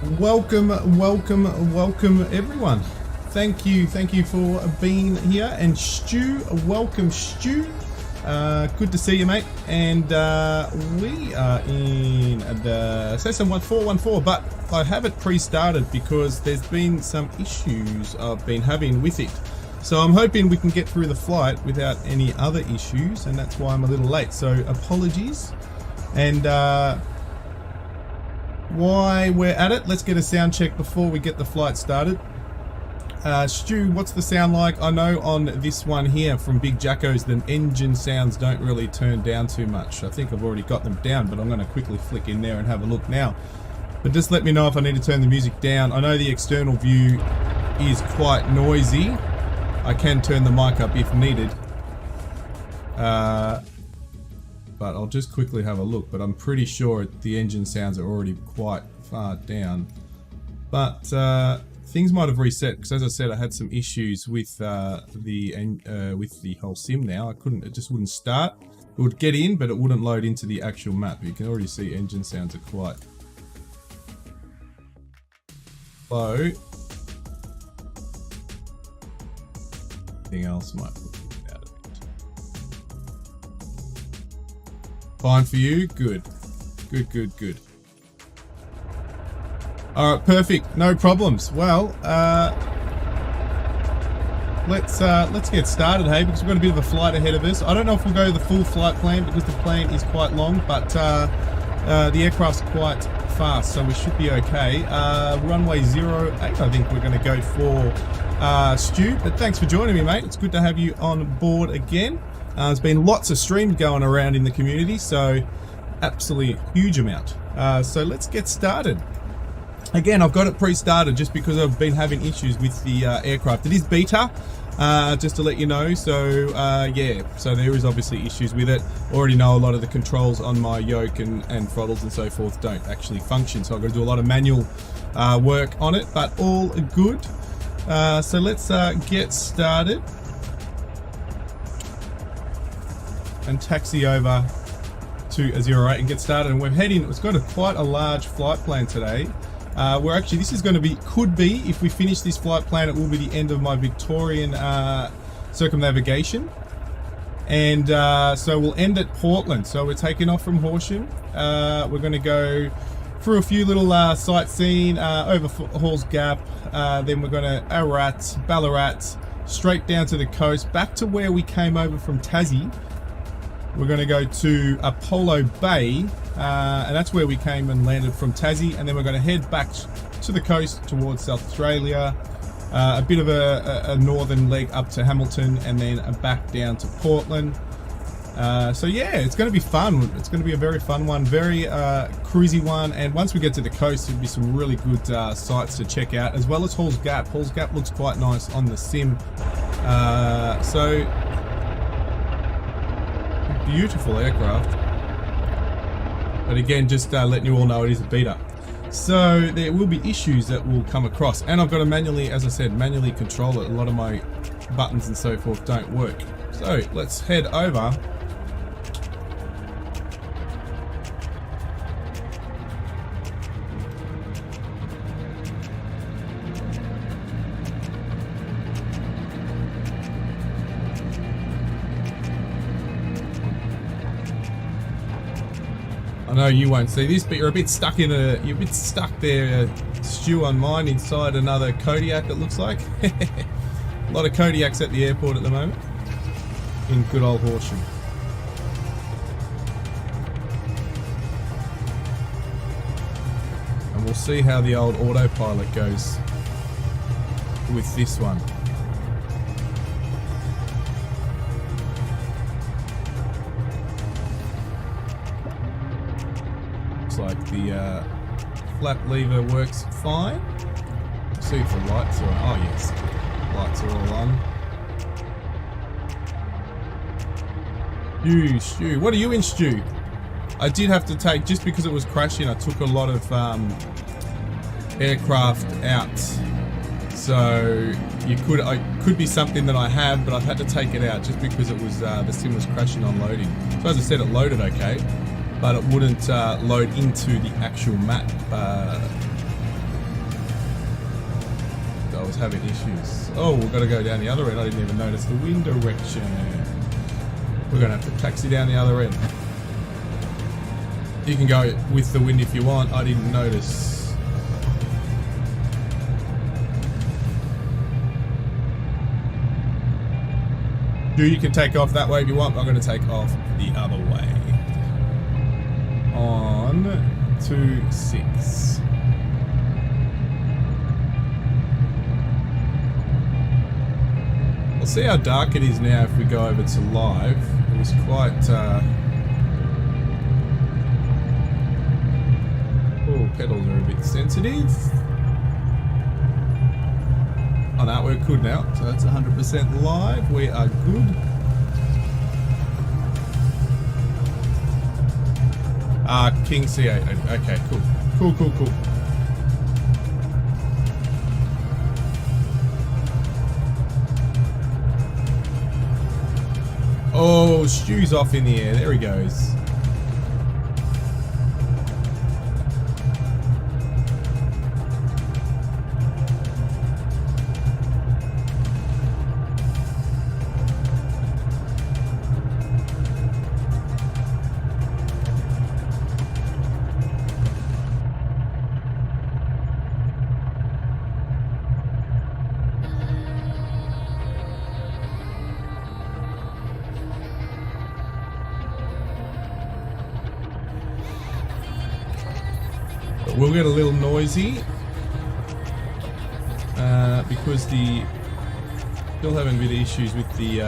Welcome everyone. Thank you for being here. And Stu, welcome Stu. Good to see you, mate. And we are in the Cessna 1414, but I have it pre-started because there's been some issues I've been having with it. So I'm hoping we can get through the flight without any other issues, and that's why I'm a little late. So apologies. And while we're at it, let's get a sound check before we get the flight started. Stu, what's the sound like? I know on this one here from Big Jacko's, the engine sounds don't really turn down too much. I think I've already got them down, but I'm going to quickly flick in there and have a look now. But just let me know if I need to turn the music down. I know the external view is quite noisy. I can turn the mic up if needed. But I'll just quickly have a look. But I'm pretty sure the engine sounds are already quite far down. But things might have reset because, as I said, I had some issues with the whole sim. Now it just wouldn't start. It would get in, but it wouldn't load into the actual map. You can already see engine sounds are quite low. Anything else might put it out of it. Fine for you? Good. Good. Alright, perfect. No problems. Well, let's get started, hey, because we've got a bit of a flight ahead of us. I don't know if we'll go the full flight plan because the plane is quite long, but the aircraft's quite fast, so we should be okay. Runway 08, I think we're going to go for Stu, but thanks for joining me, mate. It's good to have you on board again. There's been lots of streams going around in the community, so absolutely huge amount. So let's get started. Again, I've got it pre-started just because I've been having issues with the aircraft. It is beta, just to let you know. So yeah, so there is obviously issues with it. Already know a lot of the controls on my yoke and throttles and so forth don't actually function. So I've got to do a lot of manual work on it, but all good. So let's get started and taxi over to a 08 and get started. And we're heading, it's got quite a large flight plan today. We're actually, this is going to be, could be, if we finish this flight plan, it will be the end of my Victorian circumnavigation. And so we'll end at Portland. So we're taking off from Horsham. We're going to go through a few little sightseeing over Halls Gap. Then we're going to Ballarat, straight down to the coast, back to where we came over from Tassie. We're going to go to Apollo Bay, and that's where we came and landed from Tassie, and then we're going to head back to the coast towards South Australia, a bit of a northern leg up to Hamilton, and then back down to Portland. So yeah, it's going to be fun. It's going to be a very fun one, very cruisy one, and once we get to the coast, there'll be some really good sights to check out, as well as Halls Gap. Halls Gap looks quite nice on the sim. So beautiful aircraft, but again, just letting you all know it is a beta, so there will be issues that will come across, and I've got to manually, as I said, manually control it. A lot of my buttons and so forth don't work, so let's head over. I know you won't see this, but you're a bit stuck there, Stu, on mine, inside another Kodiak, it looks like. A lot of Kodiaks at the airport at the moment, in good old Horsham. And we'll see how the old autopilot goes with this one. Like the flap lever works fine. See if the lights are on. Oh yes, lights are all on. Stu, what are you in, Stu? I did have to take, just because it was crashing, I took a lot of aircraft out. So it could be something that I have, but I've had to take it out just because it was the sim was crashing on loading. So as I said, it loaded okay, but it wouldn't load into the actual map. was having issues. Oh, we've got to go down the other end. I didn't even notice the wind direction. We're going to have to taxi down the other end. You can go with the wind if you want. I didn't notice. You can take off that way if you want. I'm going to take off the other way. On to 6. We'll see how dark it is now if we go over to live. It was quite... Oh, pedals are a bit sensitive. Oh no, we're good now. So that's 100% live. We are good. King C8. Okay, cool. Cool. Oh, Stu's off in the air. There he goes. We'll get a little noisy because still having a bit of issues with the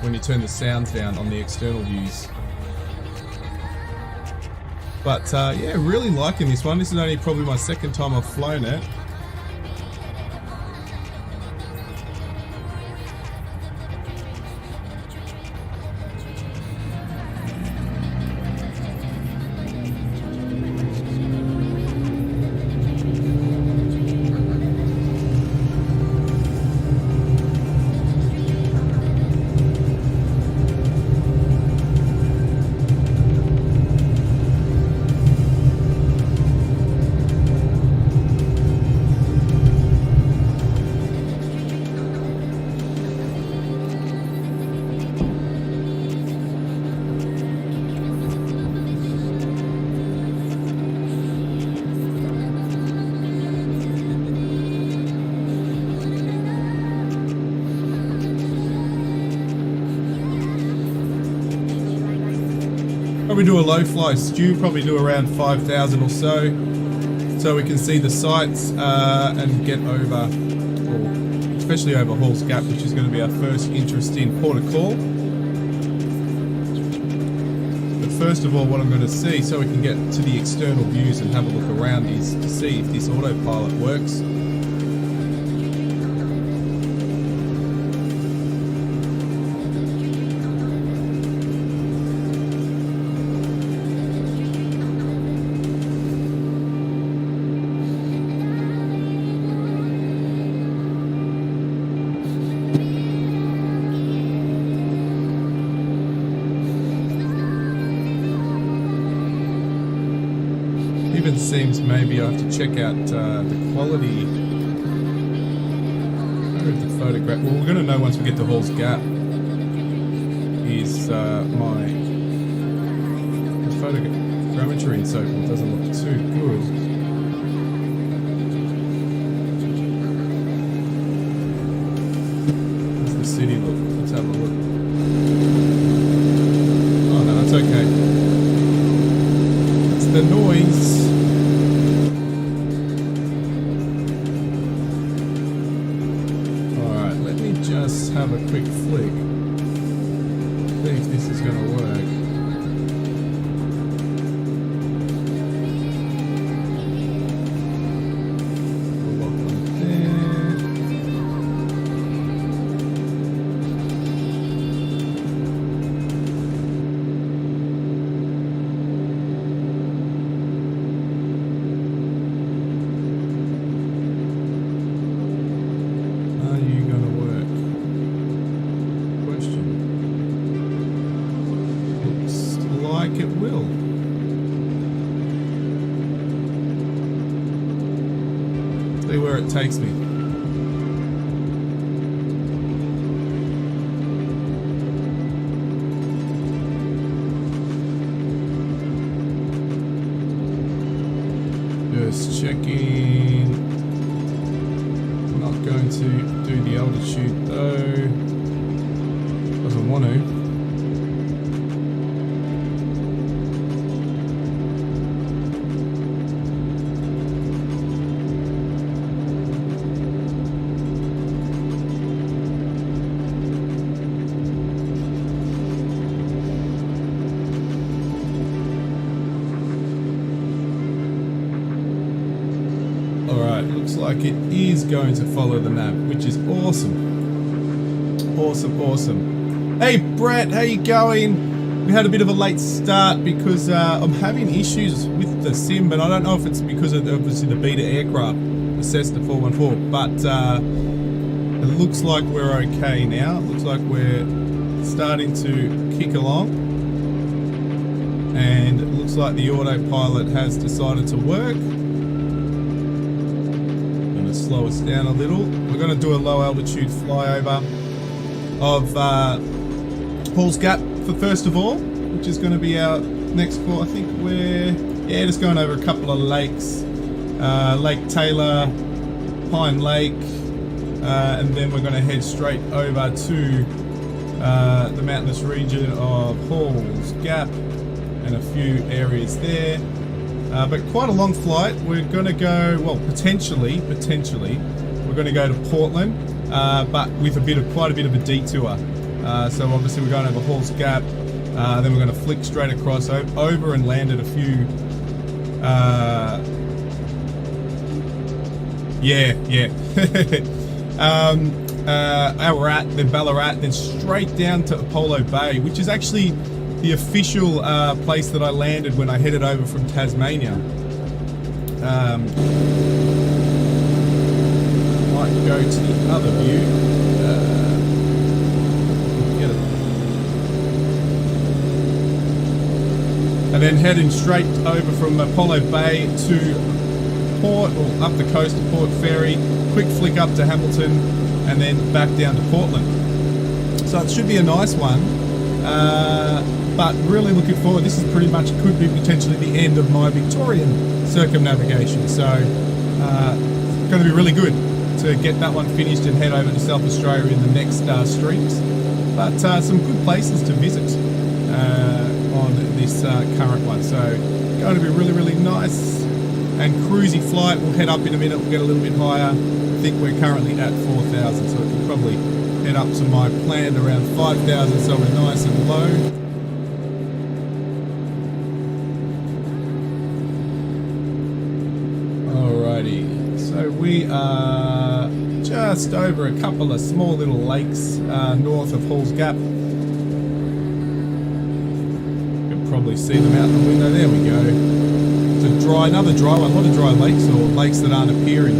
when you turn the sounds down on the external views. But yeah, really liking this one. This is only probably my second time I've flown it. Probably do a low fly, Stu, probably do around 5,000 or so we can see the sights and get over, or especially over Hall's Gap, which is going to be our first interest in port of call. But first of all, what I'm going to see, so we can get to the external views and have a look around, is to see if this autopilot works. Even seems maybe I have to check out the quality of the photograph. Well, we're going to know once we get to Hall's Gap is my photogrammetry and so forth doesn't look too good. How's the city look? Let's have a look. Oh no, that's okay. It's the noise. Just have a quick flick. See if this is going to work. Lock on there. Are you going to work? Like it will. See where it takes me. Just checking. I'm not going to do the altitude though. Doesn't want to. Looks like it is going to follow the map, which is awesome. Awesome. Hey Brett, how you going? We had a bit of a late start because I'm having issues with the sim, but I don't know if it's because of obviously the beta aircraft, the Cessna 414, but it looks like we're okay now. It looks like we're starting to kick along, and it looks like the autopilot has decided to work. Slow us down a little. We're going to do a low altitude flyover of Hall's Gap for first of all, which is going to be our next call. I think we're just going over a couple of lakes, Lake Taylor, Pine Lake, and then we're going to head straight over to the mountainous region of Hall's Gap and a few areas there. But quite a long flight. We're going to go, well, potentially, we're going to go to Portland, but with quite a bit of a detour. So obviously we're going over Hall's Gap, then we're going to flick straight across over and land at a few. Then Ballarat, then straight down to Apollo Bay, which is actually the official place that I landed when I headed over from Tasmania. Might go to the other view. Get it. And then heading straight over from Apollo Bay to Port, or up the coast to Port Fairy, quick flick up to Hamilton, and then back down to Portland. So it should be a nice one. But really looking forward. This is pretty much could be potentially the end of my Victorian circumnavigation. So it's going to be really good to get that one finished and head over to South Australia in the next streams. But some good places to visit on this current one. So going to be really, really nice and cruisy flight. We'll head up in a minute. We'll get a little bit higher. I think we're currently at 4,000, so it can probably head up to my planned around 5,000. So we're nice and low. So we are just over a couple of small little lakes north of Hall's Gap. You can probably see them out the window. There we go. It's another dry one. A lot of dry lakes or lakes that aren't appearing.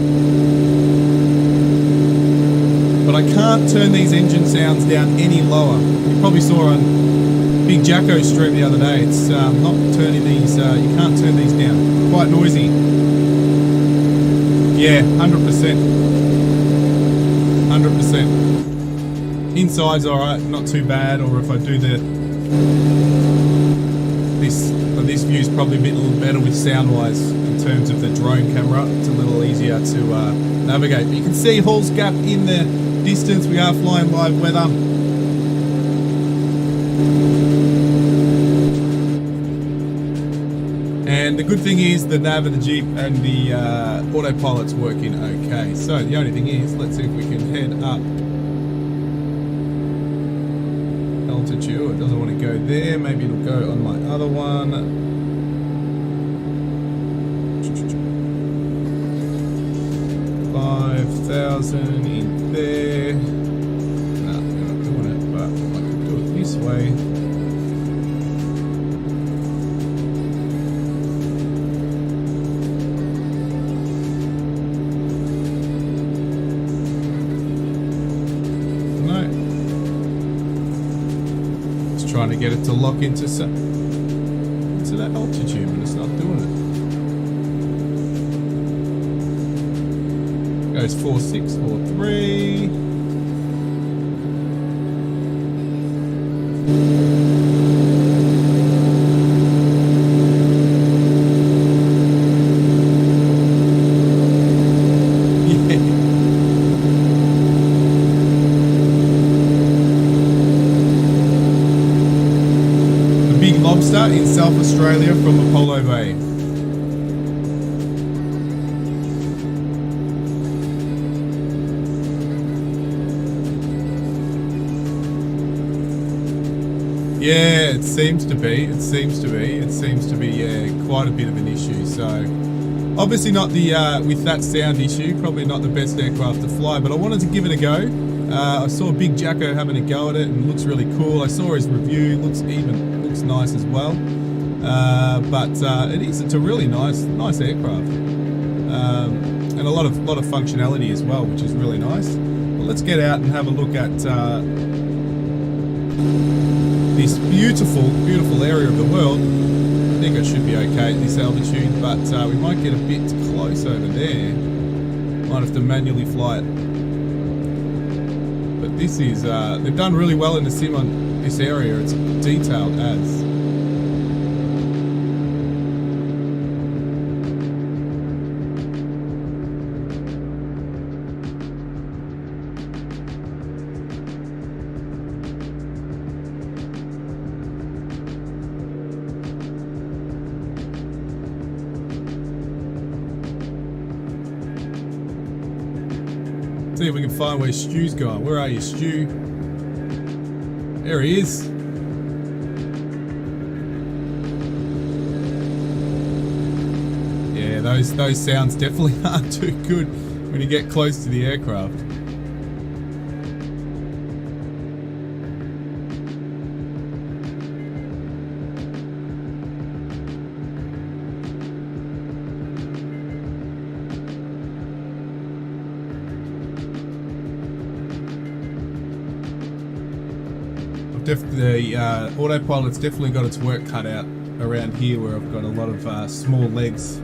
But I can't turn these engine sounds down any lower. You probably saw on Big Jacko's stream the other day. It's not turning these. You can't turn these down. Quite noisy. Yeah, 100%. 100%. Inside's alright, not too bad. Or if I do this view's probably a little better with sound-wise in terms of the drone camera. It's a little easier to navigate. But you can see Hall's Gap in the distance. We are flying live weather. And the good thing is the nav of the Jeep and the autopilot's working okay. So the only thing is, let's see if we can head up altitude. It doesn't want to go there. Maybe it'll go on my other one. 5,000 in there. No, we're not doing it, but I can do it this way. Trying to get it to lock into that altitude, but it's not doing it. Goes 4643. big lobster in South Australia from Apollo Bay. Yeah, it seems to be, yeah, quite a bit of an issue. So obviously not the, with that sound issue, probably not the best aircraft to fly, but I wanted to give it a go. I saw Big Jacko having a go at it and it looks really cool. I saw his review, looks nice as well. It's a really nice aircraft. And a lot of functionality as well, which is really nice. But let's get out and have a look at this beautiful area of the world. I think it should be okay at this altitude, but we might get a bit close over there. Might have to manually fly it. But this is, they've done really well in the sim on this area. It's detailed as. See if we can find where Stu's gone. Where are you, Stu? There he is. Yeah, those sounds definitely aren't too good when you get close to the aircraft. The autopilot's definitely got its work cut out around here, where I've got a lot of small legs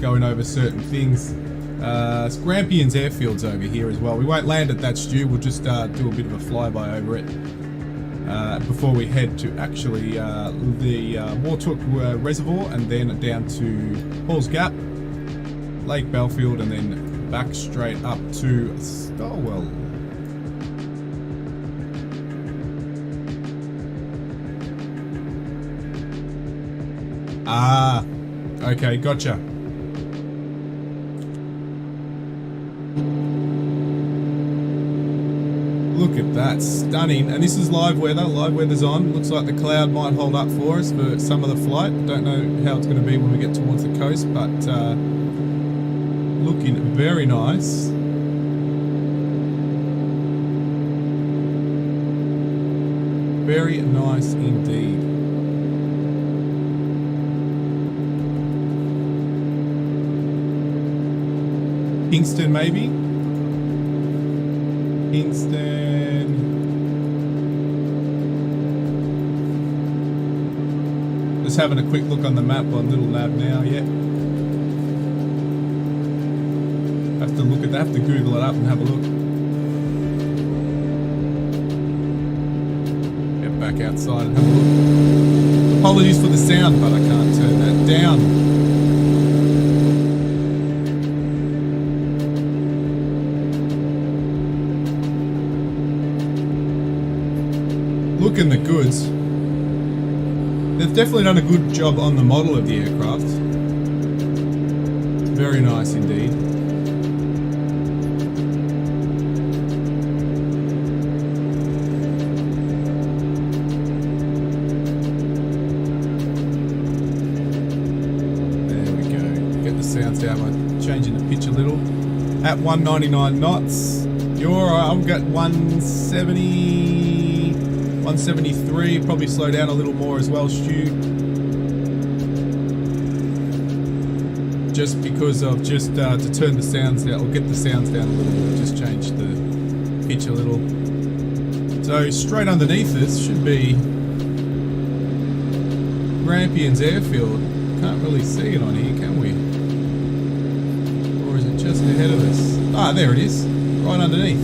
going over certain things. Grampians airfield's over here as well. We won't land at that, Stu. We'll just do a bit of a flyby over it before we head to actually the Wartook Reservoir, and then down to Hall's Gap, Lake Belfield, and then back straight up to Stowell. Ah, okay, gotcha. Look at that, stunning. And this is live weather. Live weather's on. Looks like the cloud might hold up for us for some of the flight. Don't know how it's going to be when we get towards the coast, but looking very nice. Very nice indeed. Kingston, maybe? Kingston. Just having a quick look on the map on Little Nav now, yeah. Have to look at that, have to Google it up and have a look. Get back outside and have a look. Apologies for the sound, but I can't turn that down. Looking the goods. They've definitely done a good job on the model of the aircraft. Very nice indeed. There we go. Get the sounds down by changing the pitch a little. At 199 knots. I've got 173, probably slow down a little more as well, Stu. Just because of to turn the sounds down, or get the sounds down a little bit, just change the pitch a little. So straight underneath us should be Grampians Airfield. Can't really see it on here, can we? Or is it just ahead of us? Ah, there it is, right underneath.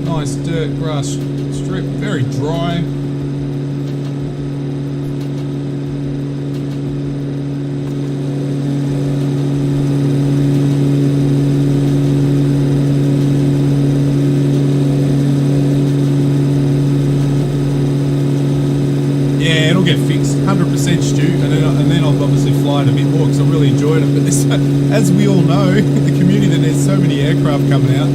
Nice dirt grass strip, very dry. Yeah, it'll get fixed, 100% Stu, and then I'll obviously fly it a bit more because I really enjoyed it. But this, as we all know, in the community, that there's so many aircraft coming out.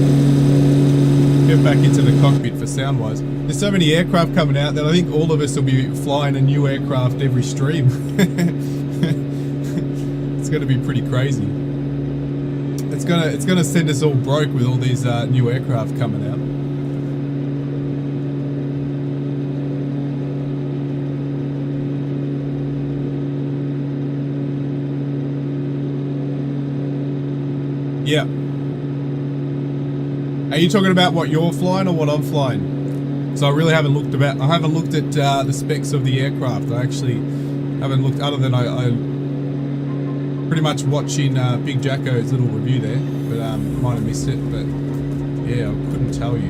Get back into the cockpit for sound-wise. There's so many aircraft coming out that I think all of us will be flying a new aircraft every stream. It's going to be pretty crazy. It's gonna send us all broke with all these new aircraft coming out. Yeah. Are you talking about what you're flying or what I'm flying? So I really haven't looked at the specs of the aircraft. I actually haven't looked, other than I pretty much watching Big Jacko's little review there, but might have missed it. But yeah, I couldn't tell you.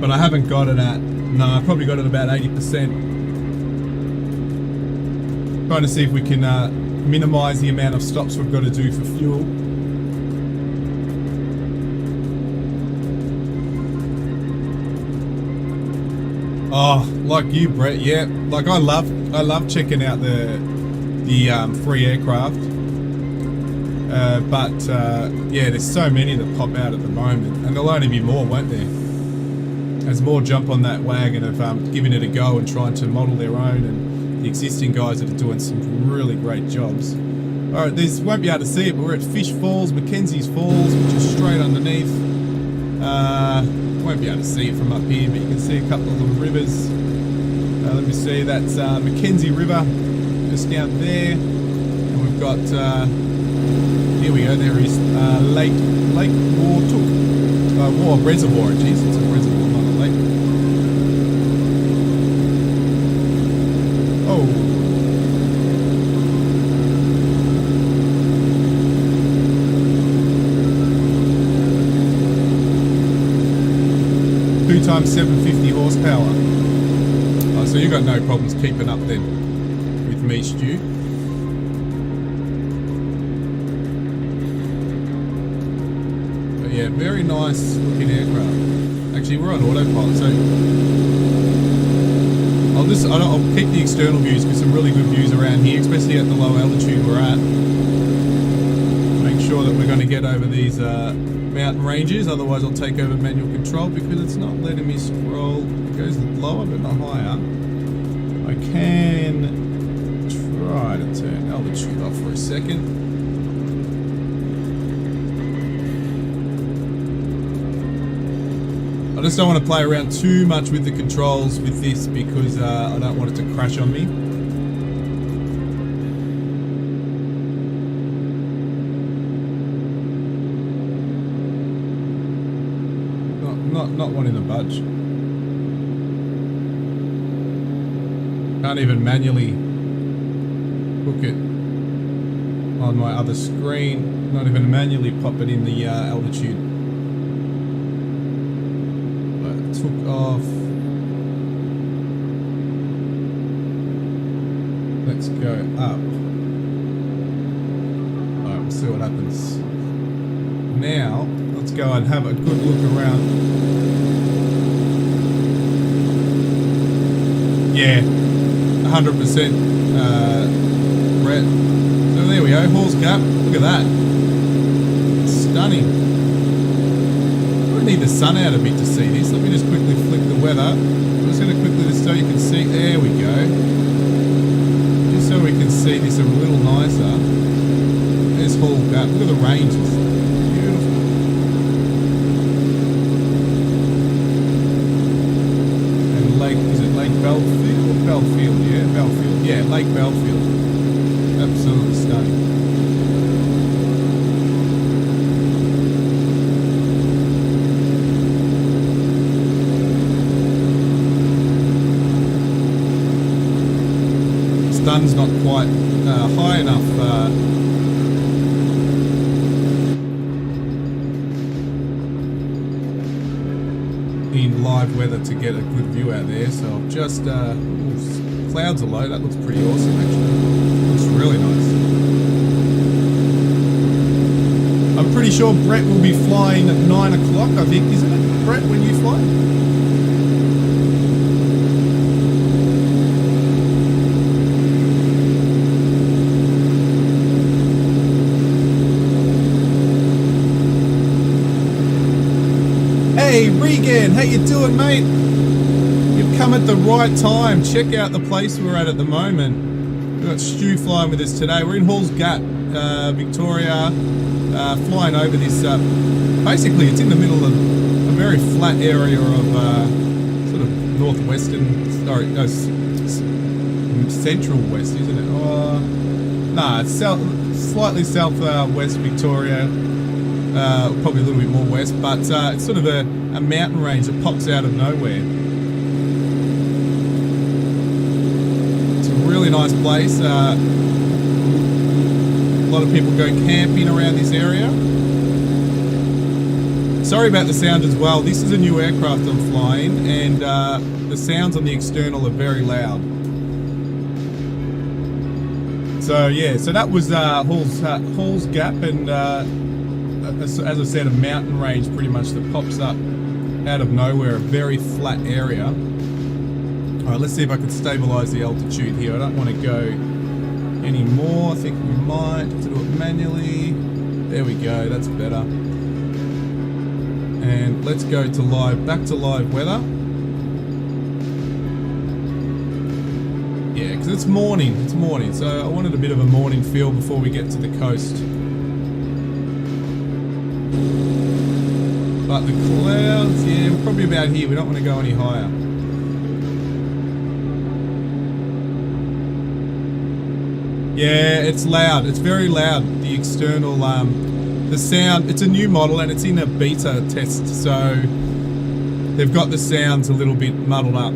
But I haven't got it at, no, I probably got it about 80%. Trying to see if we can minimize the amount of stops we've got to do for fuel. Oh, like you, Brett. Yeah, like I love checking out the free aircraft. But yeah, there's so many that pop out at the moment, and there'll only be more, won't there? As more jump on that wagon of giving it a go and trying to model their own, and the existing guys that are doing some really great jobs. Alright, these won't be able to see it, but we're at Fish Falls, Mackenzie's Falls, which is straight underneath. Won't be able to see it from up here, but you can see a couple of little rivers. Let me see, that's Mackenzie River, just down there. And we've got, here we go, there is Lake Wartook. War Reservoir, geez, it's a reservoir, not a lake. Oh. Two times 750 horsepower. Oh, so you got no problems keeping up then with me, Stu. But yeah, very nice looking aircraft. Actually, we're on autopilot, so I'll keep the external views because some really good views around here, especially at the low altitude we're at. Make sure that we're going to get over these mountain ranges, otherwise I'll take over manual control because it's not letting me scroll. It goes lower but not higher. I can try to turn altitude off for a second. I just don't want to play around too much with the controls with this because I don't want it to crash on me. Not wanting to budge. Can't even manually hook it on my other screen. Not even manually pop it in the altitude. Took off. Let's go up. Alright, we'll see what happens. Now, let's go and have a good look around. Yeah, 100%, Brett. So there we go, Hall's Gap. Look at that. Stunning. I need the sun out a bit to see this. Let me just quickly flick the weather. I'm just going to quickly just so you can see. There we go. Just so we can see this a little nicer. There's Hall Gap. Look at the ranges. Beautiful. And Lake, is it Lake Belfield? Belfield, yeah, Belfield. Yeah, Lake Belfield. Absolutely stunning. Sun's not quite high enough in live weather to get a good view out there, so I've just clouds are low. That looks pretty awesome actually. Looks really nice. I'm pretty sure Brett will be flying at 9 o'clock, I think, isn't it, Brett, when you fly? Hey, Regan, how you doing, mate? You've come at the right time. Check out the place we're at the moment. We've got Stu flying with us today. We're in Halls Gap, Victoria, flying over this, basically it's in the middle of a very flat area of sort of northwestern, sorry, no, central west, isn't it? Nah, it's slightly southwest Victoria, probably a little bit more west, but it's sort of a mountain range that pops out of nowhere. It's a really nice place. A lot of people go camping around this area. Sorry about the sound as well. This is a new aircraft I'm flying, and the sounds on the external are very loud. So yeah, so that was Halls Gap, and as I said, a mountain range pretty much that pops up out of nowhere, a very flat area. Alright, let's see if I can stabilise the altitude here. I don't want to go any more. I think we might have to do it manually. There we go, that's better. And let's go to back to live weather. Yeah, because it's morning, so I wanted a bit of a morning feel before we get to the coast. But the clouds, yeah, we're probably about here. We don't want to go any higher. Yeah, it's loud. It's very loud. The external, the sound. It's a new model and it's in a beta test, so they've got the sounds a little bit muddled up.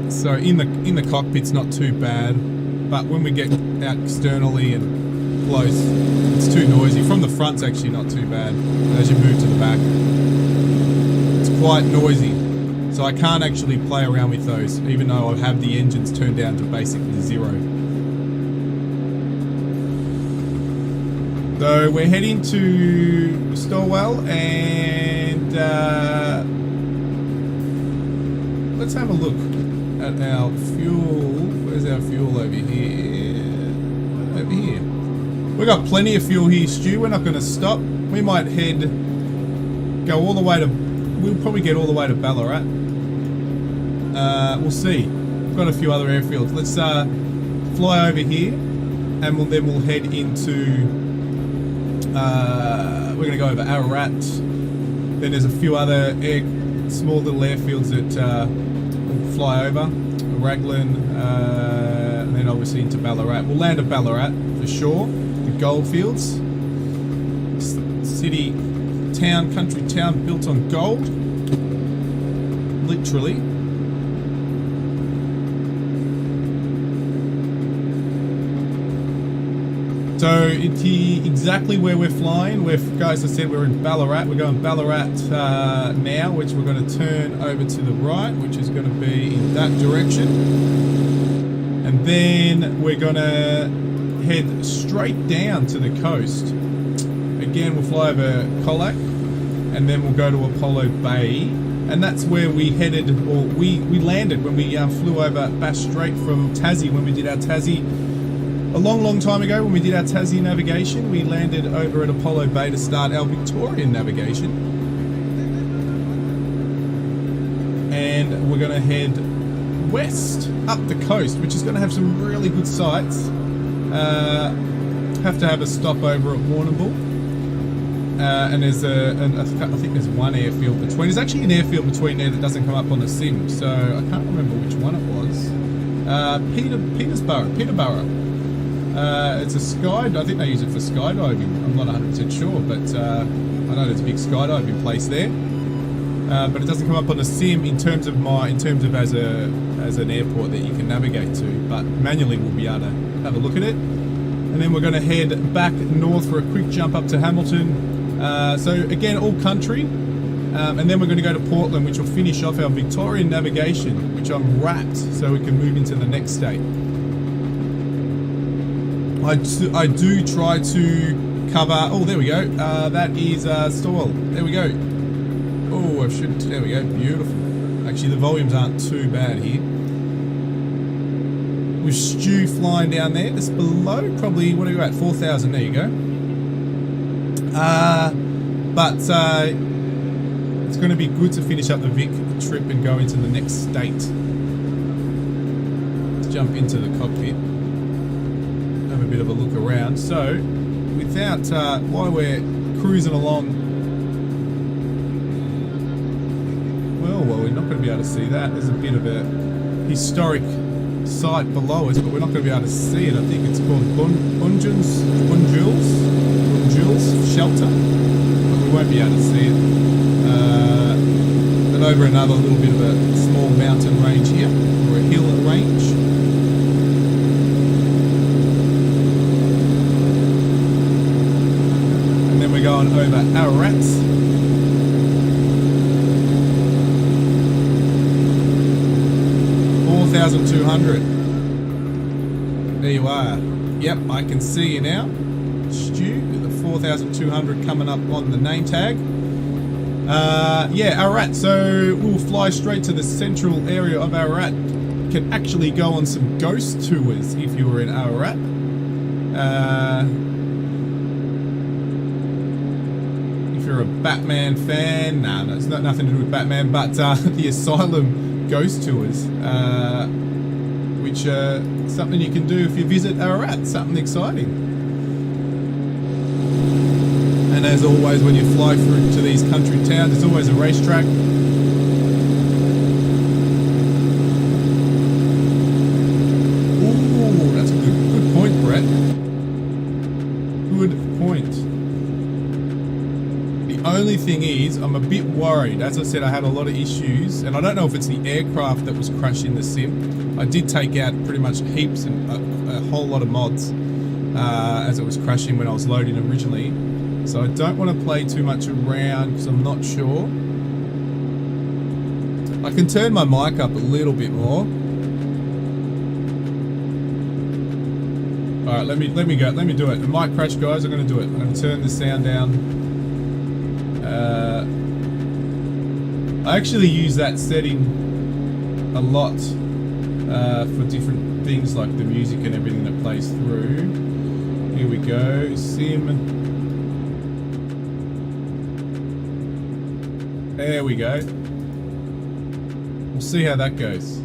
So in the cockpit's not too bad, but when we get out externally and close, it's too noisy. From the front's actually not too bad. But as you move to the back, quite noisy, so I can't actually play around with those, even though I have the engines turned down to basically zero. So we're heading to Stowell, and let's have a look at our fuel. Where's our fuel over here? Over here. We've got plenty of fuel here, Stu. We're not going to stop. We might go all the way to, we'll probably get all the way to Ballarat. We'll see. We've got a few other airfields. Let's fly over here, and then we'll head into, we're going to go over Ararat. Then there's a few other small little airfields that we'll fly over. Raglan, and then obviously into Ballarat. We'll land at Ballarat for sure. The goldfields. City, town, country town built on gold. Literally. So exactly where we're flying, guys, I said we're in Ballarat. We're going Ballarat now, which we're going to turn over to the right, which is going to be in that direction. And then we're going to head straight down to the coast. Again, we'll fly over Colac, and then we'll go to Apollo Bay. And that's where we headed, or we landed when we flew over Bass Strait from Tassie, when we did our Tassie. A long time ago, when we did our Tassie navigation, we landed over at Apollo Bay to start our Victorian navigation. And we're going to head west up the coast, which is going to have some really good sights. Have to have a stop over at Warrnambool. And there's I think there's one airfield between. There's actually an airfield between there that doesn't come up on the sim, so I can't remember which one it was. Peterborough. It's a I think they use it for skydiving. I'm not 100% sure, but I know there's a big skydiving place there. But it doesn't come up on the sim in terms of as an airport that you can navigate to. But manually we'll be able to have a look at it. And then we're going to head back north for a quick jump up to Hamilton. So again, all country. And then we're going to go to Portland, which will finish off our Victorian navigation, which I'm wrapped, so we can move into the next state. I do try to cover. Oh, there we go. That is stall. There we go. Oh, I should. There we go. Beautiful. Actually, the volumes aren't too bad here. With Stu flying down there, just below, probably, what are you at? 4,000. There you go. But it's going to be good to finish up the Vic trip and go into the next state. Let's jump into the cockpit. Have a bit of a look around. So, without, while we're cruising along, well, we're not going to be able to see that. There's a bit of a historic site below us, but we're not going to be able to see it. I think it's called Bunjuls Shelter, but we won't be able to see it. But over another little bit of a small mountain range here, or a hill range. And then we're going over Ararat. 4,200. There you are. Yep, I can see you now. Stu, the 4,200 coming up on the name tag. Yeah, Ararat. So we'll fly straight to the central area of Ararat. Can actually go on some ghost tours if you were in Ararat. If you're a Batman fan, no, it's not nothing to do with Batman, but the Asylum ghost tours, which are something you can do if you visit Ararat, something exciting. And as always, when you fly through to these country towns, there's always a racetrack. Ooh, that's a good point, Brett. Good point. The only thing is, I'm a bit worried. As I said, I had a lot of issues, and I don't know if it's the aircraft that was crashed in the sim. I did take out pretty much heaps and a whole lot of mods as it was crashing when I was loading originally. So I don't want to play too much around because I'm not sure. I can turn my mic up a little bit more. All right, let me go. Let me do it. The mic crash, guys. I'm going to do it. I'm going to turn the sound down. I actually use that setting a lot for different things like the music and everything that plays through. Here we go. Sim. There we go. We'll see how that goes.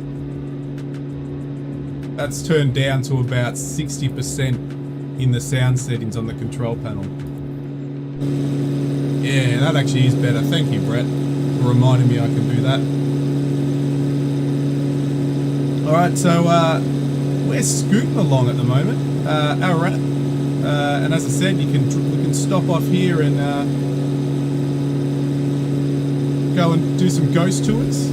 That's turned down to about 60% in the sound settings on the control panel. Yeah, that actually is better. Thank you, Brett, for reminding me I can do that. Alright, so we're scooting along at the moment. Ararat. And as I said, we can stop off here and go and do some ghost tours.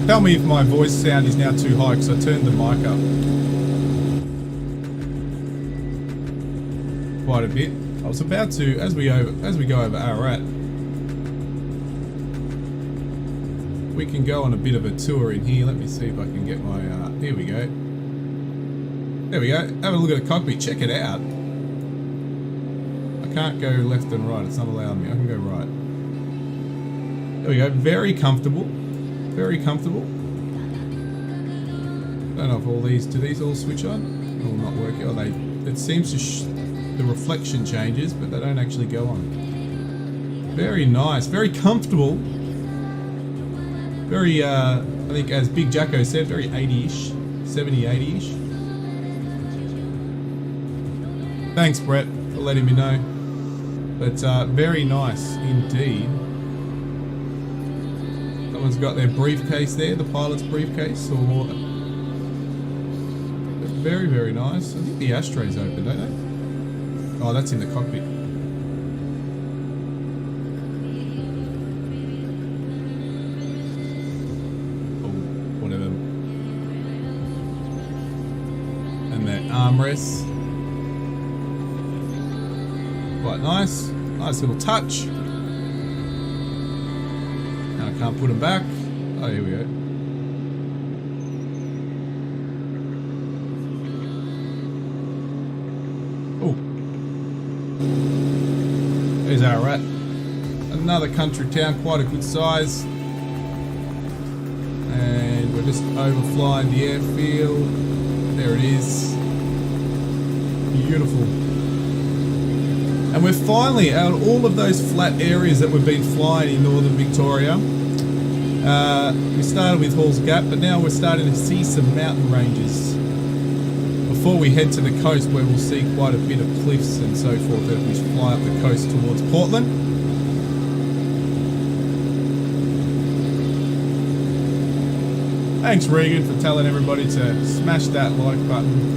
Tell me if my voice sound is now too high because I turned the mic up quite a bit. I was about to, as we go over Ararat, we can go on a bit of a tour in here. Let me see if I can get my, here we go. There we go. Have a look at the cockpit. Check it out. I can't go left and right. It's not allowing me. I can go right. There we go. Very comfortable. Very comfortable. Don't know if all these, do these all switch on? Or not working? Oh, it seems to, the reflection changes, but they don't actually go on. Very nice. Very comfortable. Very, I think as Big Jacko said, very 80-ish. 70, 80-ish. Thanks, Brett, for letting me know. But very nice indeed. Someone's got their briefcase there, the pilot's briefcase, or very, very nice. I think the ashtray's open, don't they? Oh, that's in the cockpit. Oh, whatever. And their armrests. Quite nice. Nice little touch. Now I can't put them back. Oh, here we go. There's Ballarat. Another country town, quite a good size. And we're just overflying the airfield. There it is. Beautiful. And we're finally out of all of those flat areas that we've been flying in northern Victoria. We started with Hall's Gap, but now we're starting to see some mountain ranges before we head to the coast, where we'll see quite a bit of cliffs and so forth as we fly up the coast towards Portland. Thanks, Regan, for telling everybody to smash that like button.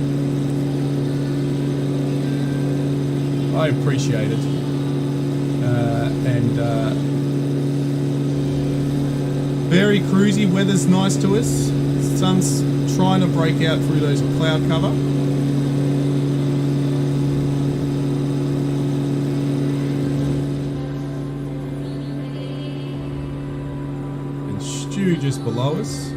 I appreciate it. Very cruisy, weather's nice to us. The sun's trying to break out through those cloud cover. And Stu just below us.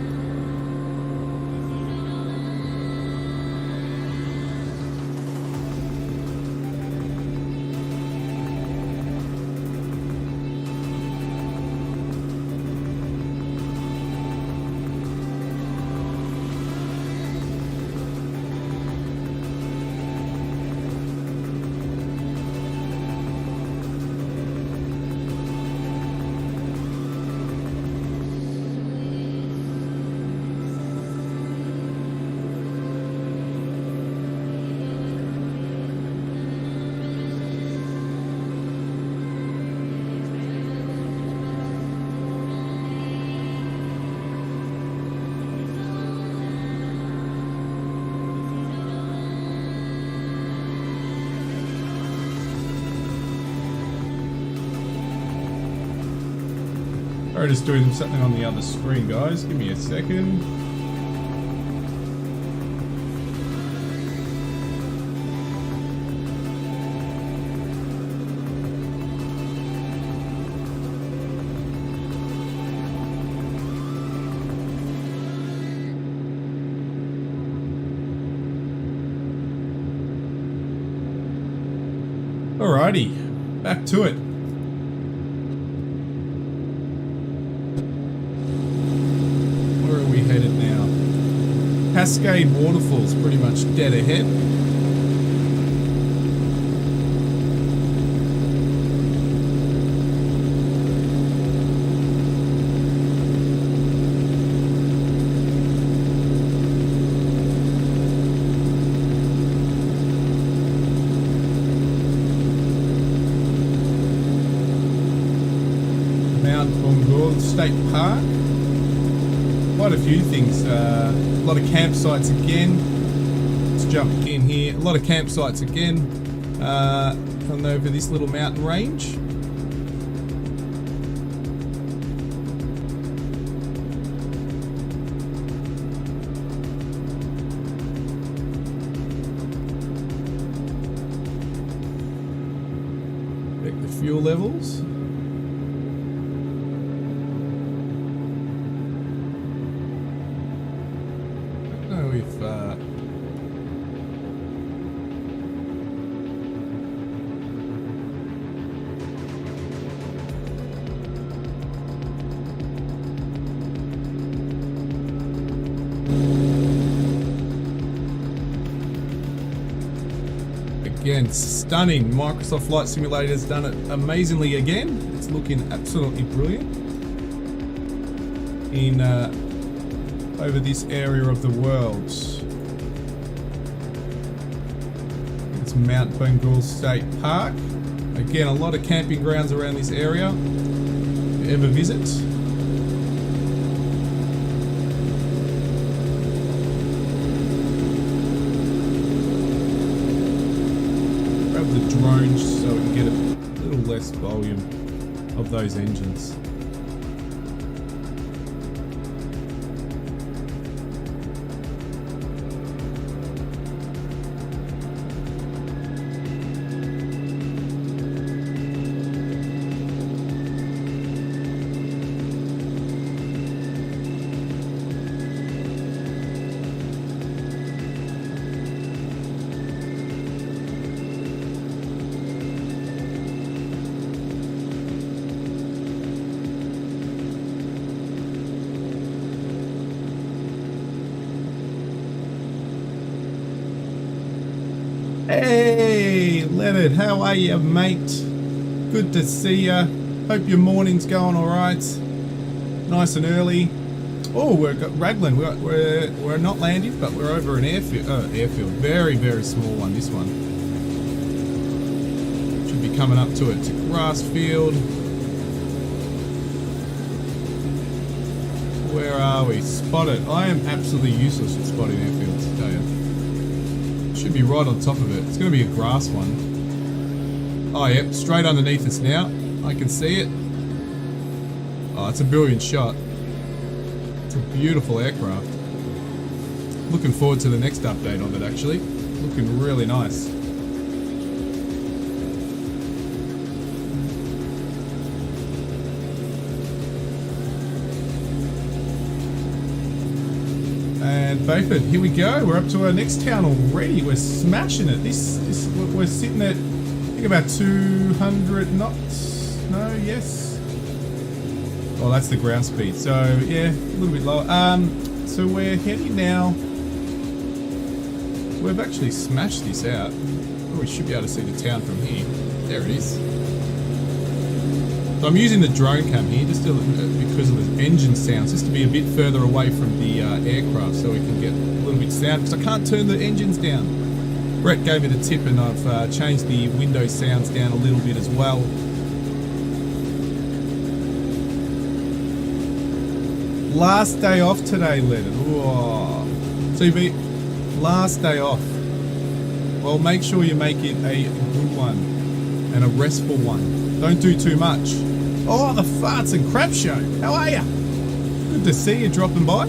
Or just doing something on the other screen, guys. Give me a second. Alrighty, back to it. Cascade Waterfall's pretty much dead ahead. Mount Bungor State Park. Quite a few things. A lot of campsites again. Let's jump in here. A lot of campsites again on over this little mountain range. Check the fuel levels. Again, stunning. Microsoft Flight Simulator has done it amazingly again. It's looking absolutely brilliant in over this area of the world. It's Mount Bungor State Park. Again, a lot of camping grounds around this area. If you ever visit. The drones so we can get a little less volume of those engines. Hey, Leonard, how are you, mate? Good to see ya. Hope your morning's going all right. Nice and early. Oh, we've got Raglan. We're not landing, but we're over an airfield. Airfield. Very, very small one. This one should be coming up to it. It's a grass field. Where are we? Spotted. I am absolutely useless at spotting airfields, I tell you. Should be right on top of it. It's going to be a grass one. Oh, yep. Straight underneath us now. I can see it. Oh, it's a brilliant shot. It's a beautiful aircraft. Looking forward to the next update on it, actually. Looking really nice. And Beaufort, here we go. We're up to our next town already. We're smashing it. We're sitting at, I think, about 200 knots. No, yes. Oh, that's the ground speed. So yeah, a little bit lower. So we're heading now. We've actually smashed this out. Oh, we should be able to see the town from here. There it is. So I'm using the drone cam here just because of the engine sounds, just to be a bit further away from the aircraft so we can get a little bit of sound, because I can't turn the engines down. Brett gave me the tip and I've changed the window sounds down a little bit as well. Last day off today, Lennon. Whoa. CB, last day off. Well, make sure you make it a good one and a restful one. Don't do too much. Oh, the farts and crap show. How are ya? Good to see you dropping by.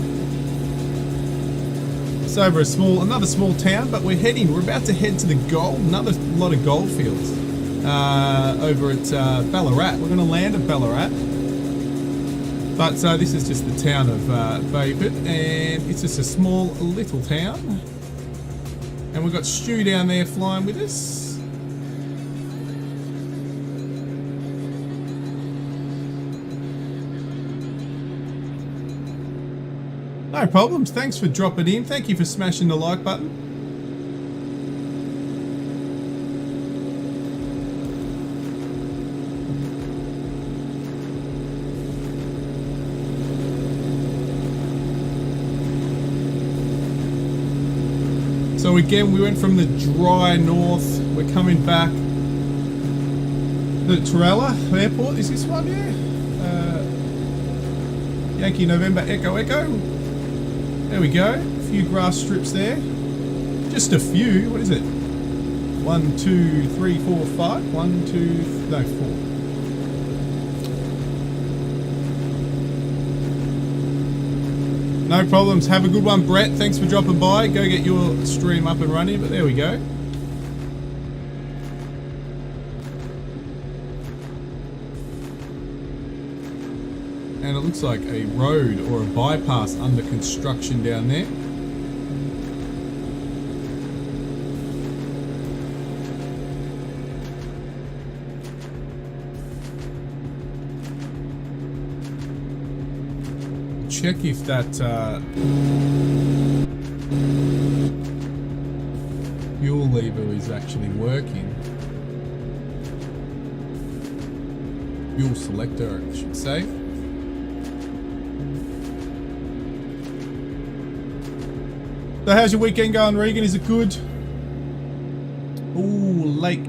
It's over another small town, but we're about to head to the gold. Another lot of gold fields over at Ballarat. We're going to land at Ballarat. But this is just the town of Beaufort, and it's just a small little town. And we've got Stu down there flying with us. No problems. Thanks for dropping in. Thank you for smashing the like button. So again, we went from the dry north. We're coming back. The Torella Airport, is this one? Yeah. Yankee November Echo Echo. There we go. A few grass strips there. Just a few. What is it? 1, 2, 3, 4, 5. 1, 2, no, 4. No problems. Have a good one, Brett. Thanks for dropping by. Go get your stream up and running. But there we go. And it looks like a road or a bypass under construction down there. Check if that fuel lever is actually working. Fuel selector, I should say. So how's your weekend going, Regan? Is it good? Ooh, lake.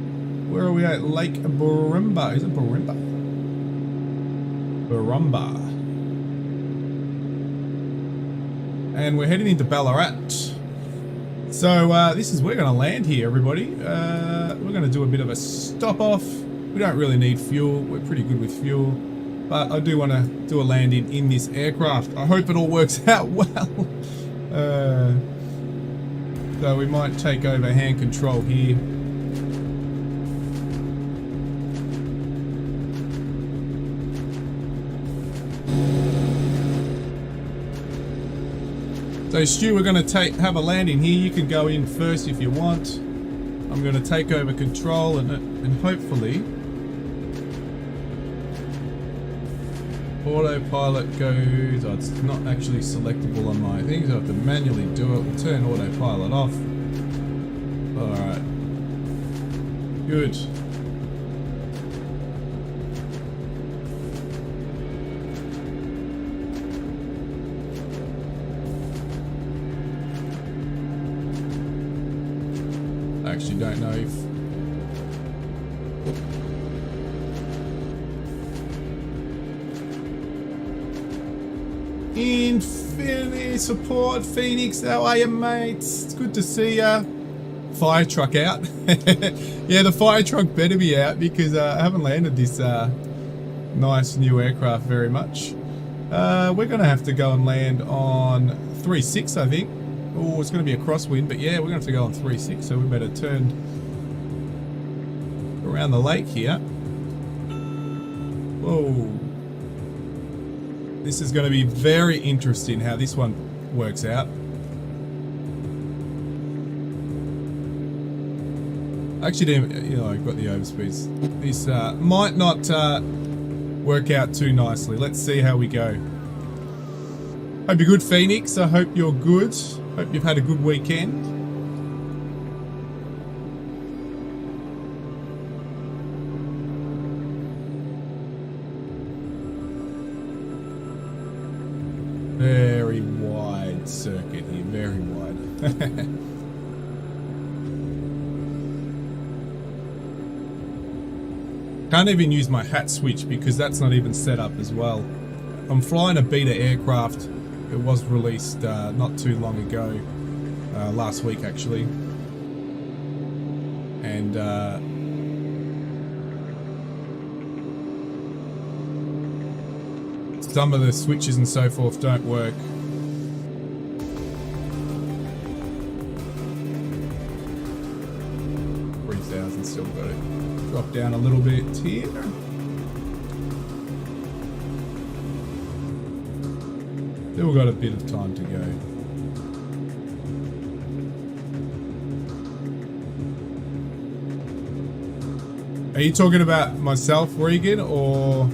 Where are we at? Lake Barumba. Is it Barumba? Barumba. And we're heading into Ballarat. So we're going to land here, everybody. We're going to do a bit of a stop off. We don't really need fuel. We're pretty good with fuel. But I do want to do a landing in this aircraft. I hope it all works out well. So we might take over hand control here. So Stu, we're going to have a landing here. You can go in first if you want. I'm going to take over control and hopefully autopilot goes. Oh, it's not actually selectable on my things. I have to manually do it. We'll turn autopilot off. Alright. Good. I actually don't know if... Infinity support, Phoenix. How are you, mates? It's good to see ya. Fire truck out. Yeah, the fire truck better be out because I haven't landed this nice new aircraft very much. We're gonna have to go and land on 3.6, I think. Oh, it's gonna be a crosswind, but yeah, we're gonna have to go on 3.6, so we better turn around the lake here. Whoa. This is going to be very interesting how this one works out. Actually, you know, I've got the overspeeds. This might not work out too nicely. Let's see how we go. Hope you're good, Phoenix. I hope you're good. Hope you've had a good weekend. Very wide circuit here, very wide. Can't even use my hat switch because that's not even set up as well. I'm flying a beta aircraft. It was released not too long ago, last week actually. And some of the switches and so forth don't work. Still got it. Drop down a little bit here. Still got a bit of time to go. Are you talking about myself, Regan, or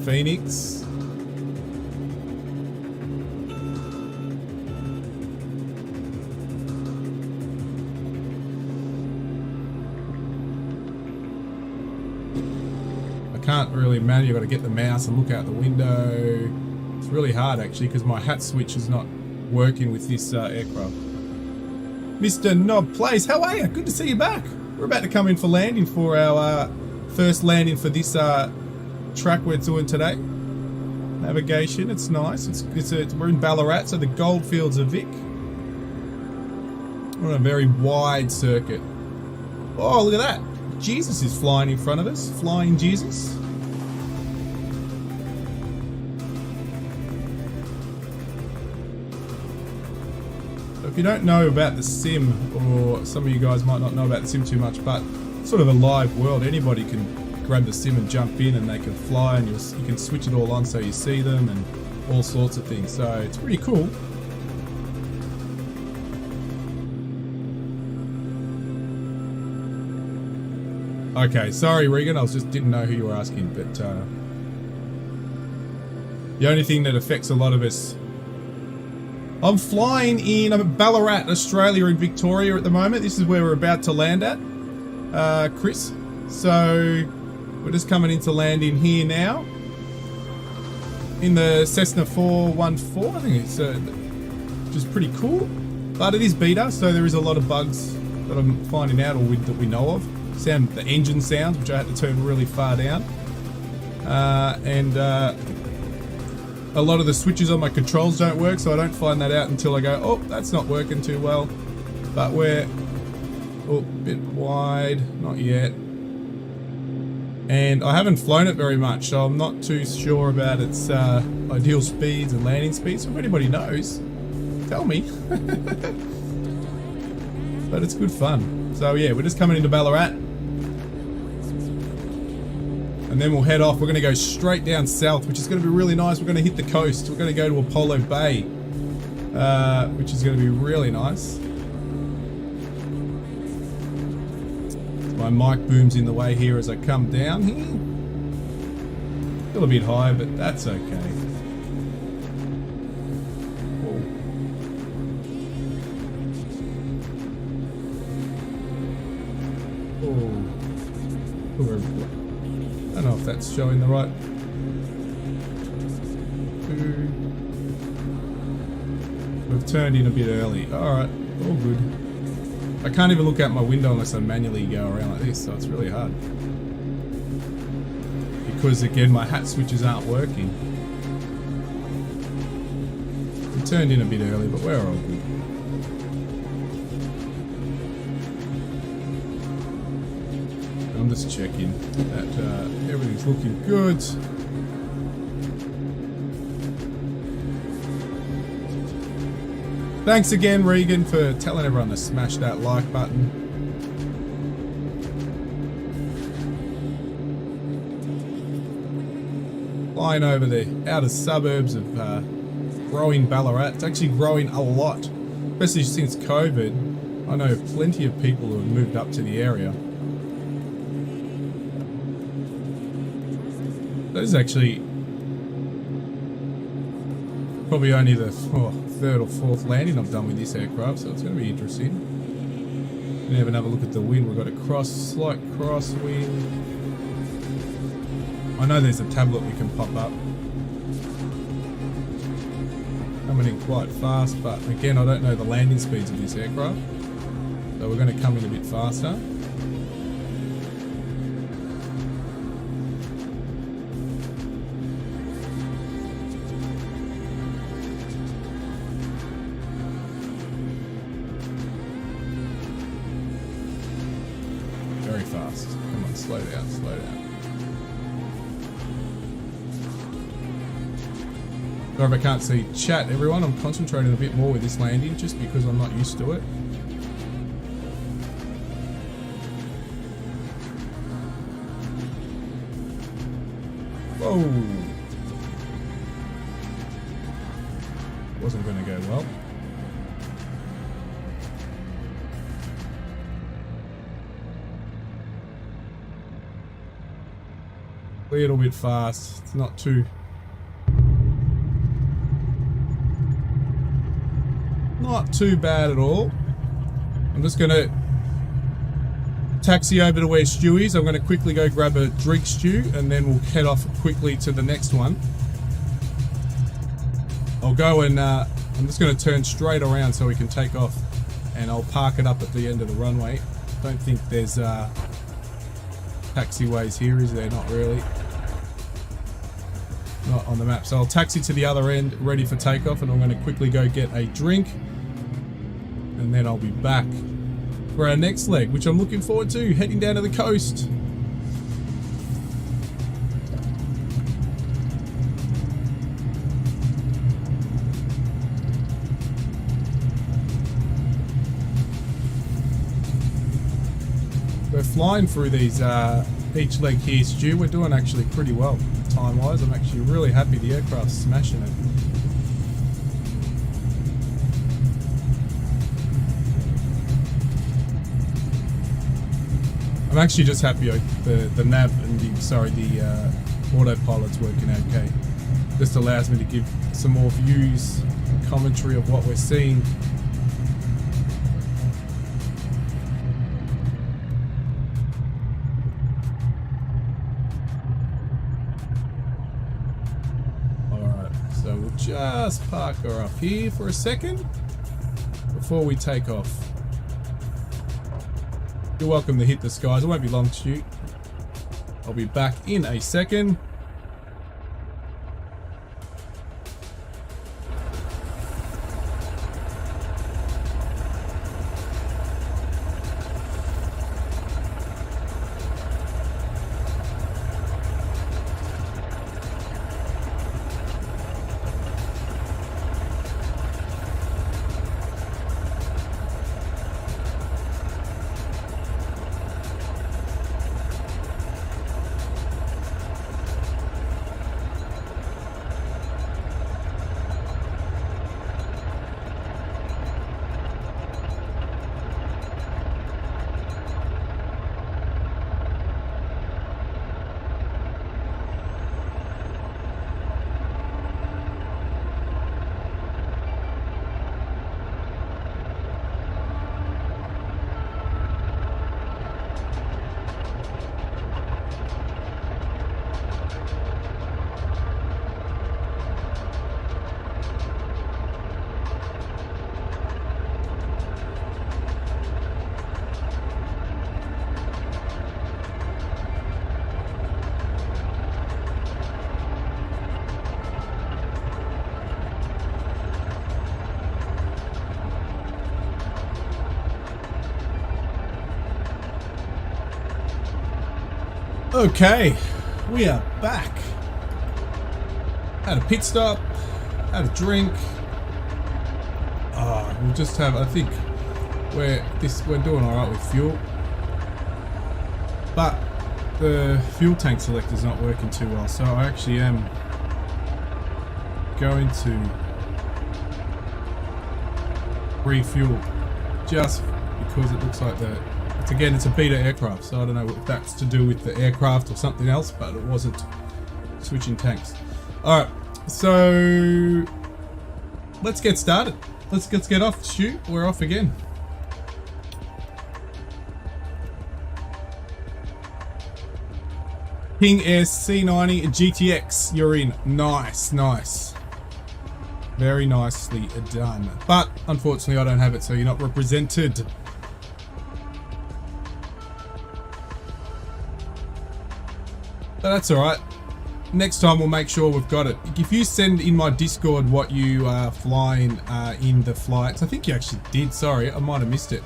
Phoenix? Can't really manage. You've got to get the mouse and look out the window. It's really hard actually because my hat switch is not working with this aircraft. Mr. Knob Place, how are you? Good to see you back. We're about to come in for landing for our first landing for this track we're doing today. Navigation, it's nice. We're in Ballarat, so the goldfields of Vic. We're on a very wide circuit. Oh, look at that. Jesus is flying in front of us. Flying Jesus. So if you don't know about the sim, or some of you guys might not know about the sim too much, but it's sort of a live world. Anybody can grab the sim and jump in and they can fly, and you can switch it all on so you see them and all sorts of things. So it's pretty cool. Okay, sorry Regan, I didn't know who you were asking, but the only thing that affects a lot of us... I'm at Ballarat, Australia in Victoria at the moment. This is where we're about to land at, Chris. So we're just coming into landing here now. In the Cessna 414, I think it's which is pretty cool. But it is beta, so there is a lot of bugs that I'm finding out, or that we know of. The engine sounds, which I had to turn really far down, and a lot of the switches on my controls don't work, so I don't find that out until I go, oh, that's not working too well. But we're a bit wide, not yet, and I haven't flown it very much, so I'm not too sure about its ideal speeds and landing speeds. So if anybody knows, tell me. But it's good fun. So yeah, we're just coming into Ballarat. And then we'll head off. We're going to go straight down south, which is going to be really nice. We're going to hit the coast. We're going to go to Apollo Bay, which is going to be really nice. My mic boom's in the way here as I come down here. Still a bit high, but that's okay. I don't know if that's showing the right. We've turned in a bit early. Alright, all good. I can't even look out my window unless I manually go around like this, so it's really hard. Because again, my hat switches aren't working. We turned in a bit early, but we're all good. I'm just checking that everything's looking good. Thanks again, Regan, for telling everyone to smash that like button. Flying over the outer suburbs of growing Ballarat. It's actually growing a lot, especially since COVID. I know plenty of people who have moved up to the area. That is actually probably only the third or fourth landing I've done with this aircraft, so it's going to be interesting. And even have a look at the wind. We've got a slight crosswind. I know there's a tablet we can pop up. Coming in quite fast, but again, I don't know the landing speeds of this aircraft, so we're going to come in a bit faster. Very fast. Come on, slow down, slow down. Sorry if I can't see chat, everyone. I'm concentrating a bit more with this landing just because I'm not used to it. Whoa! Wasn't going to go well. A little bit fast. It's not too bad at all. I'm just going to taxi over to where Stu is. I'm going to quickly go grab a drink, Stu, and then we'll head off quickly to the next one. I'll go and I'm just going to turn straight around so we can take off, and I'll park it up at the end of the runway. Don't think there's taxiways here, is there? Not really. Not on the map. So I'll taxi to the other end, ready for takeoff, and I'm going to quickly go get a drink, and then I'll be back for our next leg, which I'm looking forward to, heading down to the coast. We're flying through these each leg here, Stu. We're doing actually pretty well time-wise. I'm actually really happy the aircraft's smashing it. I'm actually just happy the nav and the autopilot's working okay. Just allows me to give some more views and commentary of what we're seeing. Alright, so we'll just park her up here for a second before we take off. You're welcome to hit the skies. It won't be long, Stu. I'll be back in a second. Okay, we are back. Had a pit stop, had a drink. We'll just have, I think we're doing all right with fuel, but the fuel tank selector's not working too well, so I actually am going to refuel just because it looks like it's a beta aircraft, so I don't know if that's to do with the aircraft or something else, but it wasn't switching tanks. All right, so let's get started. Let's get off. Shoot, we're off again. King Air C90 GTX, you're in. Nice, nice. Very nicely done. But unfortunately, I don't have it, so you're not represented. But that's all right. Next time we'll make sure we've got it. If you send in my Discord what you are flying in the flights, I think you actually did. Sorry, I might have missed it.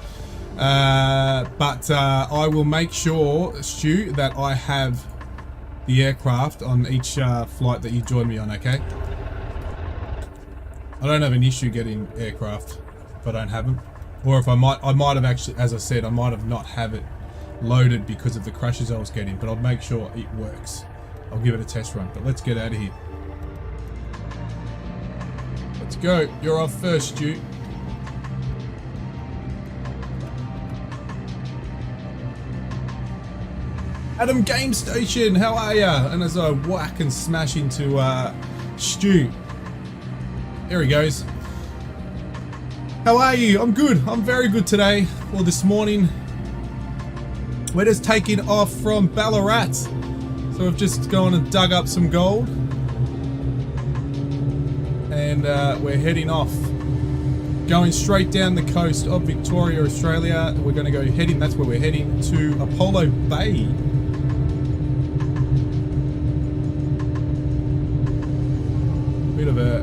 But I will make sure, Stu, that I have the aircraft on each flight that you join me on. Okay. I don't have an issue getting aircraft if I don't have them, or if I might have actually, as I said, I might have not have it loaded because of the crashes I was getting, but I'll make sure it works. I'll give it a test run, but let's get out of here. Let's go. You're off first, Stu. Adam Game Station, how are ya? And as I whack and smash into Stu. There he goes. How are you? I'm good. I'm very good today. Well, this morning we're just taking off from Ballarat. So we've just gone and dug up some gold. And we're heading off. Going straight down the coast of Victoria, Australia. We're going to go heading, that's where we're heading, to Apollo Bay. Bit of a...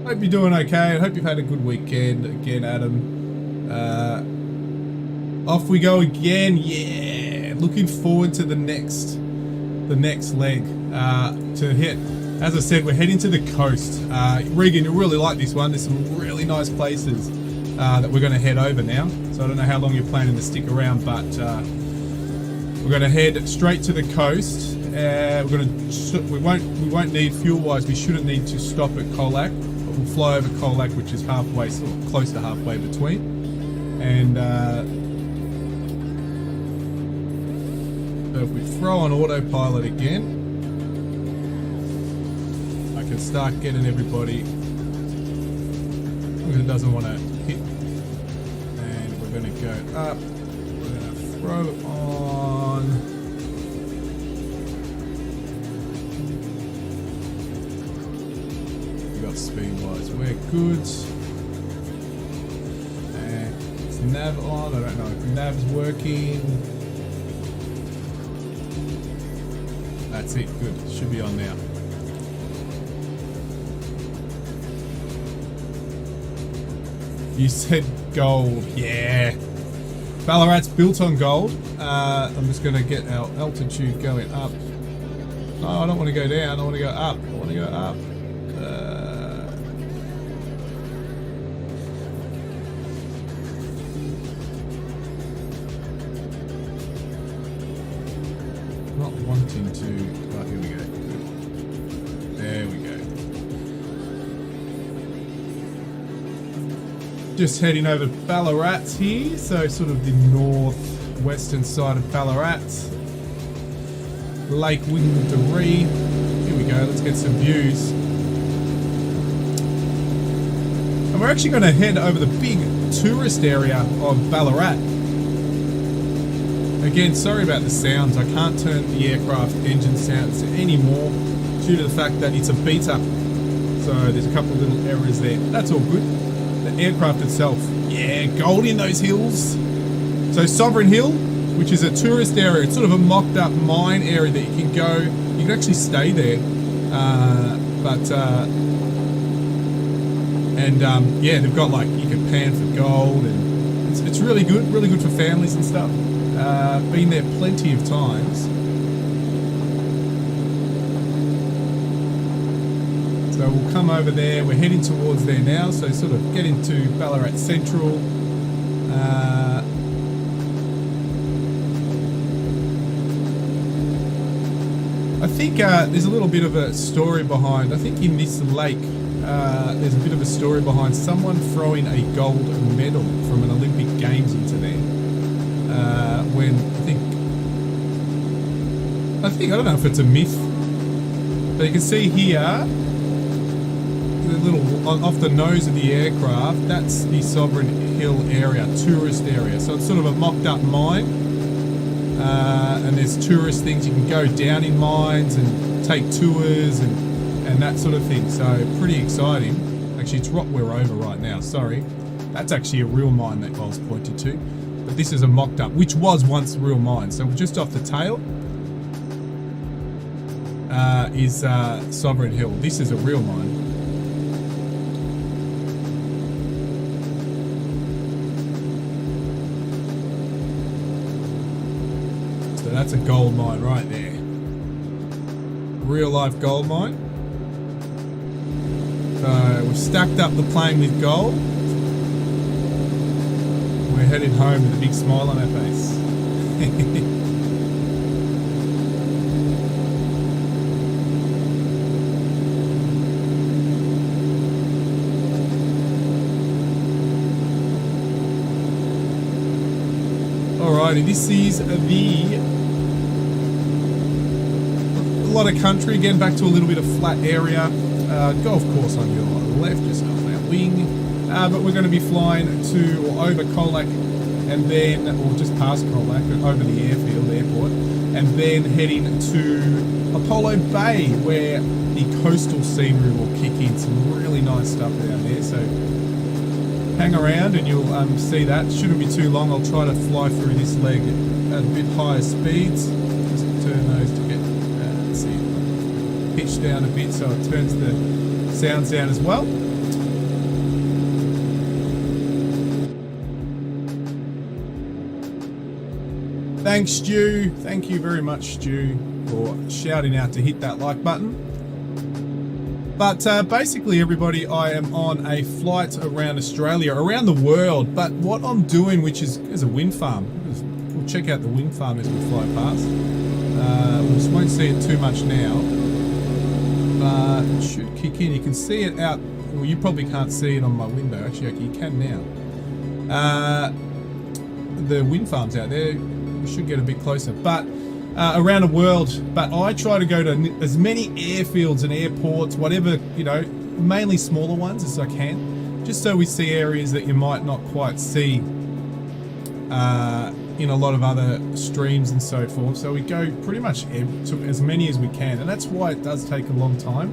Hope you're doing okay. I hope you've had a good weekend. Again, Adam. Off we go again. Yeah. Looking forward to the next leg to hit. As I said, we're heading to the coast. Regan, you'll really like this one. There's some really nice places that we're going to head over now. So I don't know how long you're planning to stick around, but we're going to head straight to the coast. We won't need fuel-wise. We shouldn't need to stop at Colac. We'll fly over Colac, which is halfway, sort of close to halfway between. And so if we throw on autopilot again, I can start getting everybody who doesn't want to hit. And we're going to go up. We're going to throw on. Speed wise, we're good. And it's nav on. I don't know if nav's working. That's it, good. Should be on now. You said gold, yeah. Ballarat's built on gold. I'm just going to get our altitude going up. No, I don't want to go down. I want to go up. I want to go up. Not wanting to. Oh, here we go. Good. There we go. Just heading over Ballarat here, so sort of the northwestern side of Ballarat. Lake Windaree. Here we go. Let's get some views. And we're actually going to head over the big tourist area of Ballarat. Again, sorry about the sounds. I can't turn the aircraft engine sounds anymore due to the fact that it's a beta. So there's a couple of little errors there. That's all good. The aircraft itself, yeah, gold in those hills. So Sovereign Hill, which is a tourist area. It's sort of a mocked up mine area that you can go. You can actually stay there. Yeah, they've got like, you can pan for gold, and it's really good for families and stuff. Been there plenty of times. So we'll come over there. We're heading towards there now, so sort of get into Ballarat Central. I think there's a little bit of a story behind, I think in this lake, there's a bit of a story behind someone throwing a gold medal from an Olympic Games into there. When I don't know if it's a myth, but you can see here, the little, off the nose of the aircraft, that's the Sovereign Hill area, tourist area. So it's sort of a mocked up mine, and there's tourist things. You can go down in mines and take tours and that sort of thing. So pretty exciting. Actually, it's what we're over right now. Sorry, that's actually a real mine that I was pointed to, but this is a mocked up, which was once a real mine. So just off the tail is Sovereign Hill. This is a real mine. So that's a gold mine right there. Real life gold mine. So we've stacked up the plane with gold. We're heading home with a big smile on our face. Alrighty, this is a lot of country. Again, back to a little bit of flat area. Golf course on your left, just off our wing. But we're going to be flying to or over Colac, and then, or just past Colac, over the airport, and then heading to Apollo Bay, where the coastal scenery will kick in. Some really nice stuff down there. So hang around and you'll see that. Shouldn't be too long. I'll try to fly through this leg at a bit higher speeds. Just turn those to get, let's see, pitch down a bit so it turns the sounds down as well. Thanks, Stu. Thank you very much, Stu, for shouting out to hit that like button. But basically, everybody, I am on a flight around Australia, around the world. But what I'm doing, which is a wind farm. We'll check out the wind farm as we fly past. We just won't see it too much now. But it should kick in. You can see it out. Well, you probably can't see it on my window. Actually, okay, you can now. The wind farm's out there. We should get a bit closer. But around the world, but I try to go to as many airfields and airports, whatever, you know, mainly smaller ones as I can, just so we see areas that you might not quite see in a lot of other streams and so forth. So we go pretty much to as many as we can, and that's why it does take a long time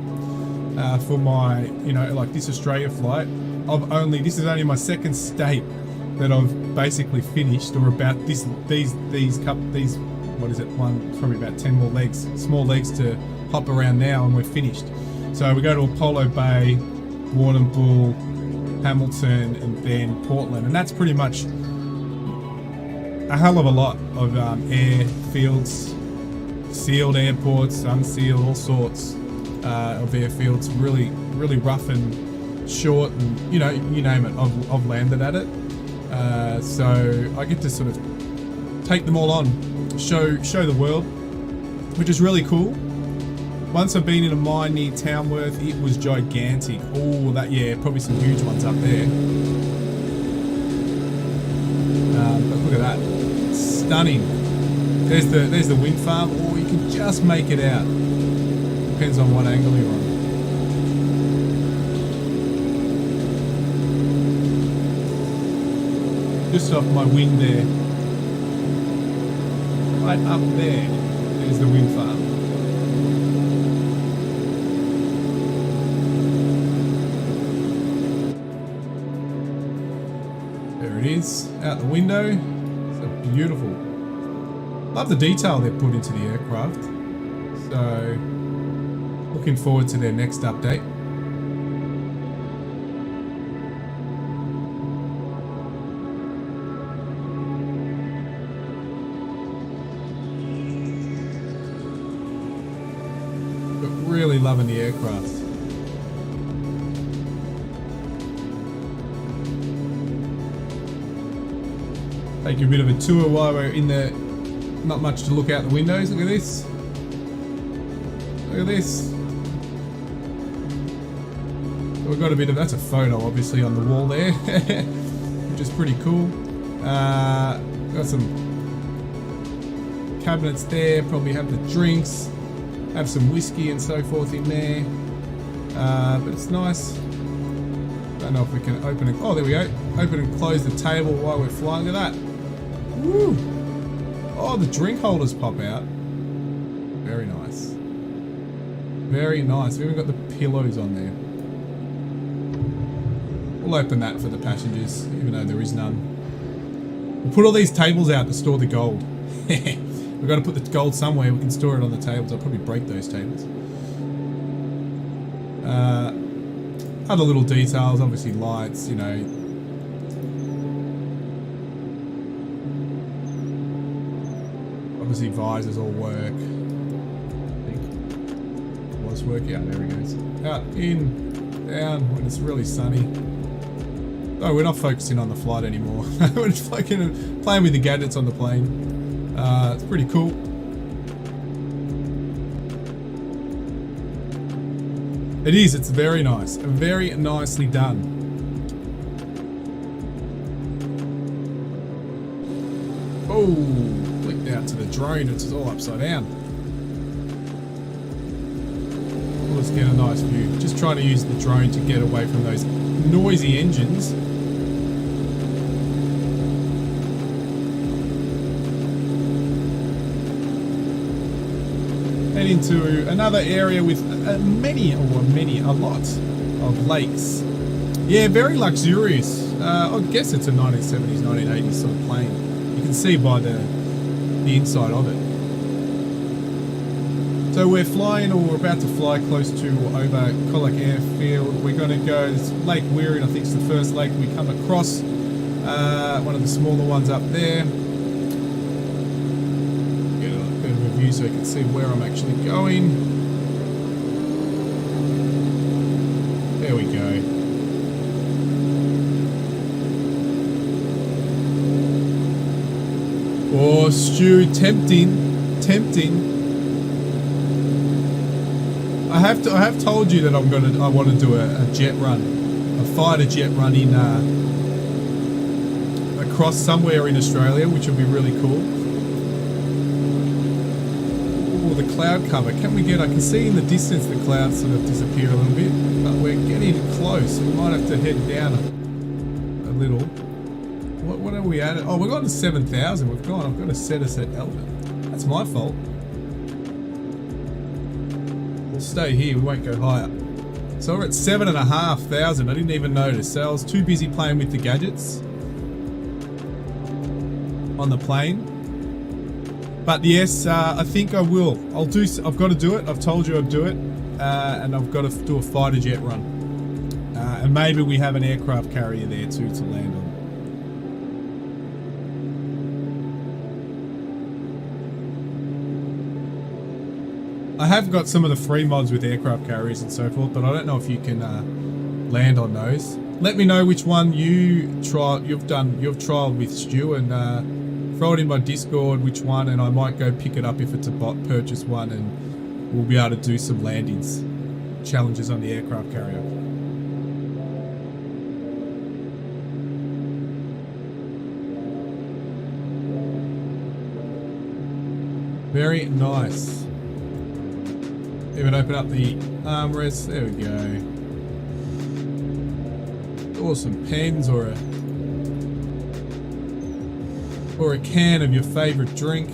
for my, you know, like this Australia flight. This is only my second state that I've basically finished, or about these what is it, probably about 10 more legs, small legs to hop around now, and we're finished. So we go to Apollo Bay, Warrnambool, Hamilton, and then Portland, and that's pretty much a hell of a lot of airfields, sealed airports, unsealed, all sorts of airfields, really rough and short, and you know, you name it, I've landed at it. So I get to sort of take them all on, show the world, which is really cool. Once I've been in a mine near Tamworth, it was gigantic. Oh, that, yeah, probably some huge ones up there. But look at that, stunning. There's the wind farm, or you can just make it out. Depends on what angle you're on. Just off my wing there. Right up there is the wind farm. There it is, out the window. So beautiful. Love the detail they've put into the aircraft. So, looking forward to their next update. But really loving the aircraft. Take you a bit of a tour while we're in there. Not much to look out the windows. Look at this. Look at this. So we've got a bit of, that's a photo obviously on the wall there, which is pretty cool. Got some cabinets there, probably have the drinks, have some whiskey and so forth in there. But it's nice. Don't know if we can open it. Oh, there we go. Open and close the table while we're flying. Look at that. Woo! Oh, the drink holders pop out. Very nice. Very nice. We've even got the pillows on there. We'll open that for the passengers, even though there is none. We'll put all these tables out to store the gold. We've got to put the gold somewhere. We can store it on the tables. I'll probably break those tables. Other little details, obviously lights, you know. Obviously visors all work. I think was working out. There he goes. Out, in, down when it's really sunny. Oh, we're not focusing on the flight anymore. We're just fucking playing with the gadgets on the plane. It's pretty cool. It is. It's very nice. Very nicely done. Oh. Out to the drone, it's all upside down. Let's get a nice view. Just trying to use the drone to get away from those noisy engines. Head into another area with a lot of lakes. Yeah, very luxurious. I guess it's a 1970s, 1980s sort of plane. You can see by the inside of it. So we're flying, or we're about to fly close to over Colac Airfield. We're going to go, this Lake Weary, I think it's the first lake we come across. One of the smaller ones up there. Get a bit of a view so you can see where I'm actually going. There we go. Oh, Stu, tempting. I have told you that I want to do a jet run, a fighter jet run in across somewhere in Australia, which would be really cool. Oh, the cloud cover. I can see in the distance the clouds sort of disappear a little bit, but we're getting close. We might have to head down a little. What are we at? Oh, we've got to 7,000. I've got to set us at Eldon. That's my fault. We'll stay here. We won't go higher. So we're at 7,500. I didn't even notice. So I was too busy playing with the gadgets on the plane. But yes, I think I will. I've got to do it. I've told you I'd do it. And I've got to do a fighter jet run. And maybe we have an aircraft carrier there too to land on. I have got some of the free mods with aircraft carriers and so forth, but I don't know if you can land on those. Let me know which one you've trialed with Stu, and throw it in my Discord which one, and I might go pick it up if it's a bot, purchase one, and we'll be able to do some landings, challenges on the aircraft carrier. Very nice. Even open up the armrest. There we go. Or some pens, or a can of your favorite drink.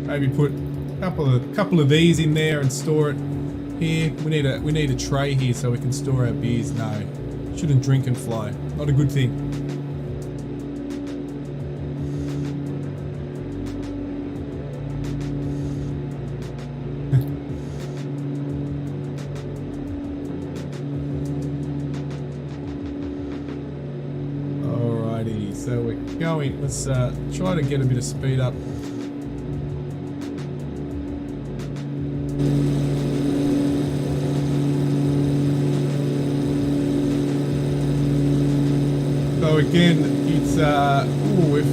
Maybe put a couple of these in there and store it here. We need a tray here so we can store our beers. No, Shouldn't drink and fly. Not a good thing. Alrighty, so we're going. Let's try to get a bit of speed up. So again, it's with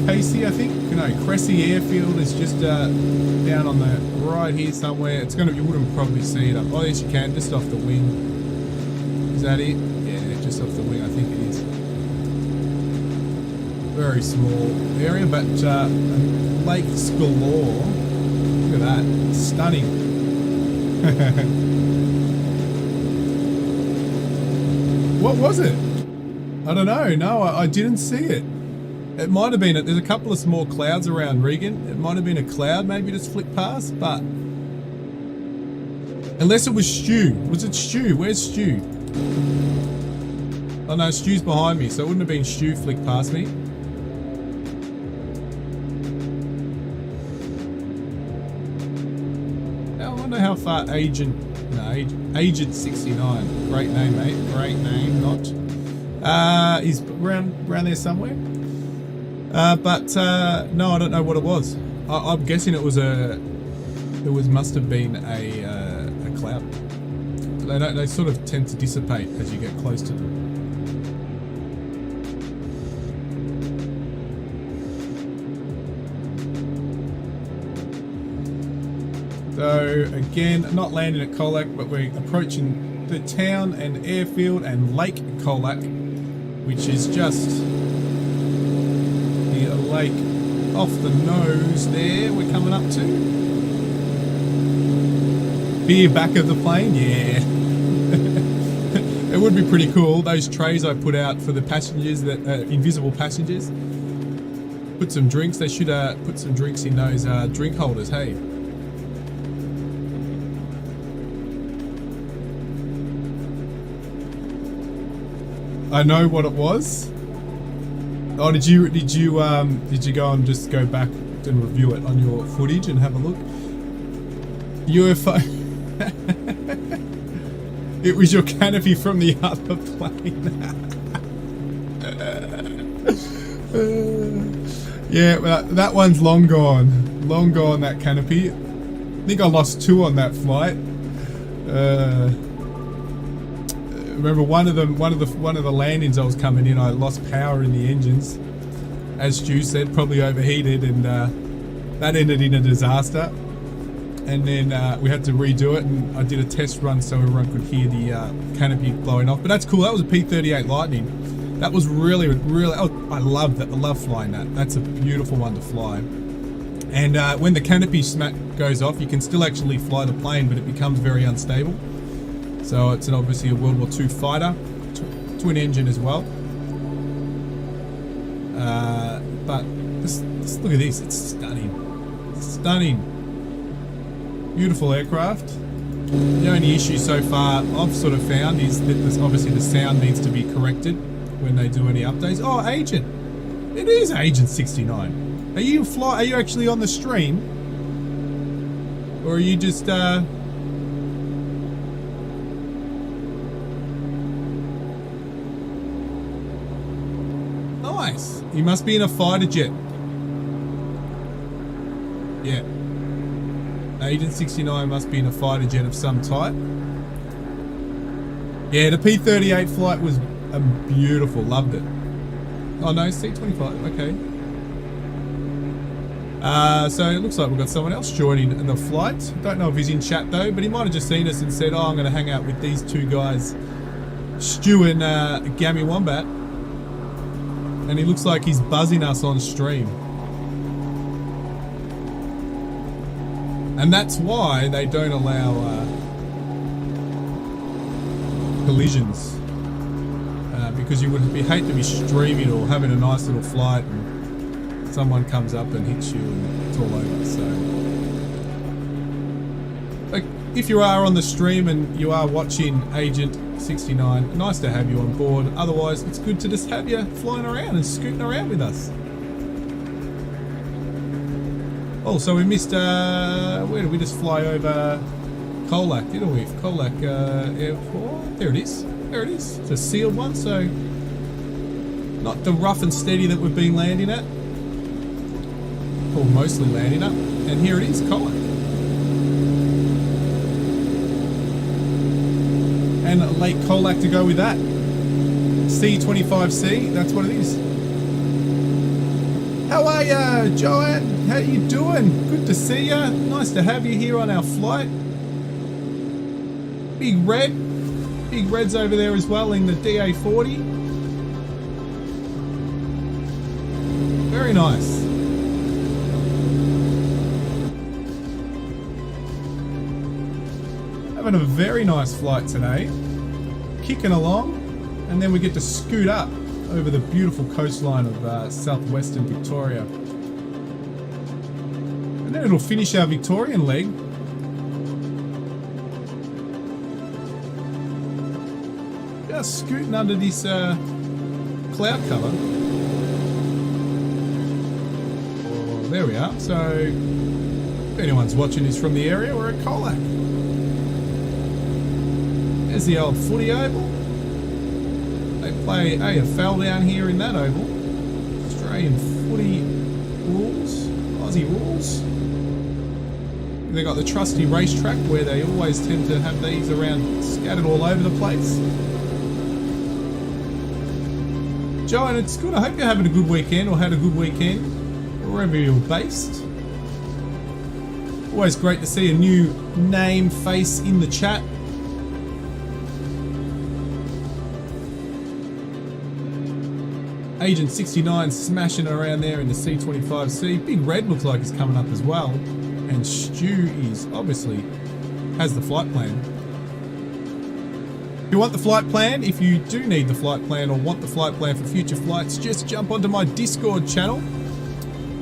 Casey, I think. No, Cressy Airfield is just down on the right here somewhere. It's gonna. You wouldn't probably see it up. Oh, yes, you can. Just off the wing. Is that it? Yeah, just off the wing. I think it is. Very small area, but lakes galore. Look at that, stunning. What was it? I don't know. No, I didn't see it. It might have been. There's a couple of small clouds around Regan. It might have been a cloud, maybe just flicked past. But unless it was Stu. Was it Stu? Where's Stu? Oh no, Stu's behind me, so it wouldn't have been Stu flicked past me. I wonder how far Agent 69. Great name, mate. Great name, not. He's around there somewhere. But no, I don't know what it was. I'm guessing it was must have been a cloud. They sort of tend to dissipate as you get close to them. So again, not landing at Colac, but we're approaching the town and airfield and Lake Colac, which is just the lake off the nose there we're coming up to. Beer back of the plane, yeah. It would be pretty cool, those trays I put out for the passengers, that invisible passengers. Put some drinks, they should put some drinks in those drink holders, hey. I know what it was. Oh, did you go and just go back and review it on your footage and have a look? UFO. It was your canopy from the other plane. Yeah, well, that one's long gone. Long gone, that canopy. I think I lost 2 on that flight. Remember one of the landings I was coming in, I lost power in the engines, as Stu said, probably overheated, and that ended in a disaster. And then we had to redo it, and I did a test run so everyone could hear the canopy blowing off. But that's cool. That was a P-38 Lightning. That was really, really. Oh, I love that. I love flying that. That's a beautiful one to fly. And when the canopy goes off, you can still actually fly the plane, but it becomes very unstable. So it's obviously a World War II fighter, twin engine as well. But just look at this, it's stunning. Stunning. Beautiful aircraft. The only issue so far I've sort of found is that obviously the sound needs to be corrected when they do any updates. Oh, Agent. It is Agent 69. Are you actually on the stream? Or are you just Nice. He must be in a fighter jet. Yeah. Agent 69 must be in a fighter jet of some type. Yeah, the P-38 flight was beautiful. Loved it. Oh no, C-25. Okay. So it looks like we've got someone else joining the flight. Don't know if he's in chat though, but he might have just seen us and said, oh, I'm going to hang out with these 2 guys, Stu and Gammy Wombat. And he looks like he's buzzing us on stream. And that's why they don't allow collisions. Because you would hate to be streaming or having a nice little flight and someone comes up and hits you and it's all over. So, like, if you are on the stream and you are watching Agent 69. Nice to have you on board. Otherwise, it's good to just have you flying around and scooting around with us. Oh, so we missed, where did we just fly over? Colac, didn't we? Colac Airport. There it is. There it is. It's a sealed one, so not the rough and steady that we've been landing at. Or mostly landing at. And here it is, Colac. And Lake Colac to go with that. C25C, that's what it is. How are ya, Joanne? How you doing? Good to see ya. Nice to have you here on our flight. Big Red. Big Red's over there as well in the DA40. Very nice. Having a very nice flight today. Kicking along, and then we get to scoot up over the beautiful coastline of southwestern Victoria. And then it'll finish our Victorian leg. Just scooting under this cloud cover. Oh, there we are. So, if anyone's watching this from the area, we're at Colac. There's the old footy oval. They play AFL down here in that oval. Australian footy rules, Aussie rules. They got the trusty racetrack where they always tend to have these around, scattered all over the place. Joe, it's good. I hope you're having a good weekend or had a good weekend wherever you're based. Always great to see a new name, face in the chat. Agent 69 smashing around there in the C25C. Big Red looks like it's coming up as well. And Stu is obviously has the flight plan. If you want the flight plan, if you do need the flight plan or want the flight plan for future flights, just jump onto my Discord channel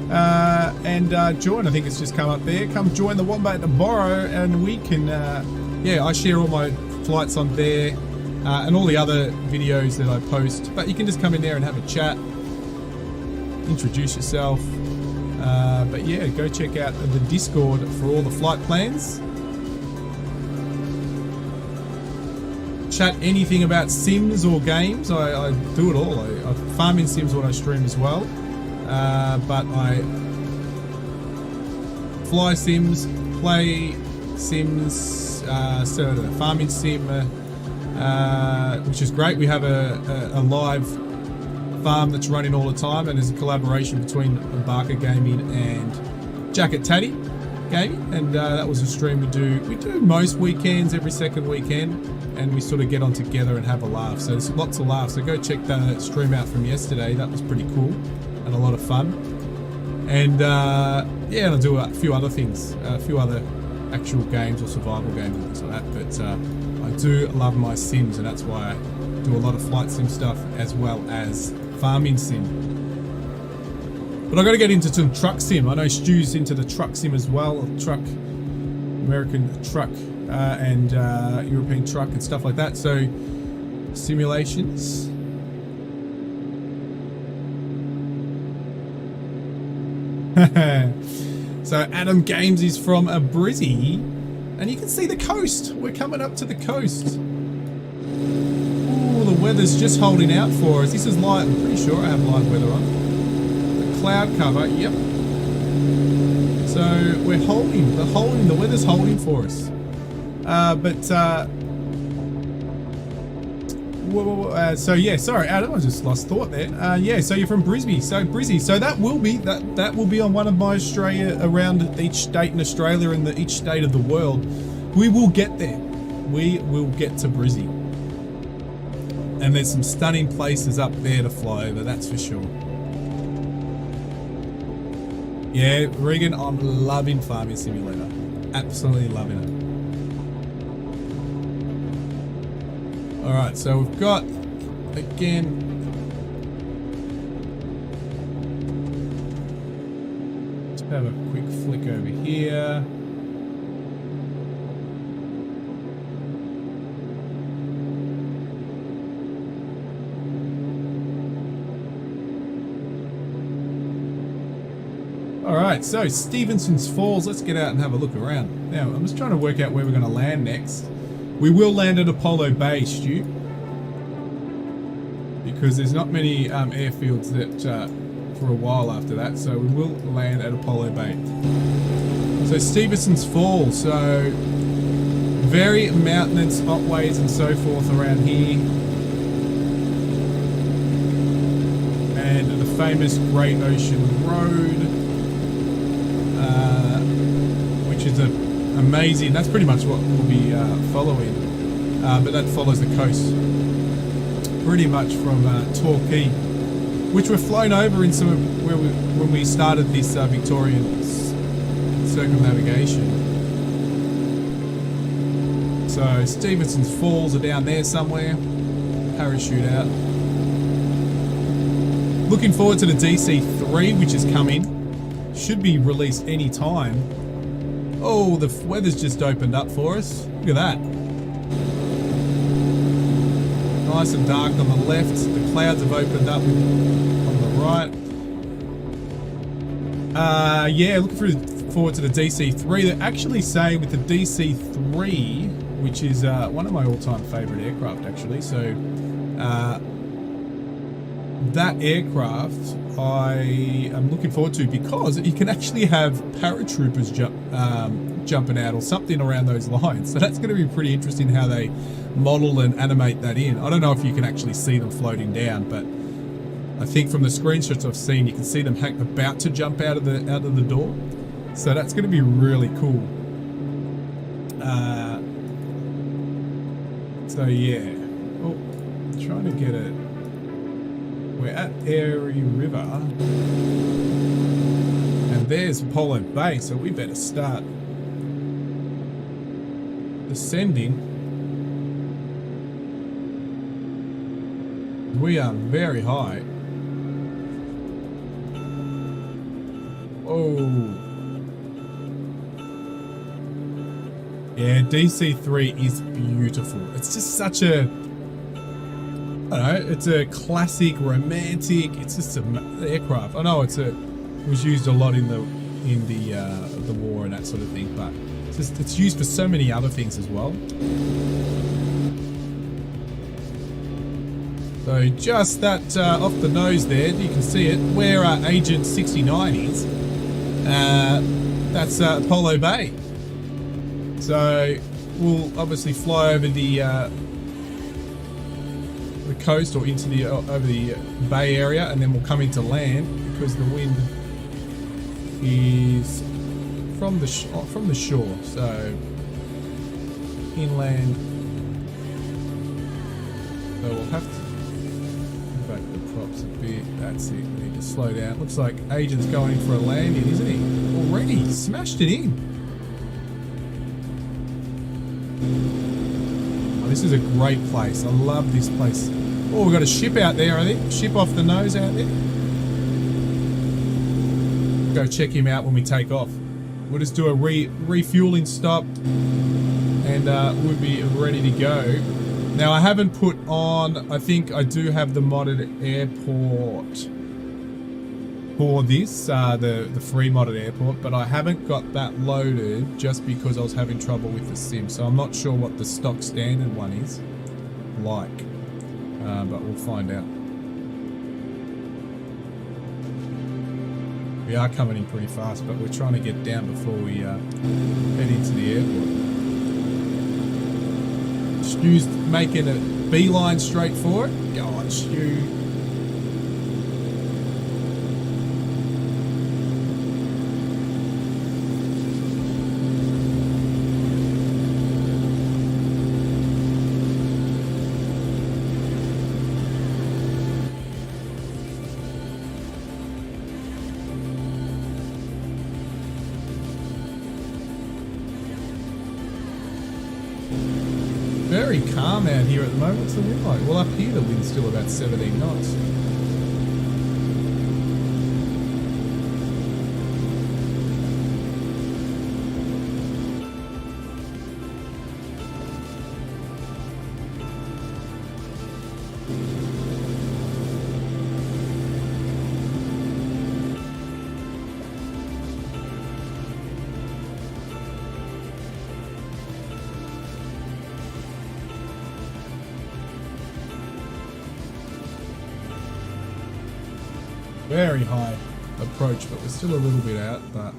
and join. I think it's just come up there. Come join the Wombat to Borrow, and we can, I share all my flights on there. And all the other videos that I post, but you can just come in there and have a chat, introduce yourself, but yeah, go check out the Discord for all the flight plans. Chat anything about sims or games, I do it all. I farm in sims when I stream as well, but I fly sims, play sims, farm in sim, which is great. We have a live farm that's running all the time, and there's a collaboration between Barker Gaming and Jacket Taddy Gaming, and that was a stream we do most weekends, every second weekend, and we sort of get on together and have a laugh. So there's lots of laughs. So go check the stream out from yesterday. That was pretty cool and a lot of fun. And and I'll do a few other things, a few other actual games or survival games and things like that. But I do love my sims, and that's why I do a lot of flight sim stuff as well as farming sim. But I got to get into some truck sim. I know Stu's into the truck sim as well, American truck and European truck and stuff like that. So simulations. So Adam Games is from Brizzy, and you can see the coast. We're coming up to the coast. Ooh, the weather's just holding out for us. This is live. I'm pretty sure I have live weather on. The cloud cover, yep. So we're holding. The weather's holding for us. So yeah, sorry, Adam, I just lost thought there. Yeah, so you're from Brisbane. So Brizzy. So that will be on one of my Australia, around each state in Australia and each state of the world. We will get there. We will get to Brizzy. And there's some stunning places up there to fly over, that's for sure. Yeah, Regan, I'm loving Farming Simulator. Absolutely loving it. Alright, so we've got, again, let's have a quick flick over here. Alright, so Stevenson's Falls, let's get out and have a look around. Now, I'm just trying to work out where we're going to land next. We will land at Apollo Bay, Stu, because there's not many airfields that for a while after that, so we will land at Apollo Bay. So Stevenson's Falls, so very mountainous, hotways and so forth around here. And the famous Great Ocean Road, which is amazing. That's pretty much what we'll be following, but that follows the coast pretty much from Torquay, which we've flown over in some of when we started this Victorian circumnavigation. So Stevenson's Falls are down there somewhere. Parachute out. Looking forward to the DC-3, which is coming. Should be released any time. Oh, the weather's just opened up for us. Look at that. Nice and dark on the left. The clouds have opened up on the right. Yeah, looking forward to the DC-3. They're actually saying with the DC-3, which is one of my all-time favorite aircraft, actually. So that aircraft I am looking forward to, because you can actually have paratroopers jumping out or something around those lines. So that's going to be pretty interesting how they model and animate that in. I don't know if you can actually see them floating down, but I think from the screenshots I've seen, you can see them about to jump out of the door. So that's going to be really cool. So yeah, oh, trying to get it. We're at Erie River, and there's Apollo Bay, so we better start descending. We are very high. Oh. Yeah, DC-3 is beautiful. It's just such a, I don't know, it's a classic, romantic. It's just an aircraft. I know it was used a lot in the war and that sort of thing, but it's used for so many other things as well. So just that off the nose there, you can see it where Agent 69 is. That's Apollo Bay. So we'll obviously fly over the coast or into the over the bay area, and then we'll come into land because the wind is from the shore. So inland. So we'll have to move back the props a bit. That's it. We need to slow down. Looks like Agent's going for a landing, isn't he? Already smashed it in. Oh, this is a great place. I love this place. Oh, we've got a ship out there, I think. Ship off the nose out there. Go check him out when we take off. We'll just do a refueling stop, and we'll be ready to go. Now, I haven't put on, I think I do have the modded airport for this, the free modded airport, but I haven't got that loaded just because I was having trouble with the sim. So I'm not sure what the stock standard one is like, but we'll find out. We are coming in pretty fast, but we're trying to get down before we head into the airport. Stu's making a beeline straight for it. Go on, Stu. Very calm out here at the moment. What's the wind like? Well, up here the wind's still about 17 knots. very high approach, but we're still a little bit out, but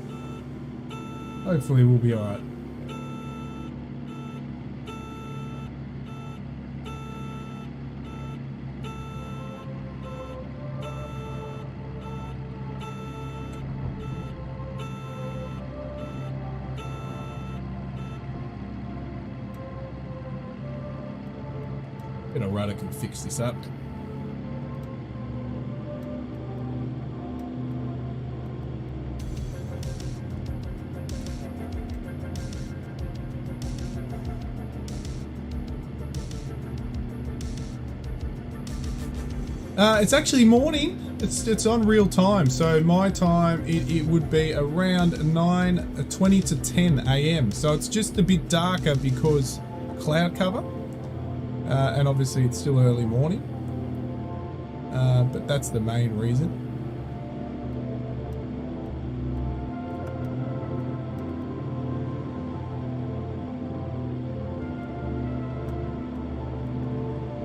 hopefully we'll be alright. Bit of rudder can fix this up. It's actually morning. It's on real time. So my time it would be around 9:20 to 10 a.m. So it's just a bit darker because cloud cover, and obviously it's still early morning. But that's the main reason.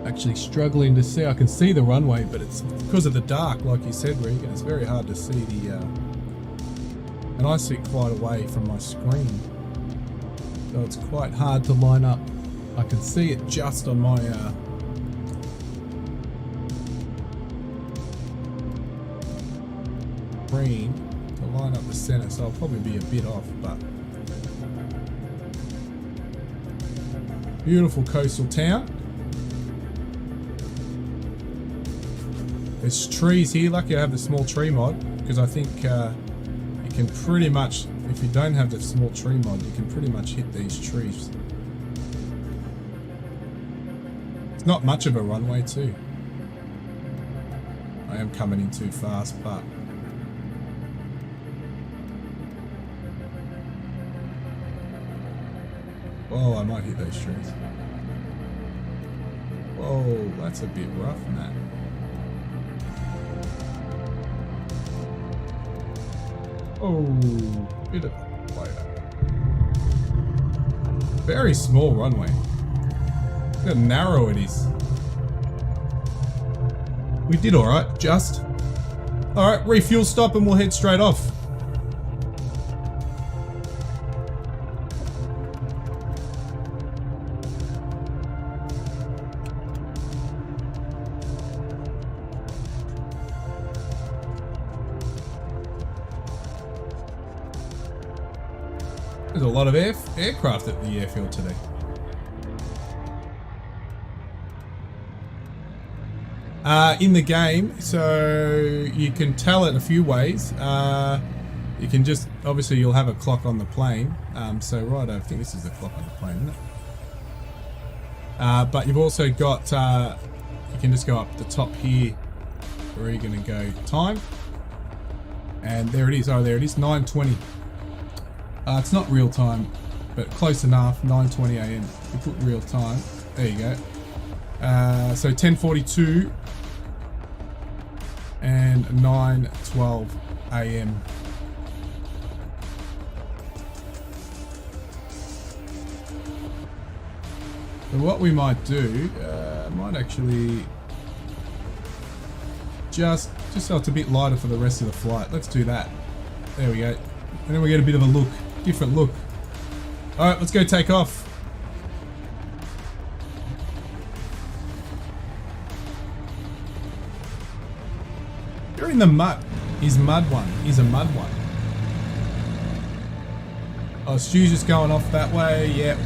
Actually struggling to see. I can see the runway, but it's because of the dark, like you said, Regan. It's very hard to see the and I sit quite away from my screen, so it's quite hard to line up. I can see it just on my screen to line up the center, so I'll probably be a bit off, but beautiful coastal town. There's trees here. Lucky I have the small tree mod, because I think you can pretty much, if you don't have the small tree mod, you can pretty much hit these trees. It's not much of a runway too. I am coming in too fast, but oh, I might hit those trees. Whoa, that's a bit rough, Matt. Oh, bit of fire. Very small runway. Look how narrow it is. We did alright, just. Alright, refuel stop and we'll head straight off. There's a lot of aircraft at the airfield today. In the game, so you can tell it a few ways. You can just, obviously you'll have a clock on the plane. So right, I think this is the clock on the plane, isn't it? But you've also got, you can just go up the top here, where you're going to go time. And there it is, oh there it is, 9:20. It's not real time, but close enough, 9:20 a.m. We put real time. There you go. So 10:42 and 9:12 a.m. So what we might do, might actually just so it's a bit lighter for the rest of the flight. Let's do that. There we go. And then we get a bit of a look. Different look. Alright, let's go take off. You're in the mud. Is mud one. Is a mud one. Oh, Stu's just going off that way. Yep.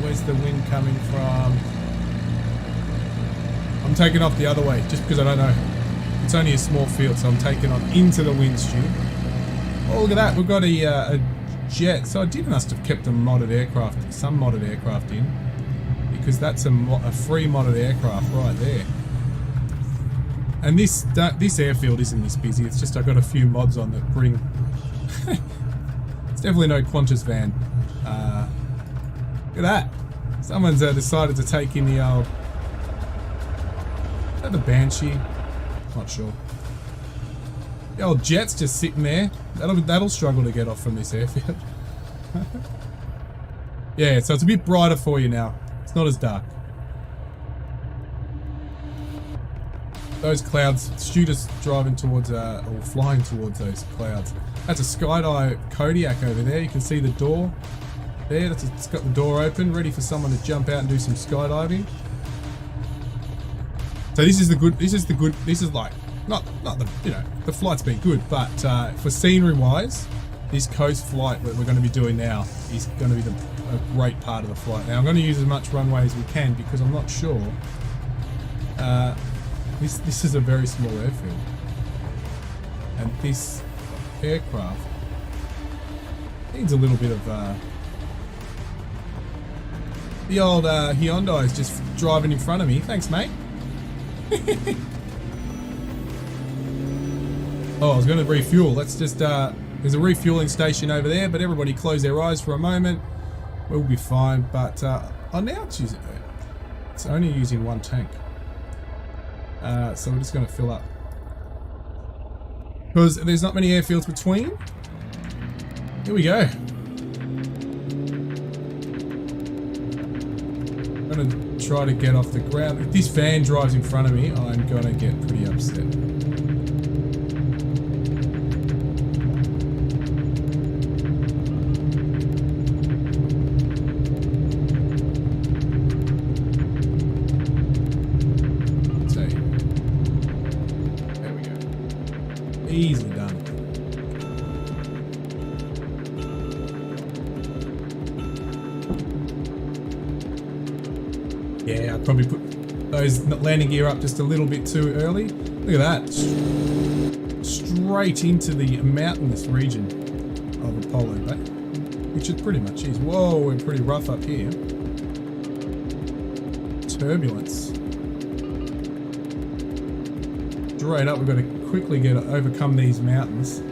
Where's the wind coming from? I'm taking off the other way just because I don't know. It's only a small field, so I'm taking on into the wind, Stu. Oh, look at that. We've got a jet. So I must have kept a modded aircraft, some modded aircraft in, because that's a free modded aircraft right there. And this airfield isn't this busy. It's just I've got a few mods on that bring. It's definitely no Qantas van. Look at that. Someone's decided to take in the old. Is that the Banshee? Not sure. The old jet's just sitting there. That'll struggle to get off from this airfield. Yeah, so it's a bit brighter for you now. It's not as dark. those clouds. Stu just driving towards, or flying towards those clouds. That's a skydive Kodiak over there. You can see the door there. It's got the door open, ready for someone to jump out and do some skydiving. So this is like, not the, you know, the flight's been good, but for scenery wise, this coast flight that we're going to be doing now is going to be a great part of the flight. Now I'm going to use as much runway as we can because I'm not sure. This is a very small airfield, and this aircraft needs a little bit of the old Hyundai is just driving in front of me. Thanks, mate. Oh, I was going to refuel. Let's just there's a refueling station over there, but everybody close their eyes for a moment. We'll be fine. But oh, now it's only using one tank. So we're just going to fill up because there's not many airfields between. Here we go. I'm going to try to get off the ground. If this van drives in front of me, I'm going to get pretty upset. Easily done. Yeah, I probably put those landing gear up just a little bit too early. Look at that. Straight into the mountainous region of Apollo Bay, which it pretty much is. Whoa, we're pretty rough up here. Turbulence. Straight up, we've got to quickly overcome these mountains.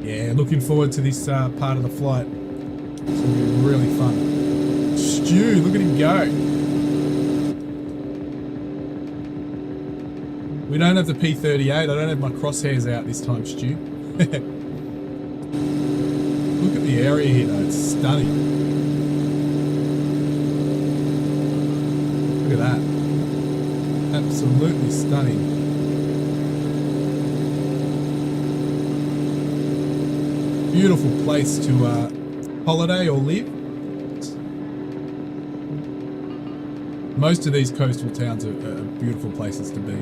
Yeah, looking forward to this part of the flight. It's going to be really fun. Stu, look at him go. We don't have the P38. I don't have my crosshairs out this time, Stu. Look at the area here though, it's stunning. Look at that. Absolutely stunning. Beautiful place to holiday or live. Most of these coastal towns are beautiful places to be.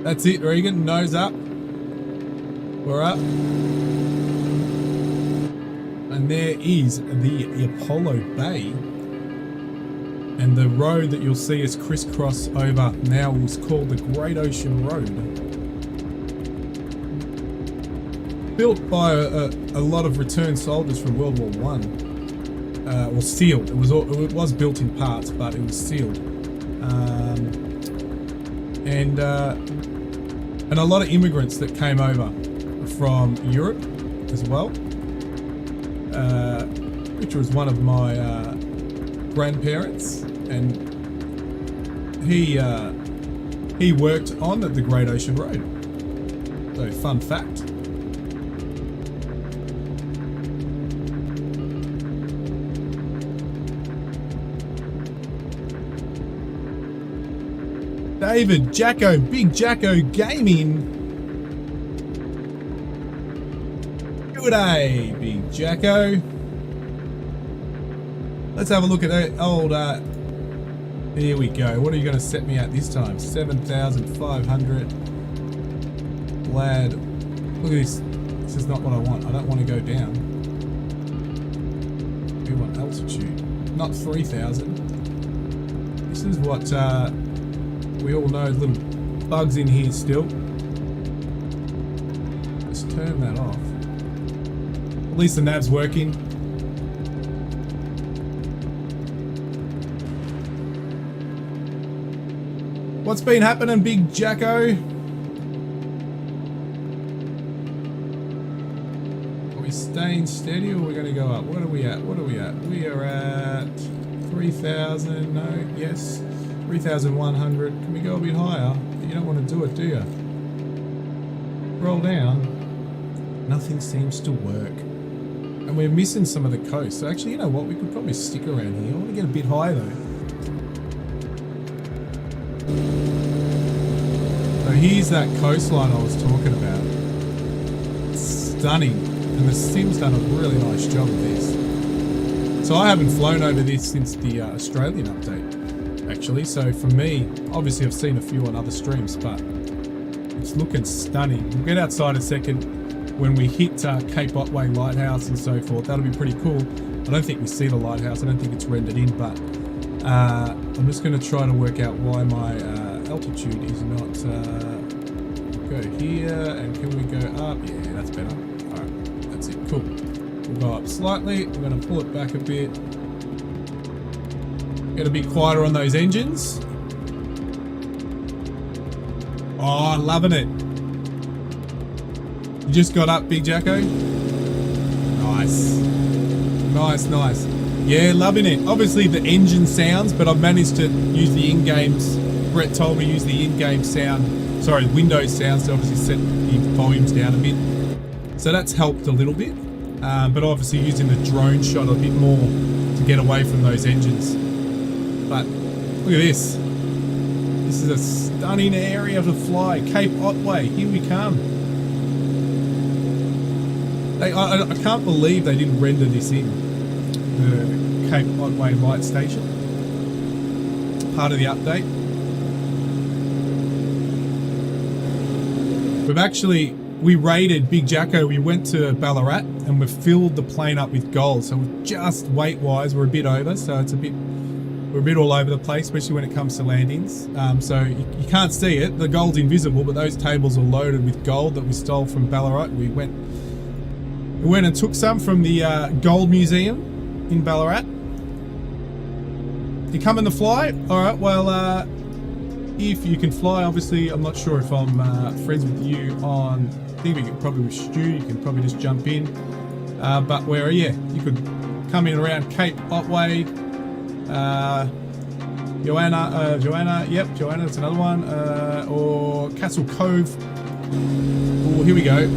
That's it, Regan. Nose up. We're up. And there is the Apollo Bay. And the road that you'll see us crisscross over now is called the Great Ocean Road. Built by a lot of returned soldiers from World War One. Or sealed. It was built in parts, but it was sealed. And a lot of immigrants that came over from Europe as well. Which was one of my grandparents, and he worked on the Great Ocean Road. So fun fact. David Jacko, Big Jacko Gaming. Good day, Big Jacko. Let's have a look at that old, here we go. What are you going to set me at this time? 7,500. Glad. Look at this. This is not what I want. I don't want to go down. We want altitude. Not 3,000. This is what, we all know. Little bugs in here still. Just turn that off. At least the nav's working. What's been happening, Big Jacko? Are we staying steady or are we going to go up? What are we at? What are we at? We are at 3,000. No, yes. 3,100. Can we go a bit higher? You don't want to do it, do you? Roll down. Nothing seems to work. And we're missing some of the coast. So actually, you know what? We could probably stick around here. I want to get a bit higher though. So here's that coastline I was talking about. Stunning. And the sim's done a really nice job of this. So I haven't flown over this since the Australian update, actually. So for me, obviously I've seen a few on other streams, but it's looking stunning. We'll get outside a second when we hit Cape Otway Lighthouse and so forth. That'll be pretty cool. I don't think we see the lighthouse. I don't think it's rendered in, but I'm just going to try to work out why my altitude is not... go here, and can we go up? Yeah, that's better. Alright, that's it. Cool. We'll go up slightly. We're going to pull it back a bit. Get a bit quieter on those engines. Oh, loving it. You just got up, Big Jacko? Nice. Nice, nice. Yeah, loving it. Obviously the engine sounds, but I've managed to use the in-games. Brett told me to use the in-game sound. Sorry, Windows sound, so obviously set the volumes down a bit. So that's helped a little bit. But obviously using the drone shot a bit more to get away from those engines. But look at this. This is a stunning area to fly. Cape Otway, here we come. I can't believe they didn't render this in. The Cape Otway Light Station. Part of the update. We raided Big Jacko. We went to Ballarat and we filled the plane up with gold. So just weight-wise, we're a bit over. So we're a bit all over the place, especially when it comes to landings. So you can't see it. The gold's invisible, but those tables are loaded with gold that we stole from Ballarat. We went and took some from the Gold Museum in Ballarat. You coming to fly? All right. Well, if you can fly, obviously, I'm not sure if I'm friends with you on. I think we could probably with Stu. You can probably just jump in. But you could come in around Cape Otway. Joanna, yep, Joanna, that's another one. Or Castle Cove. Oh, here we go.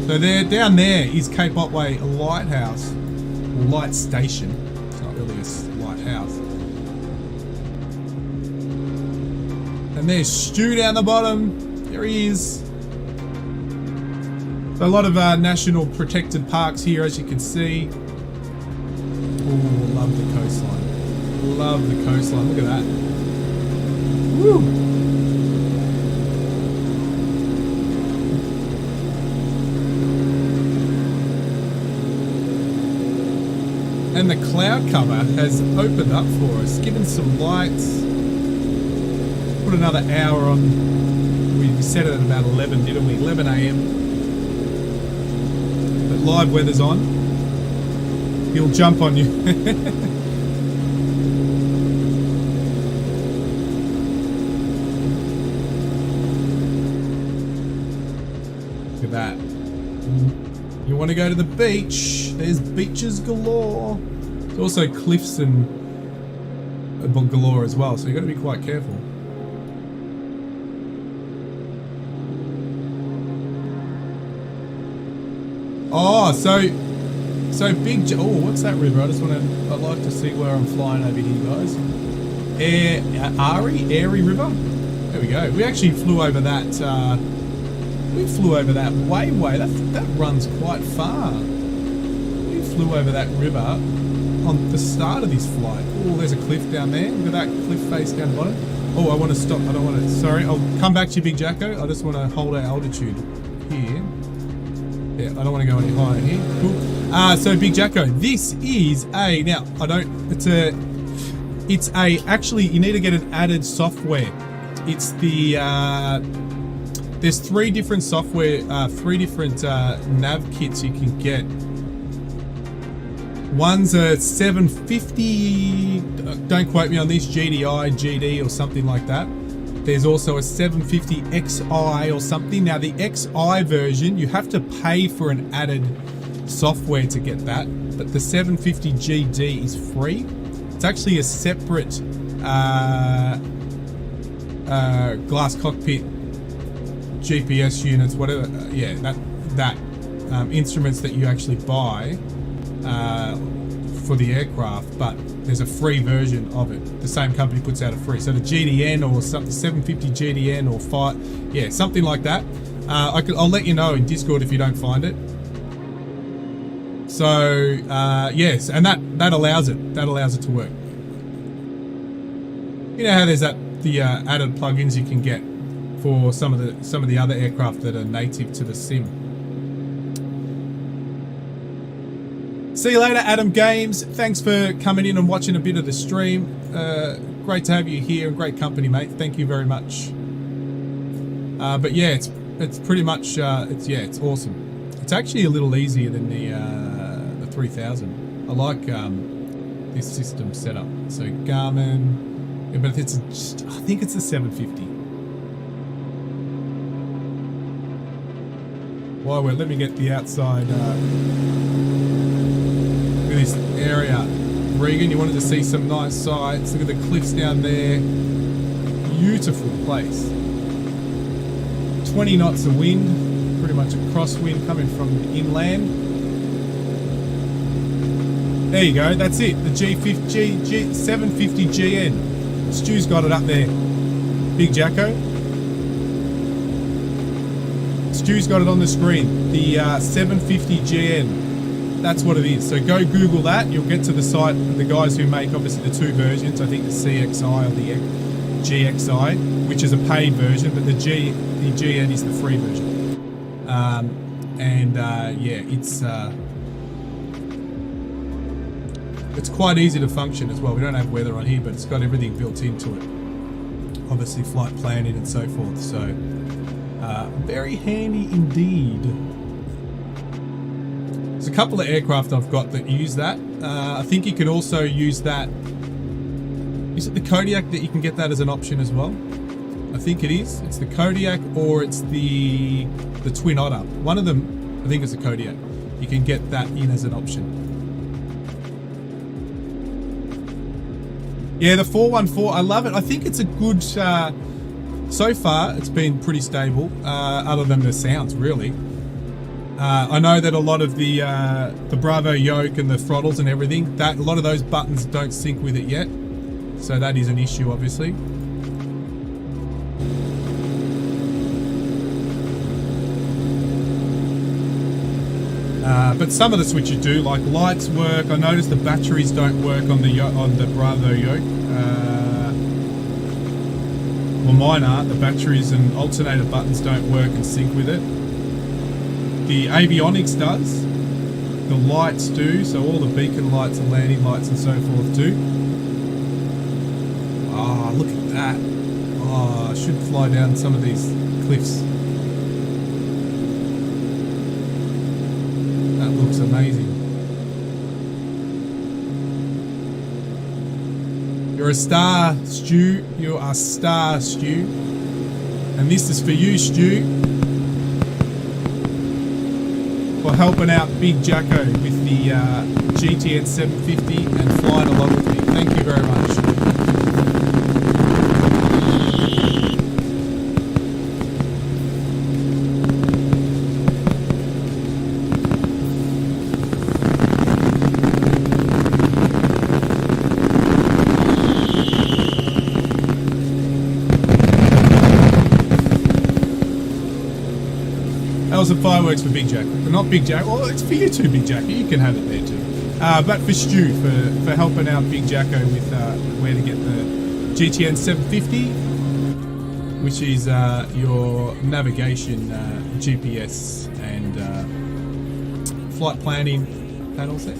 So down there is Cape Otway Lighthouse, or Light Station. It's not really a lighthouse. And there's Stu down the bottom. There he is. So a lot of national protected parks here, as you can see. Oh, love the coastline. Love the coastline. Look at that. Woo! And the cloud cover has opened up for us, given some lights. Put another hour on. We set it at about 11, didn't we? 11 a.m. But live weather's on. He'll jump on you. Look at that. You want to go to the beach? There's beaches galore. There's also cliffs and galore as well, so you've got to be quite careful. Oh, so big. Oh, what's that river? I'd like to see where I'm flying over here, guys. Airy River. There we go. We actually flew over that. We flew over that way. That runs quite far. We flew over that river on the start of this flight. Oh, there's a cliff down there. Look at that cliff face down the bottom. Oh, I want to stop. I don't want to. Sorry, I'll come back to you, Big Jacko. I just want to hold our altitude here. Yeah, I don't want to go any higher here. Cool. So Big Jacko, this is a, now I don't, actually you need to get an added software. It's the, there's three different software, three different nav kits you can get. One's a 750, don't quote me on this, GDI, GD or something like that. There's also a 750 XI or something. Now the XI version, you have to pay for an added software to get that, but the 750 GD is free. It's actually a separate glass cockpit GPS units, whatever. Yeah, that instruments that you actually buy for the aircraft, but there's a free version of it. The same company puts out a free. So the GDN or something, 750 GDN or something like that. I'll let you know in Discord if you don't find it. So yes, and that allows it. That allows it to work. You know how there's the added plugins you can get for some of the other aircraft that are native to the sim. See you later, Adam Games. Thanks for coming in and watching a bit of the stream. Great to have you here and great company, mate. Thank you very much. But yeah, it's pretty much it's awesome. It's actually a little easier than the 3000. I like this system setup. So Garmin, yeah, but I think it's the 750. Well, let me get the outside. This area, Regan, you wanted to see some nice sights. Look at the cliffs down there. Beautiful place. 20 knots of wind, pretty much a crosswind coming from the inland. There you go, that's it, the G750GN. Stu's got it up there. Big Jacko. Stu's got it on the screen, the 750GN. That's what it is. So go Google that. You'll get to the site of the guys who make obviously the two versions. I think the CXI or the GXI, which is a paid version, but the GN is the free version. Yeah, it's quite easy to function as well. We don't have weather on here, but it's got everything built into it. Obviously flight planning and so forth. So very handy indeed. There's a couple of aircraft I've got that use that. I think you could also use that. Is it the Kodiak that you can get that as an option as well? I think it is. It's the Kodiak or it's the Twin Otter. One of them, I think it's a Kodiak. You can get that in as an option. Yeah, the 414, I love it. I think it's a good, so far it's been pretty stable, other than the sounds really. I know that a lot of the Bravo yoke and the throttles and everything, a lot of those buttons don't sync with it yet. So that is an issue, obviously. But some of the switches do, like lights work. I noticed the batteries don't work on the Bravo yoke. Well, mine aren't. The batteries and alternator buttons don't work and sync with it. The avionics does. The lights do. So all the beacon lights and landing lights and so forth do. Ah, look at that. Oh, I should fly down some of these cliffs. That looks amazing. You're a star, Stu. You are a star, Stu. And this is for you, Stu, for helping out Big Jacko with the GTN 750 and flying along with me. Thank you very much. Some fireworks for Big Jack, but not Big Jack. Well, it's for you too, Big Jack. You can have it there too. But for Stu, for helping out Big Jacko with where to get the GTN 750, which is your navigation, GPS, and flight planning panel set.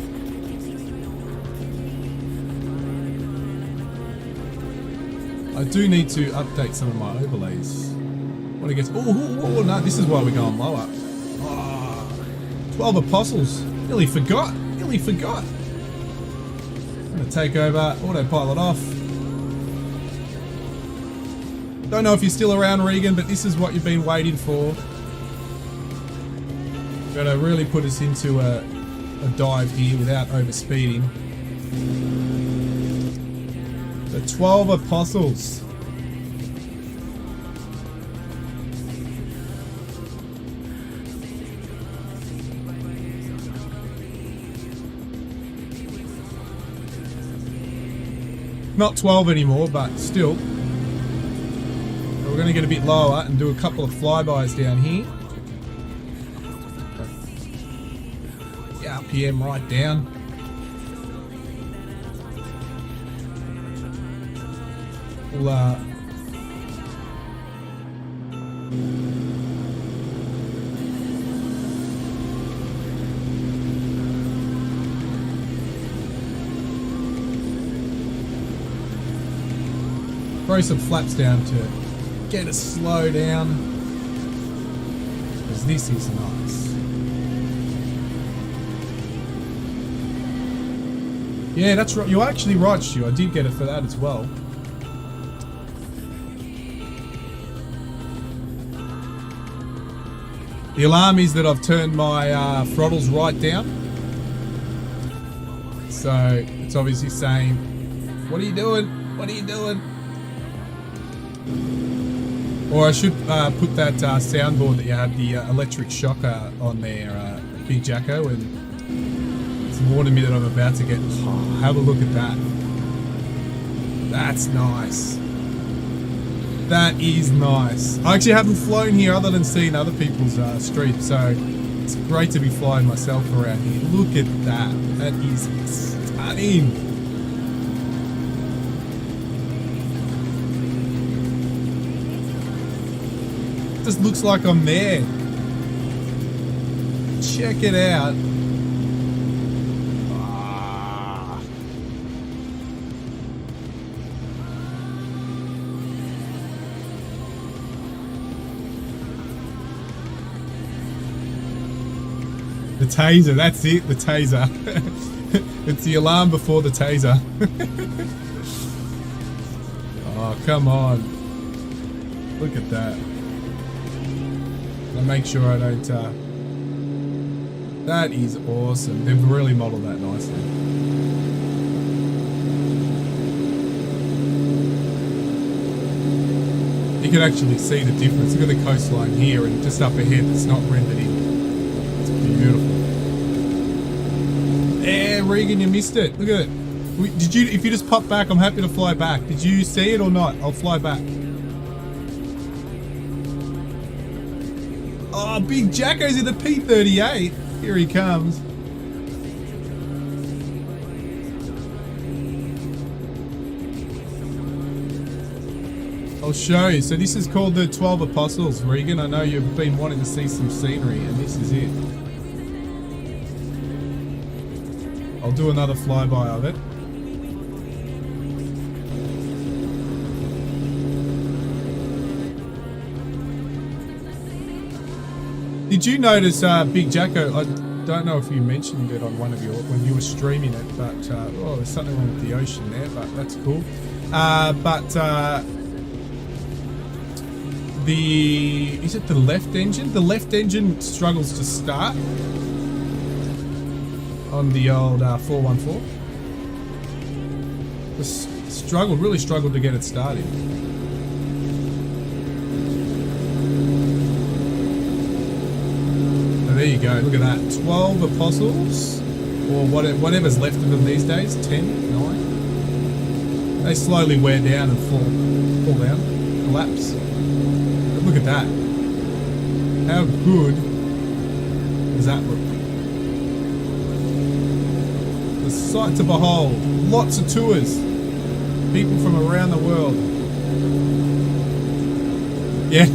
I do need to update some of my overlays. When it gets, oh no, this is why we're going lower. Oh, 12 apostles. Nearly forgot. I'm gonna take over, autopilot off. Don't know if you're still around, Regan, but this is what you've been waiting for. Gonna really put us into a dive here without overspeeding. The 12 apostles. Not 12 anymore, but still. So we're going to get a bit lower and do a couple of flybys down here. The RPM right down. We'll, throw some flaps down to get us slow down, because this is nice. Yeah, that's right. You're actually right, Stu. I did get it for that as well. The alarm is that I've turned my throttles right down. So it's obviously saying, what are you doing? What are you doing? Or I should put that soundboard that you had, the electric shocker on there, Big Jacko, and it's warning me that I'm about to get... Oh, have a look at that. That's nice. That is nice. I actually haven't flown here other than seeing other people's streams, so it's great to be flying myself around here. Look at that. That is stunning. Just looks like I'm there. Check it out. Ah. The taser, that's it, the taser. It's the alarm before the taser. Oh, come on. Look at that. I'll make sure I don't... That is awesome. They've really modelled that nicely. You can actually see the difference. Look at the coastline here and just up ahead it's not rendered in. It's beautiful. Yeah, Regan, you missed it. Look at it. Did you? If you just pop back, I'm happy to fly back. Did you see it or not? I'll fly back. Oh, Big Jacko's in the P-38. Here he comes. I'll show you. So this is called the 12 Apostles, Regan. I know you've been wanting to see some scenery, and this is it. I'll do another flyby of it. Did you notice, Big Jacko, I don't know if you mentioned it on one of your, when you were streaming it, but, oh, there's something wrong with the ocean there, but that's cool. Is it the left engine? The left engine struggles to start on the old 414. Really struggled to get it started. There you go, look at that. 12 Apostles, or whatever's left of them these days, 10, 9. They slowly wear down and fall down, collapse. But look at that. How good does that look? The sight to behold. Lots of tours. People from around the world. Yeah.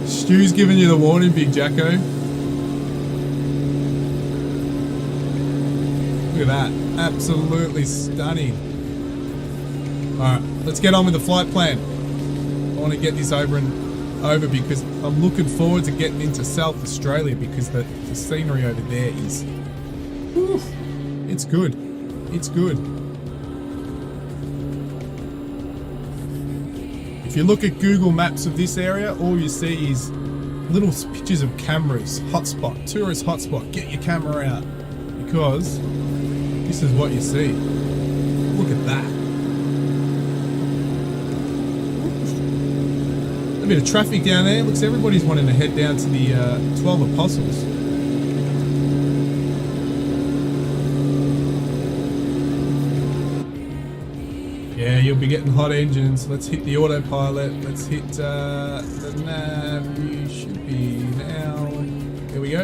Stu's giving you the warning, Big Jacko. Look at that. Absolutely stunning. Alright, let's get on with the flight plan. I want to get this over because I'm looking forward to getting into South Australia because the scenery over there is... Whew, it's good. It's good. If you look at Google Maps of this area, all you see is little pictures of cameras, hotspot, tourist hotspot, get your camera out. Because this is what you see. Look at that. A bit of traffic down there. Looks everybody's wanting to head down to the 12 Apostles. Yeah, you'll be getting hot engines. Let's hit the autopilot. Let's hit the nav. You should be now. Here we go.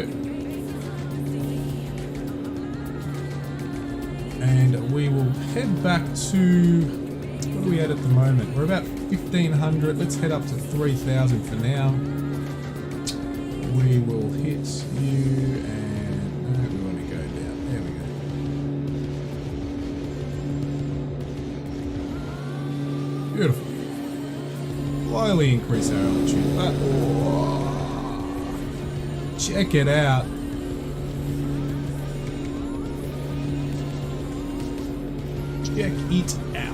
And we will head back to, what are we at the moment? We're about 1,500. Let's head up to 3,000 for now. We will hit you and no, we want to go down. There we go. Beautiful. Slowly increase our altitude. Check it out. Check it out.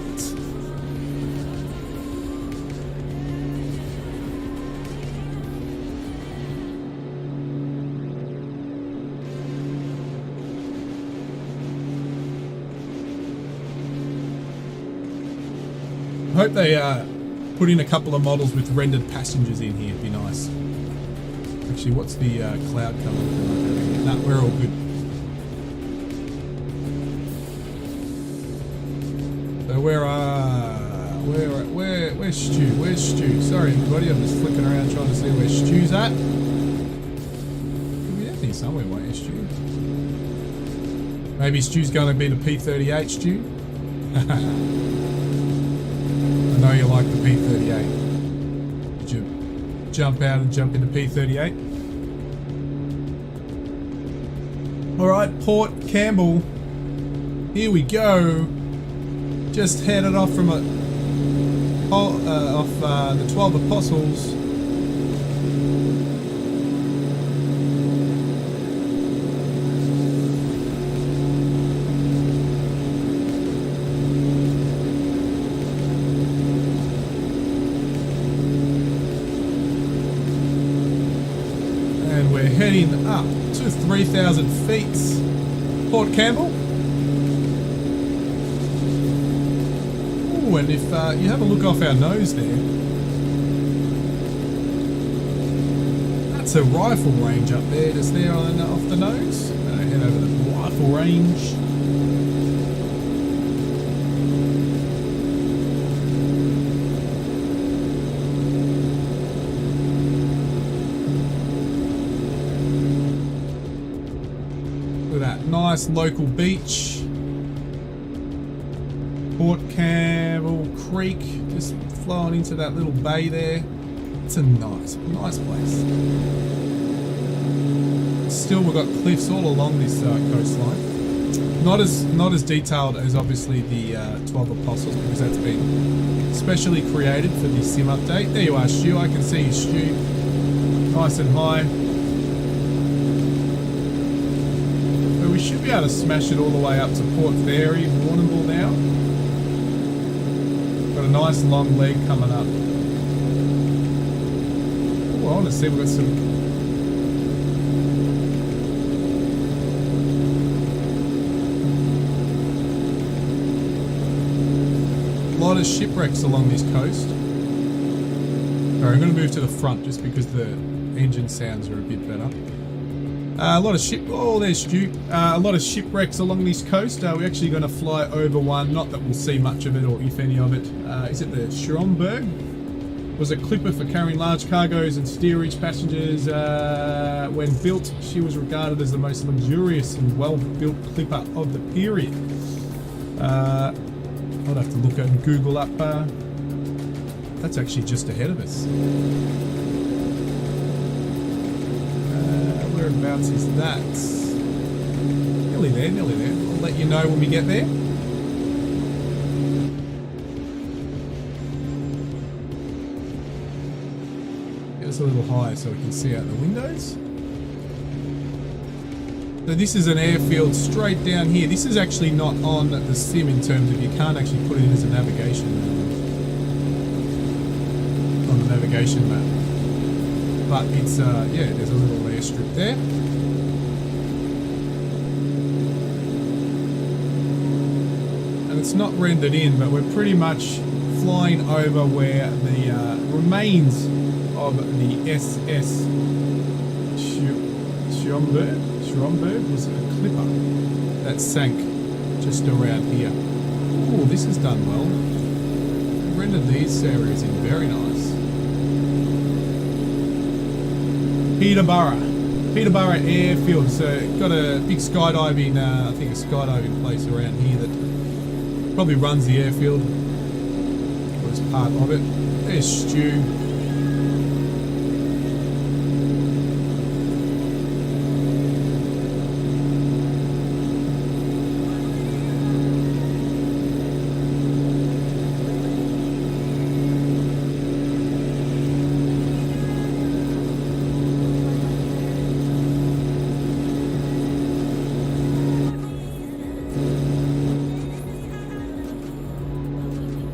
I hope they put in a couple of models with rendered passengers in here. It'd be nice. Actually, what's the cloud cover looking like? Nah, we're all good. So where's Stu? Where's Stu? Sorry everybody, I'm just flicking around trying to see where Stu's at. You'll be out there somewhere, won't you, Stu? Maybe Stu's going to be the P-38, Stu? I know you like the P-38. Did you jump out and jump into P-38? Alright, Port Campbell. Here we go. Just headed off from the 12 Apostles. And we're heading up to 3,000 feet. Port Campbell. And if you have a look off our nose there, that's a rifle range up there, just there on off the nose. Head over the rifle range. Look at that nice local beach. Port Campbell Creek, just flowing into that little bay there. It's a nice place. Still, we've got cliffs all along this coastline. Not as detailed as obviously the 12 Apostles, because that's been specially created for the sim update. There you are, Stu. I can see you, Stu. Nice and high. But we should be able to smash it all the way up to Port Fairy, Warrnambool now. Got a nice long leg coming up. Oh, I want to see, we've got some... a lot of shipwrecks along this coast. Alright, I'm going to move to the front just because the engine sounds are a bit better. A lot of oh, there's Stu. A lot of shipwrecks along this coast. We're actually going to fly over one. Not that we'll see much of it, or if any of it. Is it the Schomburg? Was a clipper for carrying large cargoes and steerage passengers. When built, she was regarded as the most luxurious and well-built clipper of the period. I'll have to look at and Google up. That's actually just ahead of us. Whereabouts is that? Nearly there, nearly there. I'll let you know when we get there. Get us a little higher so we can see out the windows. So this is an airfield straight down here. This is actually not on the sim in terms of you can't actually put it in as a navigation on the navigation map. But it's, yeah, there's a little airstrip there. And it's not rendered in, but we're pretty much flying over where the remains of the SS Schomburg was a clipper that sank just around here. Oh, this is done well. rendered these areas in very nice. Peterborough Airfield. So got a big skydiving, I think a skydiving place around here that probably runs the airfield. Or it's part of it. There's Stu.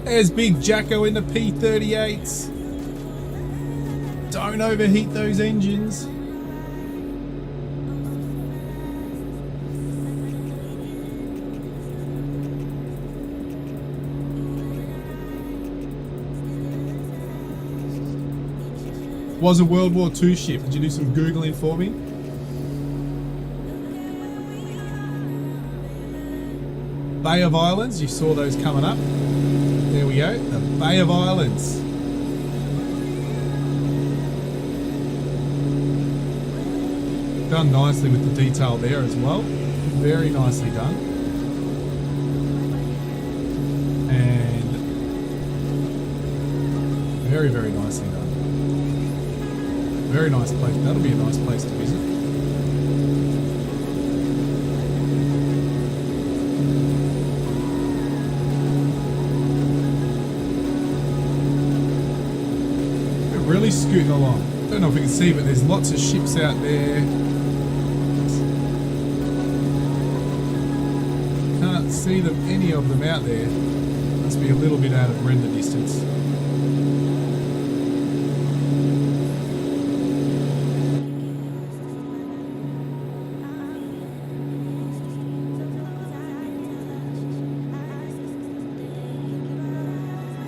There's Big Jacko in the P-38s. Don't overheat those engines. Was a World War II ship. Did you do some Googling for me? Bay of Islands, you saw those coming up. There we go, the Bay of Islands. Done nicely with the detail there as well. Very nicely done. And very, very nicely done. Very nice place. That'll be a nice place to visit. Really scooting along. Don't know if we can see, but there's lots of ships out there. Can't see them, any of them out there. Must be a little bit out of render distance.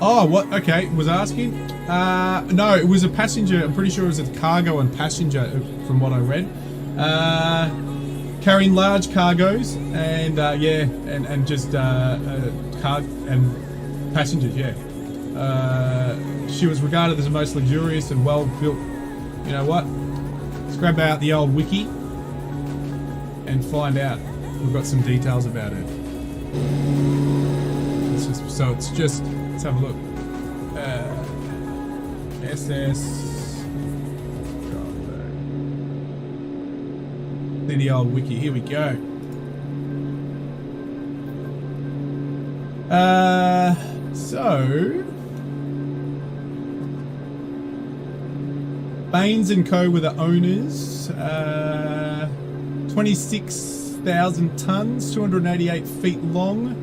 Oh, what? Okay, was asking? No, it was a passenger. I'm pretty sure it was a cargo and passenger, from what I read. Carrying large cargoes and yeah, and just car and passengers. Yeah. She was regarded as the most luxurious and well-built. You know what? Let's grab out the old wiki and find out. We've got some details about it. Let's have a look. SS. See the old wiki. Here we go. So Baines and Co were the owners. 26,000 tons, 288 feet long.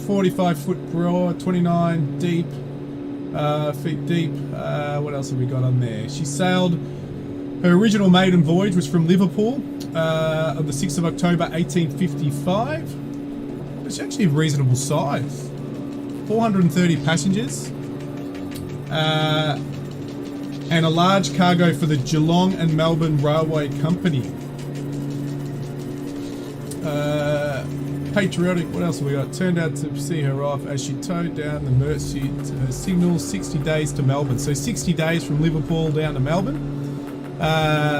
45 foot broad, 29 deep, feet deep. What else have we got on there? She sailed, her original maiden voyage was from Liverpool on the 6th of October 1855. It's actually a reasonable size. 430 passengers. And a large cargo for the Geelong and Melbourne Railway Company. Patriotic, what else have we got? Turned out to see her off as she towed down the Mersey to her signal. 60 days to Melbourne. So 60 days from Liverpool down to Melbourne.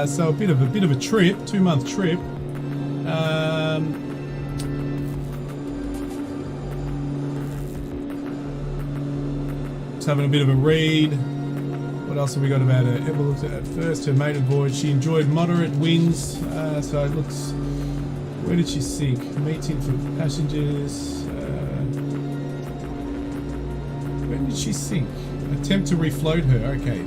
So a bit of a trip, 2-month trip. Just having a bit of a read. What else have we got about her? Ever looked at first her maiden voyage. She enjoyed moderate winds. So it looks. Where did she sink? Meeting for passengers. When did she sink? Attempt to refloat her. Okay,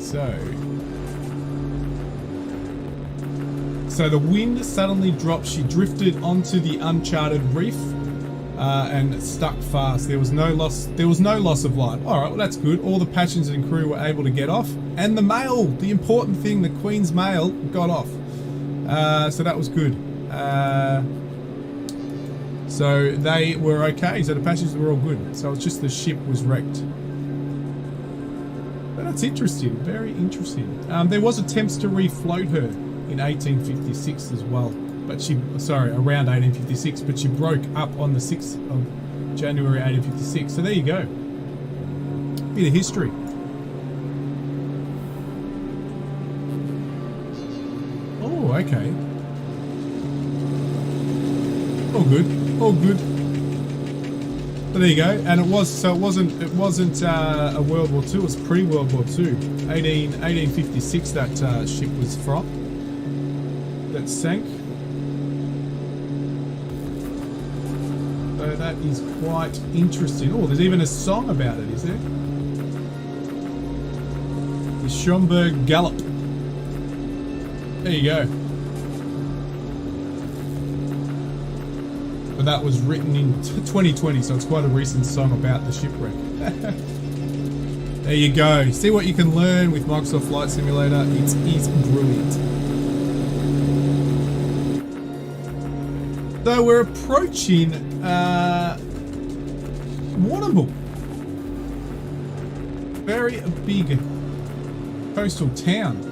so the wind suddenly dropped. She drifted onto the uncharted reef and stuck fast. There was no loss. There was no loss of life. All right, well that's good. All the passengers and crew were able to get off, and the mail, the important thing, the Queen's mail, got off. So that was good. So they were okay. So the passengers were all good. So it's just the ship was wrecked. But that's interesting. Very interesting. There was attempts to refloat her in 1856 as well. But around 1856. But she broke up on the 6th of January 1856. So there you go. Bit of history. Oh, okay. All good. All good. But there you go. And it wasn't a World War II. It was pre-World War II. 1856 that ship was from. That sank. So that is quite interesting. Oh, there's even a song about it, is there? The Schomburg Gallop. There you go. But that was written in 2020, so it's quite a recent song about the shipwreck. There you go. See what you can learn with Microsoft Flight Simulator. It is brilliant. So we're approaching Warrnambool. Very big coastal town.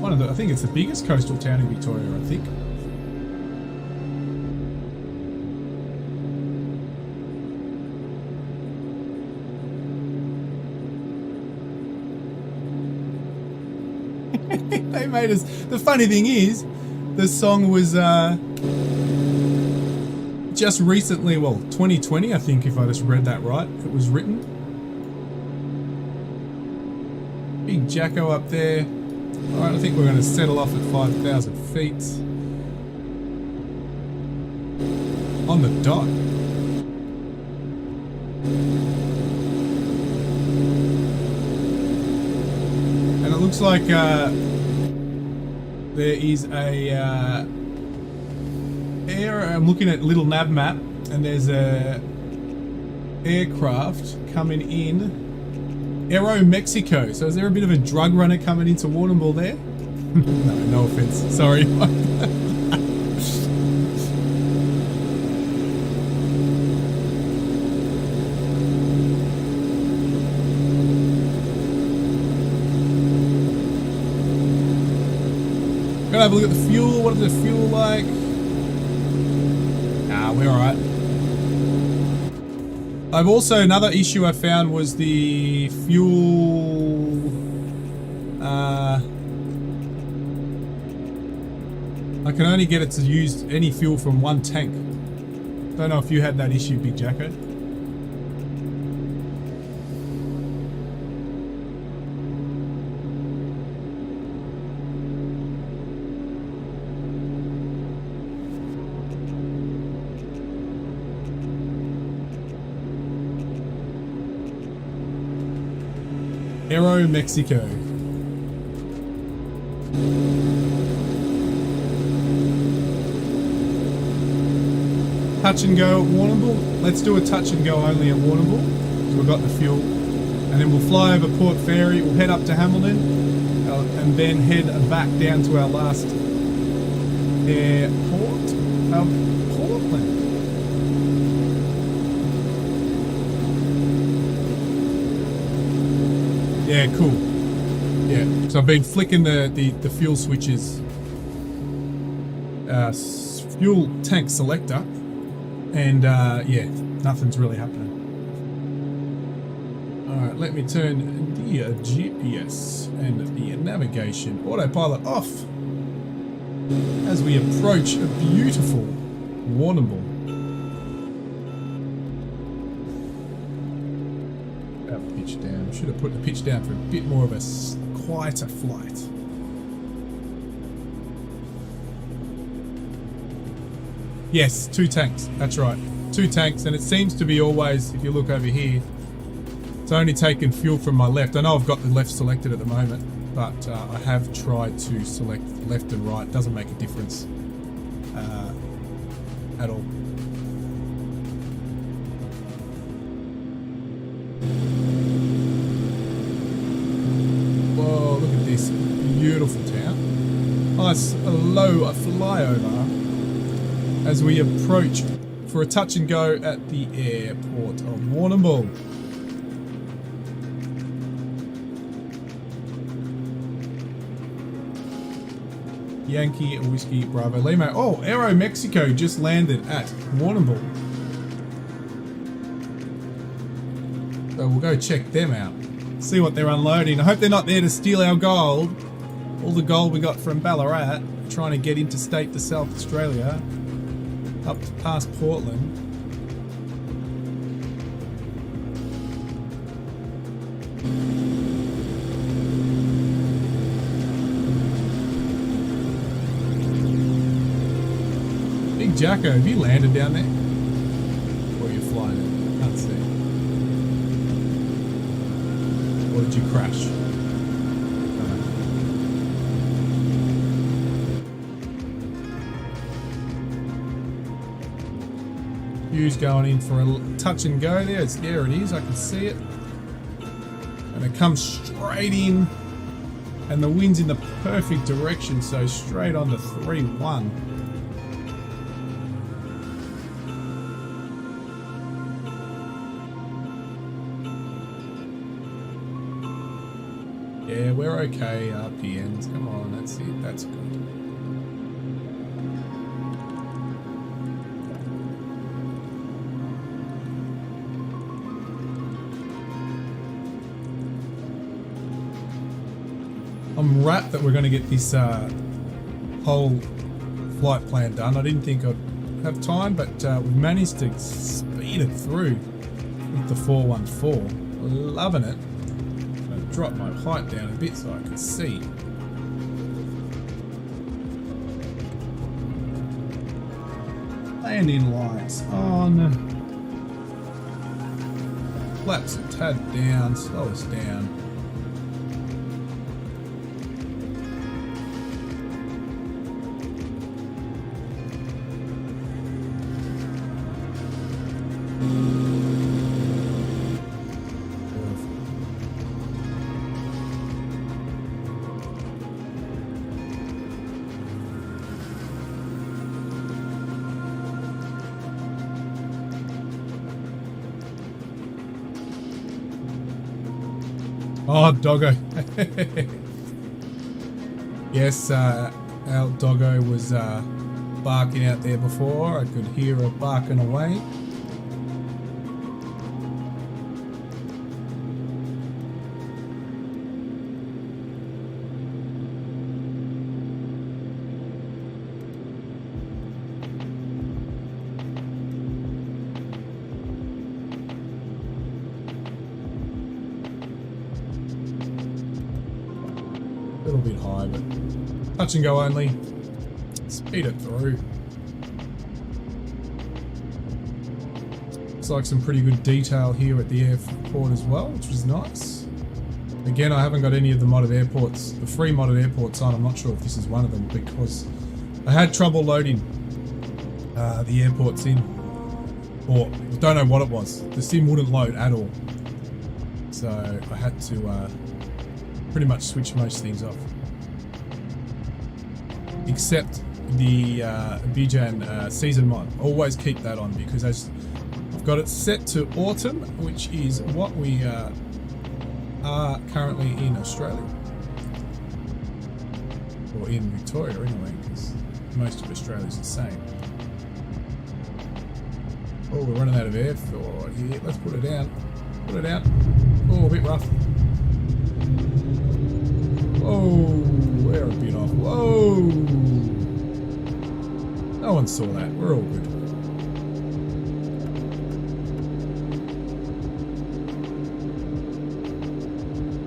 I think it's the biggest coastal town in Victoria, I think. They made us. The funny thing is, the song was just recently, well, 2020, I think, if I just read that right, it was written. Big Jacko up there. Alright, I think we're going to settle off at 5,000 feet. On the dot. And it looks like there is a I'm looking at little nav map, and there's a aircraft coming in Aero Mexico. So is there a bit of a drug runner coming into Warrnambool there? No offense. Sorry. Gonna have a look at the fuel. What is the fuel like? We're alright. I've also, another issue I found was the fuel. I can only get it to use any fuel from one tank. Don't know if you had that issue, Big Jacko. Aero Mexico. Touch and go at Warrnambool. Let's do a touch and go only at Warrnambool. So we've got the fuel. And then we'll fly over Port Fairy. We'll head up to Hamilton. And then head back down to our last airport of Portland. Yeah, cool. Yeah, so I've been flicking the fuel switches, fuel tank selector, and yeah, nothing's really happening. Alright, let me turn the GPS and the navigation autopilot off as we approach a beautiful Warrnambool. Pitch down. Should have put the pitch down for a bit more of a quieter flight. Yes, 2 tanks. That's right. 2 tanks, and it seems to be always, if you look over here, it's only taken fuel from my left. I know I've got the left selected at the moment, but I have tried to select left and right. It doesn't make a difference at all. Whoa, look at this beautiful town. Nice low flyover as we approach for a touch and go at the airport of Warrnambool. Yankee Whiskey Bravo Lima. Oh, Aero Mexico just landed at Warrnambool. So we'll go check them out. See what they're unloading. I hope they're not there to steal our gold. All the gold we got from Ballarat. Trying to get interstate to South Australia. Up past Portland. Big Jacko, have you landed down there? Or are you flying it? Can't see. Or did you crash? Hugh's going in for a touch and go there. There it is, I can see it. And it comes straight in. And the wind's in the perfect direction, so straight on to 3-1. Yeah, we're okay, RPMs. Come on, that's it. That's good. I'm rapt that we're going to get this whole flight plan done. I didn't think I'd have time, but we've managed to speed it through with the 414. Loving it. I've dropped my height down a bit so I can see. Landing lights on. Flaps a tad down, slow us down. Oh, doggo. Yes, our doggo was barking out there before. I could hear her barking away. A little bit high, but touch and go only. Speed it through. Looks like some pretty good detail here at the airport as well, which was nice. Again, I haven't got any of the modded airports, the free modded airports on. I'm not sure if this is one of them because I had trouble loading the airports in, or don't know what it was. The sim wouldn't load at all, so I had to pretty much switch most things off, except the Bijan season mod. Always keep that on because as I've got it set to autumn, which is what we are currently in Australia, or in Victoria anyway, because most of Australia is the same. Oh, we're running out of air for here. Let's put it down. Put it down. Oh, a bit rough. Oh, we're a bit off. Whoa! No one saw that. We're all good.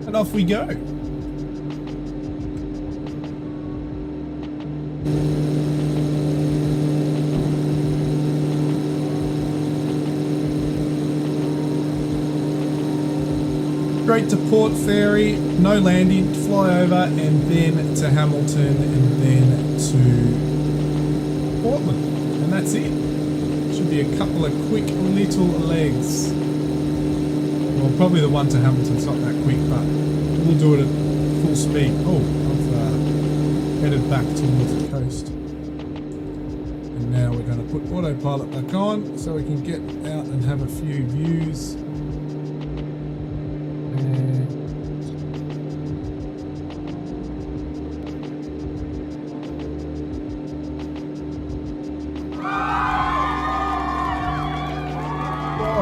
And off we go. Straight to Port Fairy, no landing, fly over, and then to Hamilton, and then to Portland, and that's it. Should be a couple of quick little legs. Well, probably the one to Hamilton's not that quick, but we'll do it at full speed. Oh, I've headed back towards the coast. And now we're going to put autopilot back on so we can get out and have a few views.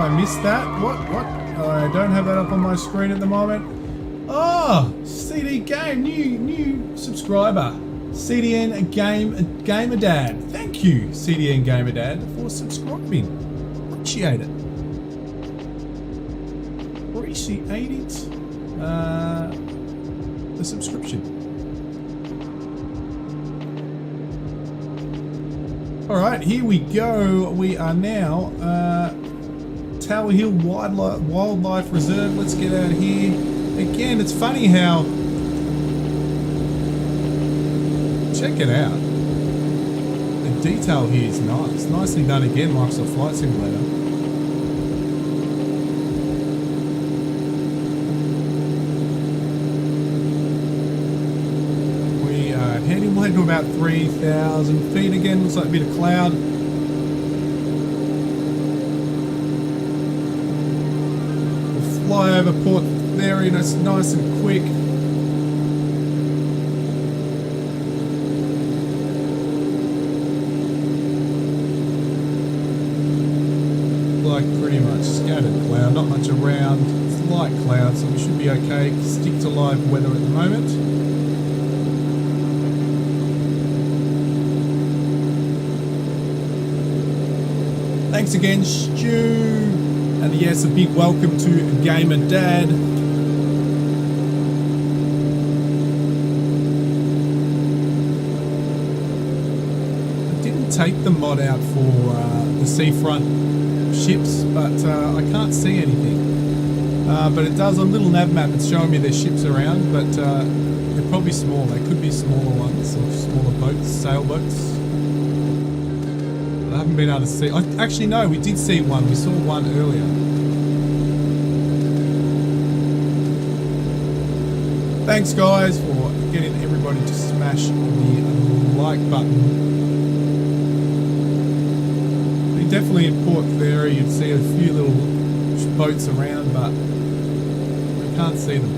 I missed that. What? I don't have that up on my screen at the moment. Oh, CD Game, new subscriber. CDN Gamer Dad. Thank you, CDN Gamer Dad, for subscribing. Appreciate it. Appreciate it. The subscription. Alright, here we go. We are now Tower Hill Wildlife Reserve. Let's get out of here. Again, it's funny how... Check it out. The detail here is nice. Nicely done again, Microsoft Flight Simulator. We are heading way to about 3,000 feet again. Looks like a bit of cloud. We'll fly over Port Fairy, nice and quick. Like pretty much scattered cloud, not much around. It's light cloud, so we should be okay. Stick to live weather at the moment. Thanks again, Stu. And yes, a big welcome to Gamer Dad. I didn't take the mod out for the seafront ships, but I can't see anything. But it does on little nav map. It's showing me there's ships around, but they're probably small. They could be smaller ones or smaller boats, sailboats. But I haven't been able to see. Actually, no, we did see one. We saw one earlier. Thanks, guys, for getting everybody to smash the like button. Definitely in Port Fairy, you'd see a few little boats around, but we can't see them.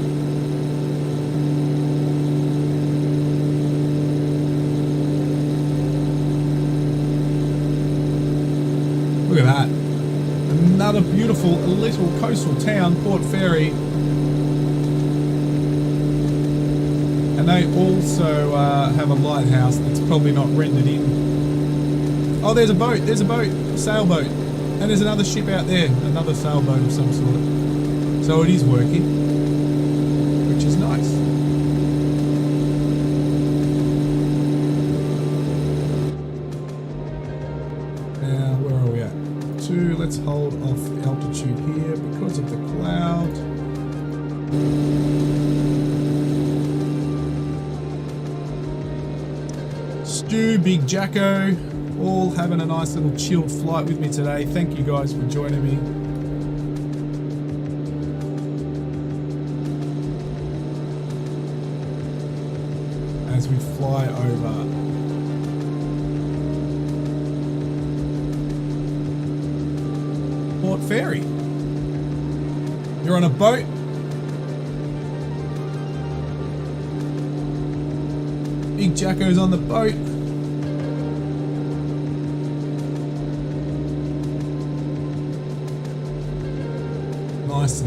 Look at that. Another beautiful little coastal town, Port Fairy. And they also have a lighthouse that's probably not rendered in. Oh, there's a boat, a sailboat. And there's another ship out there, another sailboat of some sort. So it is working, which is nice. Now, where are we at? 2, let's hold off the altitude here because of the cloud. Stu, Big Jacko, all having a nice little chilled flight with me today. Thank you guys for joining me. As we fly over Port Fairy. You're on a boat. Big Jacko's on the boat.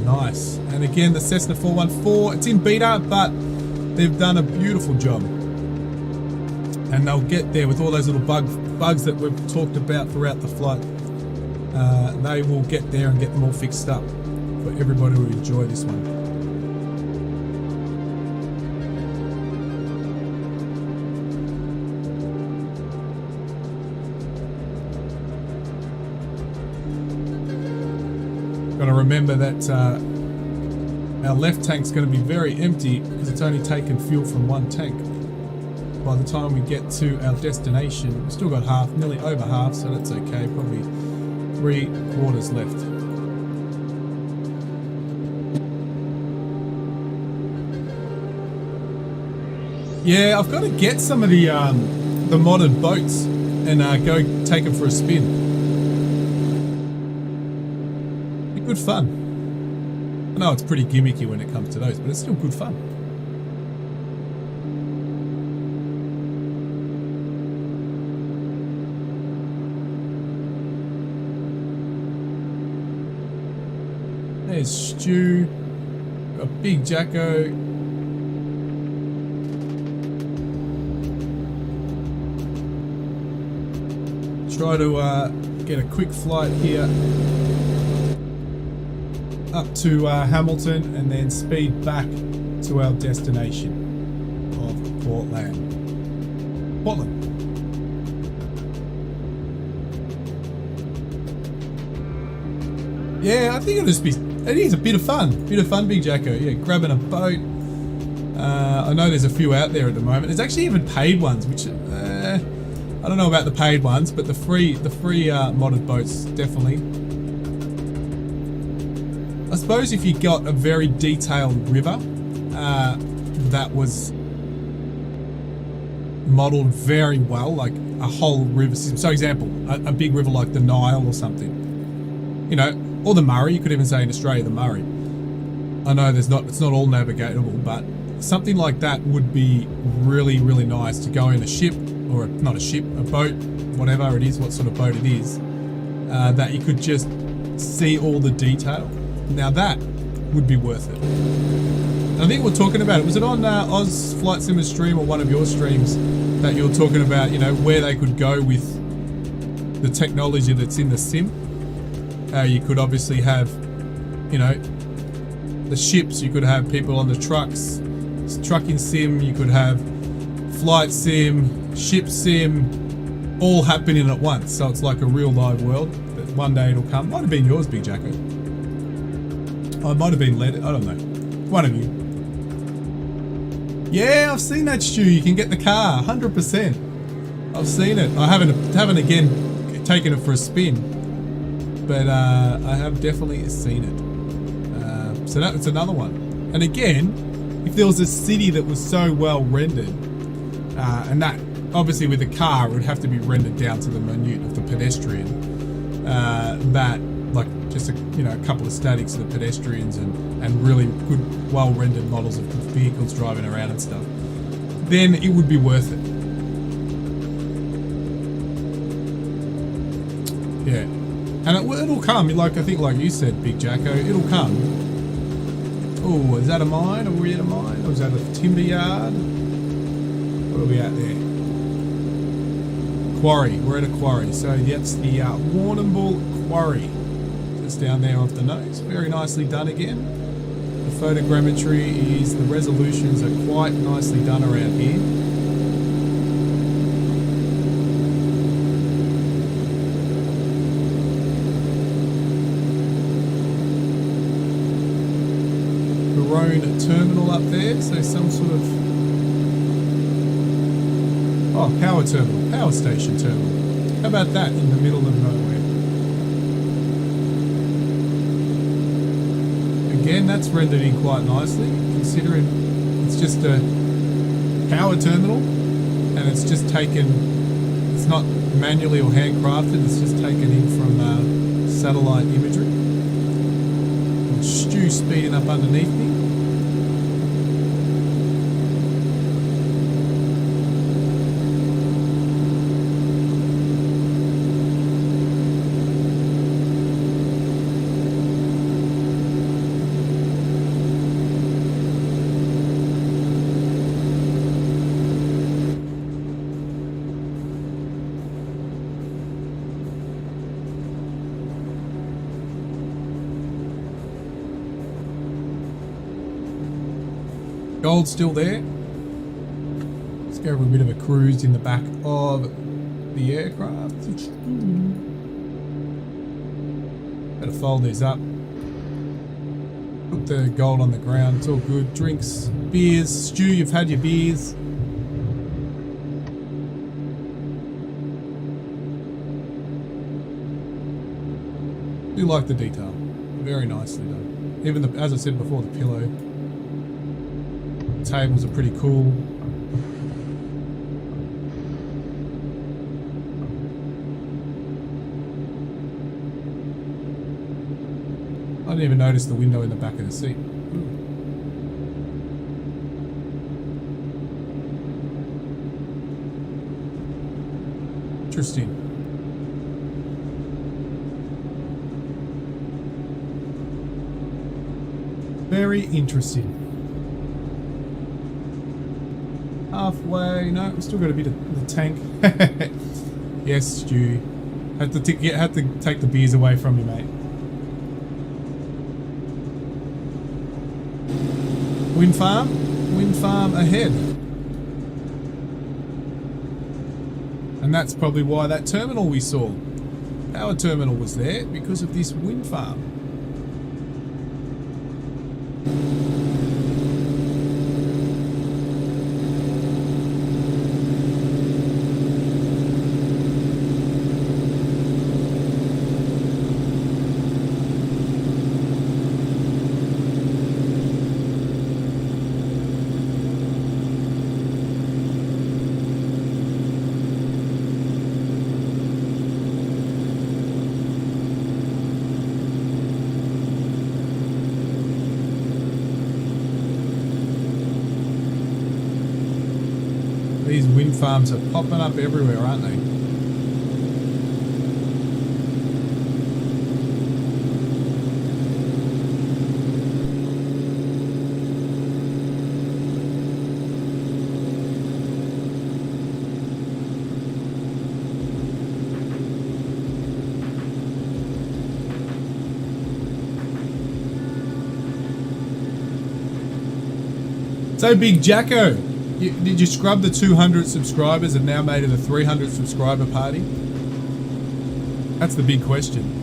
Nice. And again, the Cessna 414, it's in beta, but they've done a beautiful job. And they'll get there with all those little bugs that we've talked about throughout the flight. They will get there and get them all fixed up for everybody to enjoy this one. Got to remember that our left tank's going to be very empty because it's only taken fuel from one tank. By the time we get to our destination, we've still got half, nearly over half, so that's okay. Probably 3/4 left. Yeah, I've got to get some of the modded boats and go take them for a spin. Good fun. I know it's pretty gimmicky when it comes to those, but it's still good fun. There's Stu. Got Big Jacko. Try to get a quick flight here up to Hamilton and then speed back to our destination of Portland. Yeah, I think it'll just be, it is a bit of fun, Big Jacko. Yeah, grabbing a boat. I know there's a few out there at the moment. There's actually even paid ones, which I don't know about the paid ones, but the free modded boats definitely. I suppose if you got a very detailed river that was modeled very well, like a whole river system. So, example, a big river like the Nile or something, you know, or the Murray. You could even say in Australia the Murray. I know it's not all navigatable, but something like that would be really, really nice to go in a ship, or not a ship, a boat, whatever it is, what sort of boat it is, that you could just see all the detail. Now that would be worth it. I think we're talking about it. Was it on Oz Flight Simmer stream or one of your streams that you were talking about, you know, where they could go with the technology that's in the sim? You could obviously have, you know, the ships, you could have people on the trucks, trucking sim, you could have flight sim, ship sim, all happening at once. So it's like a real live world, but one day it'll come. Might have been yours, Big Jacko. Oh, it might have been led, I don't know. One of you. Yeah, I've seen that, Stu. You can get the car, 100%. I've seen it. I haven't again taken it for a spin, but I have definitely seen it. So that's another one. And again, if there was a city that was so well rendered, and that obviously with a car it would have to be rendered down to the minute of the pedestrian, that like just a couple of statics of the pedestrians and really good, well rendered models of vehicles driving around and stuff, then it would be worth it. Yeah, and it'll come. Like I think, like you said, Big Jacko, it'll come. Oh, is that a mine? Are we at a mine? Or is that a timber yard? What are we at there? Quarry. We're at a quarry. So that's the Warrnambool Quarry. Just down there off the nose. Very nicely done again. The photogrammetry is, the resolutions are quite nicely done around here. Barone terminal up there, so some sort of power terminal, power station terminal. How about that in the middle of nowhere? Again, that's rendered in quite nicely, considering it's just a power terminal and it's just taken, it's not manually or handcrafted, it's just taken in from satellite imagery. And Stu speeding up underneath me. Gold's still there. Let's go for a bit of a cruise in the back of the aircraft. Better fold these up. Put the gold on the ground. It's all good. Drinks, beers. Stu, you've had your beers. Do like the detail. Very nicely done. Even the, as I said before, the pillow. Tables are pretty cool. I didn't even notice the window in the back of the seat. Interesting. Very interesting. Halfway. No, we've still got a bit of the tank. Yes, Stu. Had to take the beers away from you, mate. Wind farm ahead. And that's probably why that terminal we saw, power terminal, was there, because of this wind farm. These wind farms are popping up everywhere, aren't they? So Big Jacko, did you scrub the 200 subscribers and now made it a 300 subscriber party? That's the big question.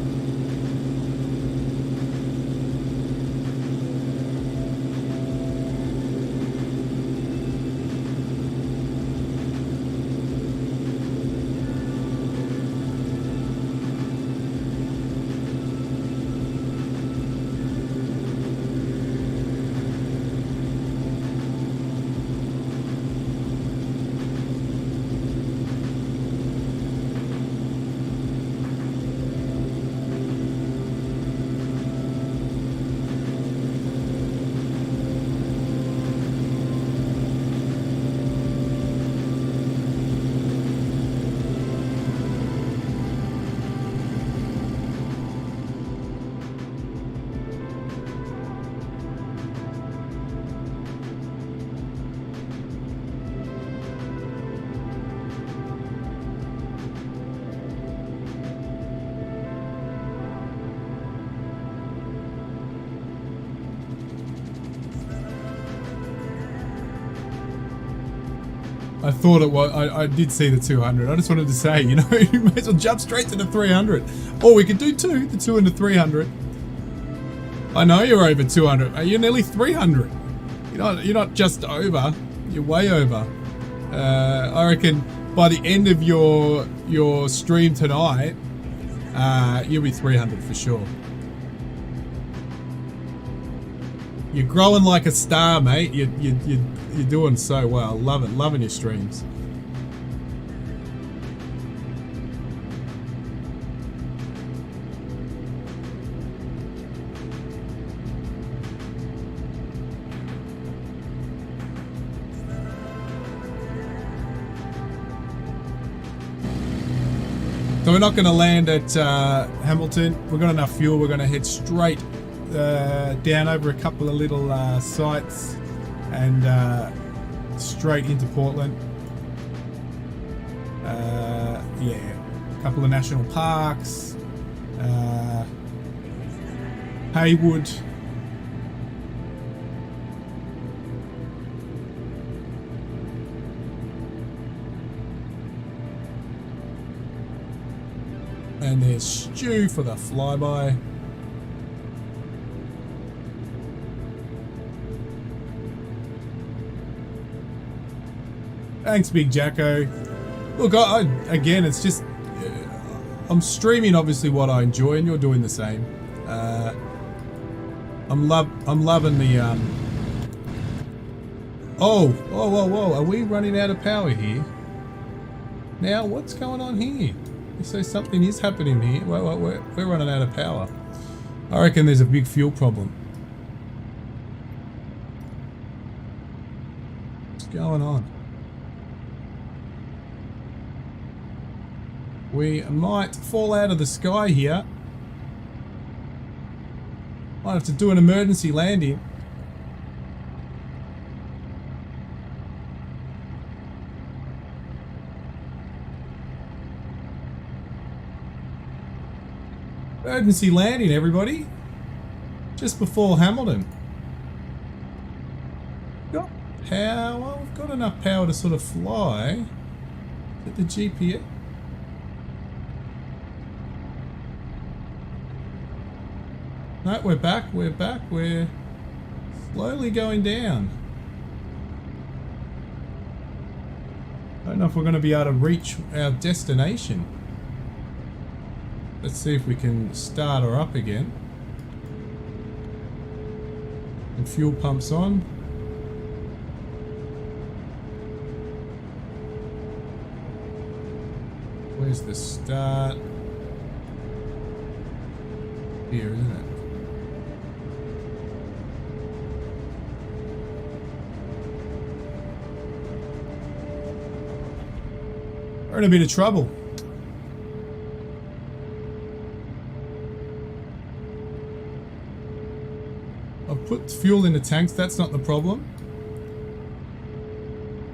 I thought it was, I did see the 200. I just wanted to say, you know, you may as well jump straight to the 300. Or we could do two, the 2 and the 300. I know you're over 200. You're nearly 300. You're not just over, you're way over. I reckon by the end of your stream tonight, you'll be 300 for sure. You're growing like a star, mate. You're doing so well. Loving your streams. So we're not going to land at Hamilton. We've got enough fuel. We're going to head straight down over a couple of little sites and straight into Portland. Yeah, a couple of national parks, Haywood. And there's Stu for the flyby. Thanks, Big Jacko. Look, again, it's just I'm streaming obviously what I enjoy, and you're doing the same. I'm loving the whoa! Are we running out of power here? Now, what's going on here? So something is happening here. We're running out of power. I reckon there's a big fuel problem. What's going on? We might fall out of the sky here. Might have to do an emergency landing. Emergency landing, everybody. Just before Hamilton. Got power. We've got enough power to sort of fly. At the GPS. No, we're back. We're back. We're slowly going down. I don't know if we're going to be able to reach our destination. Let's see if we can start her up again. And fuel pumps on. Where's the start? Here, isn't it? We're in a bit of trouble. I've put fuel in the tanks, that's not the problem.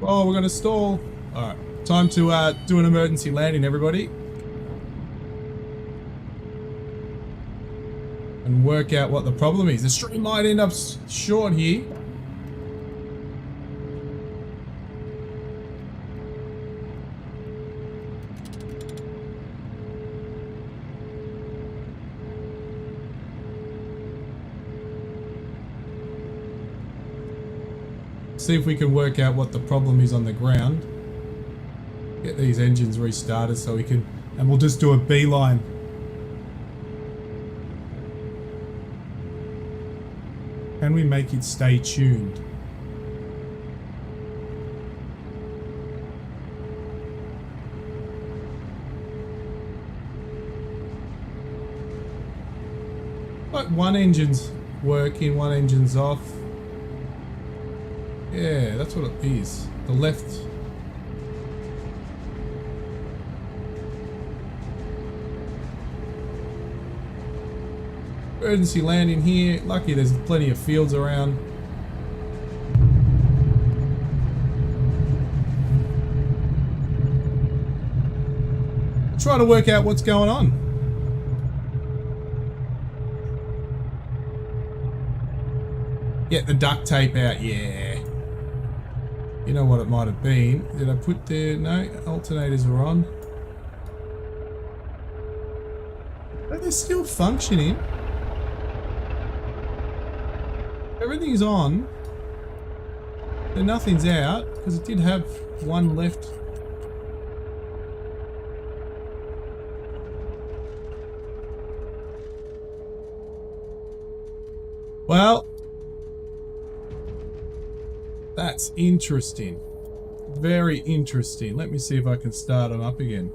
Oh, we're going to stall. Alright, time to do an emergency landing, everybody. And work out what the problem is. The stream might end up short here. See if we can work out what the problem is on the ground. Get these engines restarted so we can, and we'll just do a beeline. Can we make it stay tuned? Like one engine's working, one engine's off. Yeah, that's what it is. The left. Emergency landing here. Lucky there's plenty of fields around. Try to work out what's going on. Get the duct tape out, yeah. You know what it might have been. Did I put the... No, alternators are on. But they're still functioning. Everything's on. Then nothing's out, because it did have one left. Well... That's interesting. Very interesting. Let me see if I can start them up again.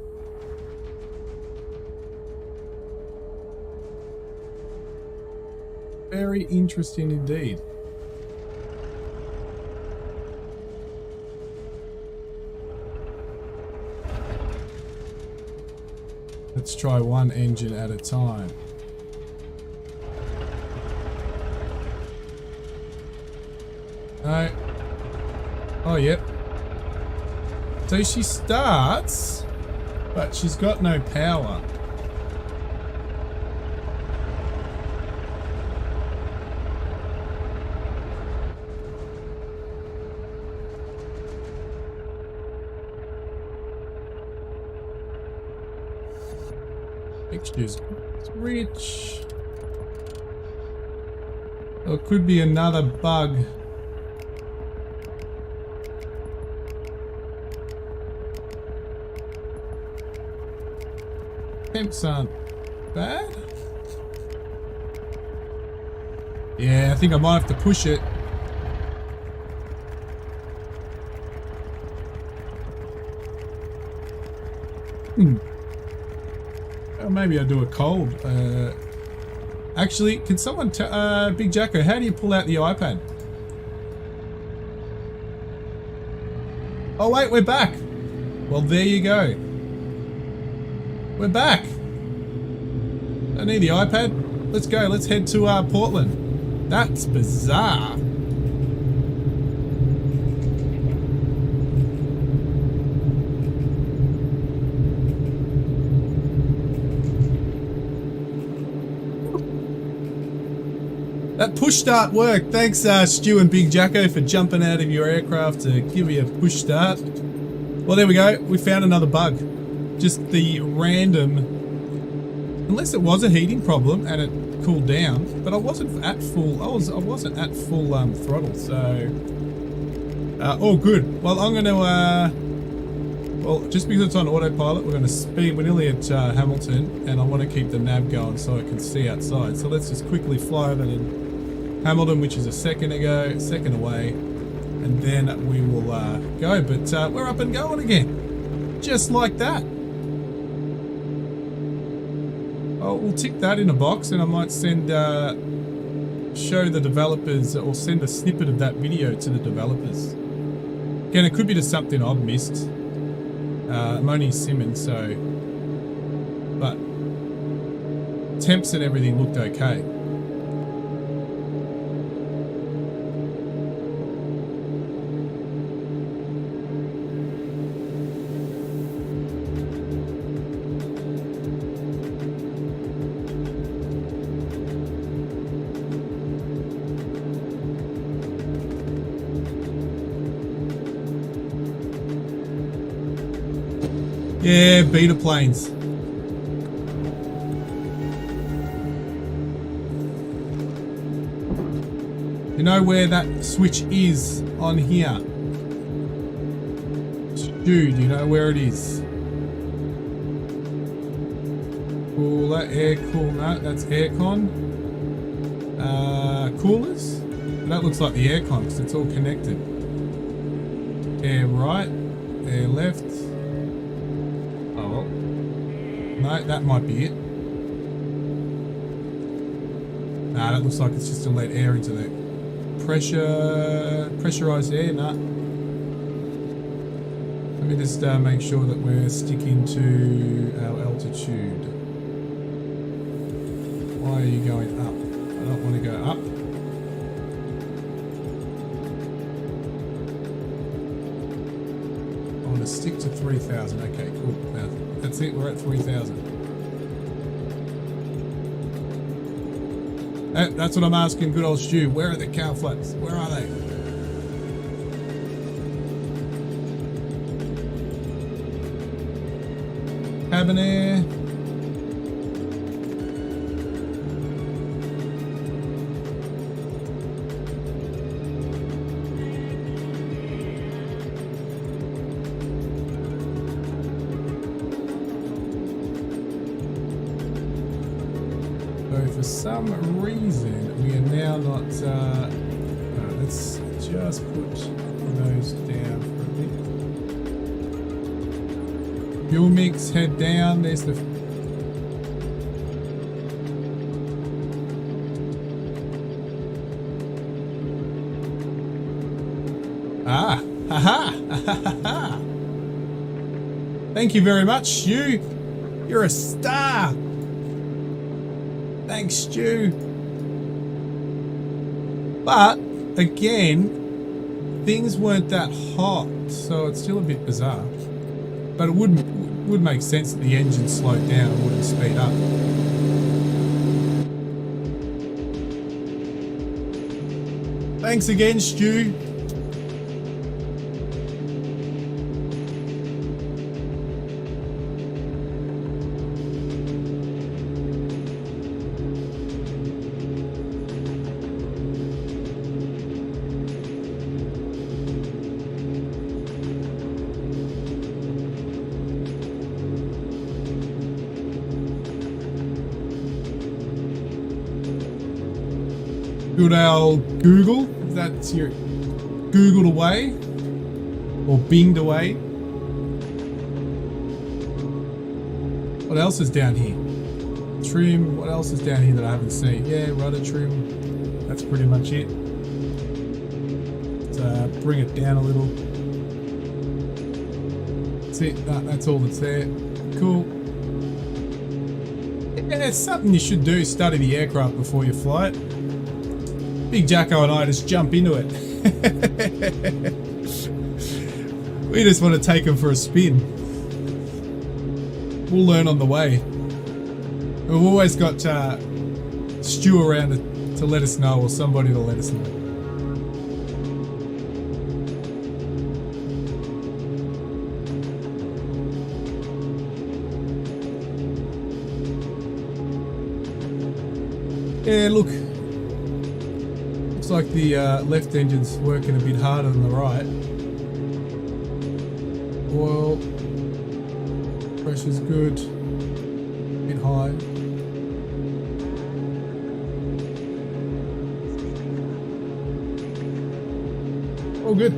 Very interesting indeed. Let's try one engine at a time. No. Oh, yep. So she starts, but she's got no power. Fixtures rich. Or it could be another bug. Temps aren't bad. Yeah, I think I might have to push it. Or maybe I'll do a cold. Actually, can someone Big Jacko, how do you pull out the iPad? Oh wait, we're back. Well, there you go. We're back. Don't need the iPad. Let's go. Let's head to Portland. That's bizarre. That push start worked. Thanks, Stu and Big Jacko, for jumping out of your aircraft to give me a push start. Well, there we go. We found another bug. Just the random, unless it was a heating problem and it cooled down, but I wasn't at full. I wasn't at full throttle, so all good. Well, I'm going to. Well, just because it's on autopilot, we're going to speed. We're nearly at Hamilton, and I want to keep the nav going so I can see outside. So let's just quickly fly over to Hamilton, which is a second away, and then we will go. But we're up and going again, just like that. Oh, we'll tick that in a box, and I might send, show the developers, or send a snippet of that video to the developers. Again, it could be just something I've missed. I'm only simming, so, but temps and everything looked okay. Yeah, beta planes. You know where that switch is on here? Stu, do you know where it is? Cooler, air cool, no, that's aircon. Coolers? That looks like the aircon because it's all connected. Air right, air left. No, that might be it. Nah, that looks like it's just to let air into the pressurized air. Nah. Let me just make sure that we're sticking to our altitude. Why are you going up? I don't want to go up. I want to stick to 3,000. Okay, cool. Now, that's it, we're at 3,000. That's what I'm asking good old Stu. Where are the cow flaps? Where are they? Cabin air. For some reason, we are now not. Let's just put those down for a bit. Fuel mix, head down. There's the. Ah, haha, ha. Thank you very much, Stu. You're a star. Thanks, Stu. But again, things weren't that hot, so it's still a bit bizarre. But it would make sense that the engine slowed down and wouldn't speed up. Thanks again, Stu. Good old Google, if that's your Googled away or Binged away. What else is down here? Trim, what else is down here that I haven't seen? Yeah, rudder trim, that's pretty much it. Let's bring it down a little. That's it, that's all that's there. Cool. Yeah, it's something you should do, study the aircraft before you fly it. Big Jacko and I just jump into it. We just want to take them for a spin. We'll learn on the way. We've always got Stu around to to let us know, or somebody to let us know. Yeah, look. Looks like the left engine's working a bit harder than the right. Oil. Pressure's good. A bit high. All good.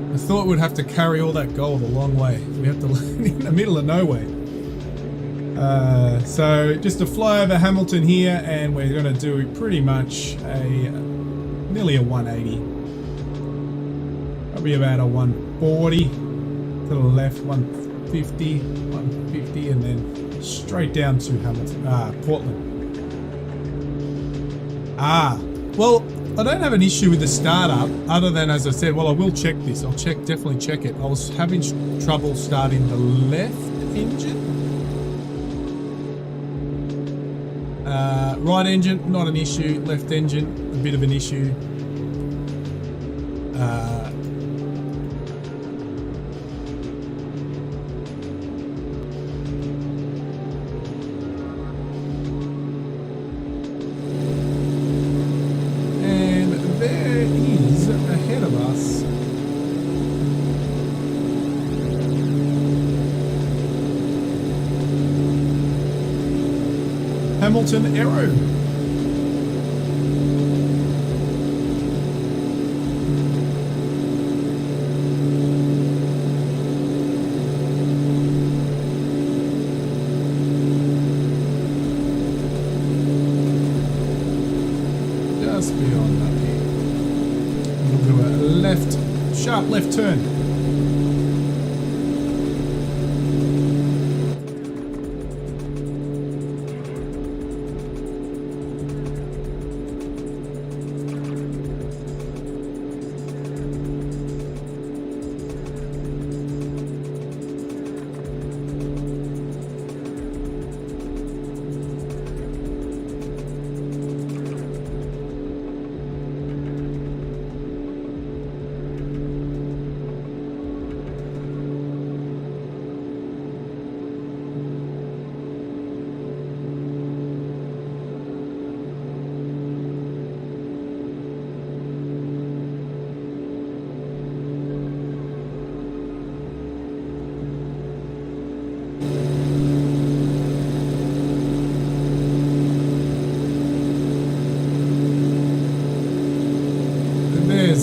I thought we'd have to carry all that gold a long way. We have to land in the middle of nowhere. So just to fly over Hamilton here, and we're going to do pretty much nearly a 180. Probably about a 140 to the left, 150, 150, and then straight down to Hamilton, Portland. Well, I don't have an issue with the startup, other than, as I said, well, I will check this. I'll definitely check it. I was having trouble starting the left engine. Right engine, not an issue. Left engine, a bit of an issue. Hamilton Aero. Just beyond that here. We'll do a sharp left turn.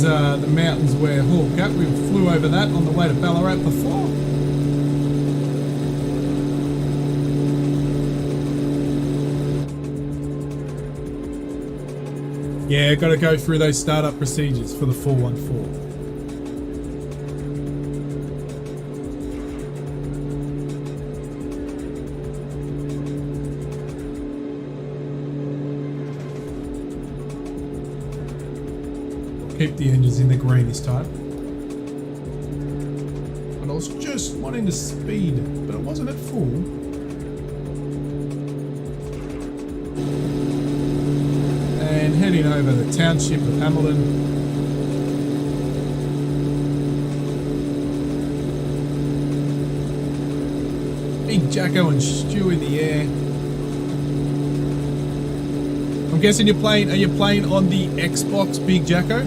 The mountains where Hawk up. We flew over that on the way to Ballarat before. Yeah, got to go through those startup procedures for the 414. Keep the engines in the green this time. But I was just wanting to speed, but it wasn't at full. And heading over the township of Hamilton. Big Jacko and Stu in the air. I'm guessing are you playing on the Xbox, Big Jacko?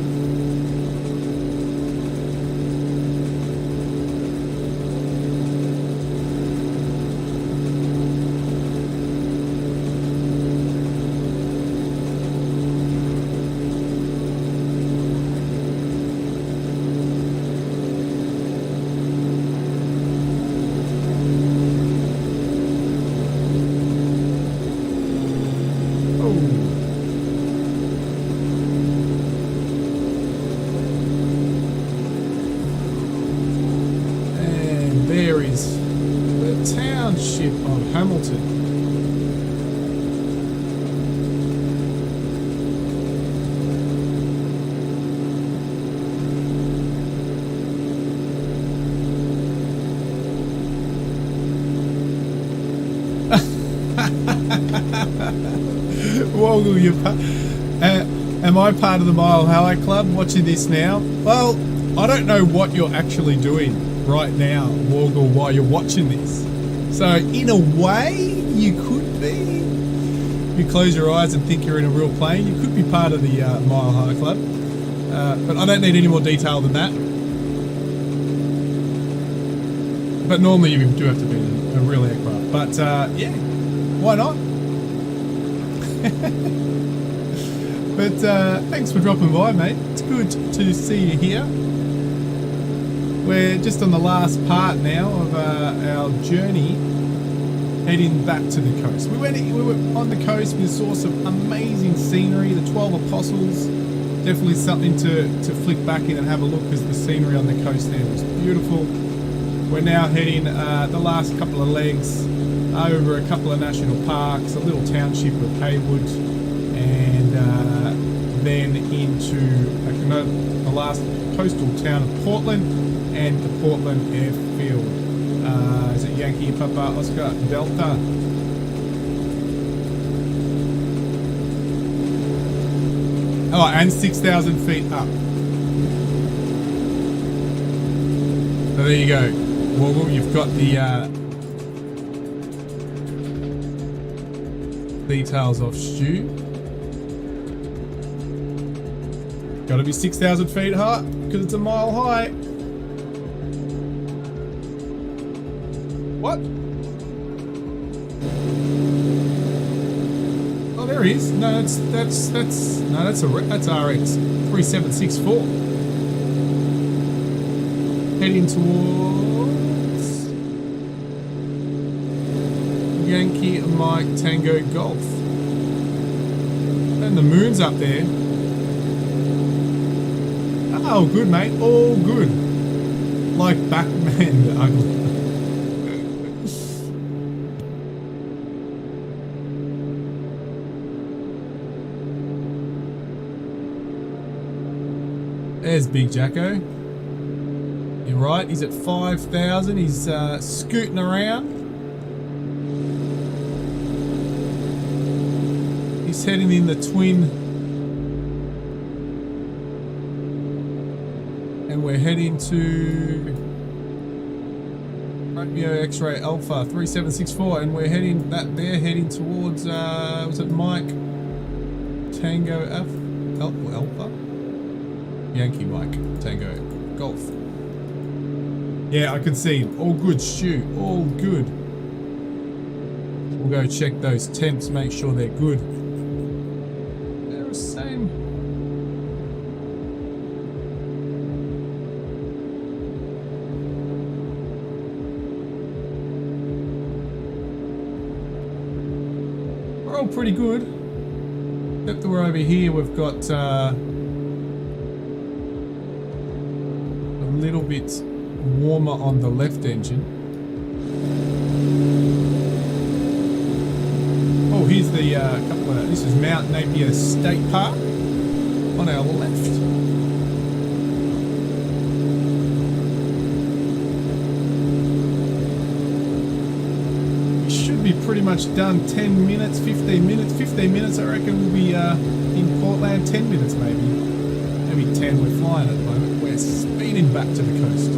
township of Hamilton. Woggle, am I part of the Mile High Club watching this now? Well, I don't know what you're actually doing right now, Woggle, while you're watching this. So, in a way, you could be. If you close your eyes and think you're in a real plane, you could be part of the Mile High Club. But I don't need any more detail than that. But normally you do have to be in a real aircraft. But, yeah, why not? But thanks for dropping by, mate. It's good to see you here. We're just on the last part now of our journey, heading back to the coast. We were on the coast. We saw some amazing scenery. The 12 Apostles, definitely something to flick back in and have a look, because the scenery on the coast there was beautiful. We're now heading the last couple of legs over a couple of national parks, a little township of Haywood, and then into the last coastal town of Portland and the Portland airfield. Is it Yankee Papa Oscar Delta? Oh, and 6,000 feet up. So there you go. Well, you've got the details of Stu. Got to be 6,000 feet high because it's a mile high. What? Oh, there he is. No, that's RX 3764. Heading towards Yankee Mike Tango Golf. And the moon's up there. Oh, good, mate. All good. Like Batman the Ugly. There's Big Jacko. You're right, he's at 5,000. He's scooting around. He's heading in the twin. And we're heading to Romeo X-Ray Alpha 3764. And we're heading, they're heading towards, was it Mike Tango Alpha? Yankee Mike Tango Golf. Yeah, I can see him. All good, Stu. All good. We'll go check those temps, make sure they're good. They're the same. We're all pretty good. Except that we're over here, we've got a little bit warmer on the left engine. Oh, here's the couple of, this is Mount Napier State Park on our left. We should be pretty much done. 10 minutes, 15 minutes. 15 minutes, I reckon we'll be in Portland. 10 minutes maybe. Maybe 10, we're flying at the moment. We're speeding back to the coast.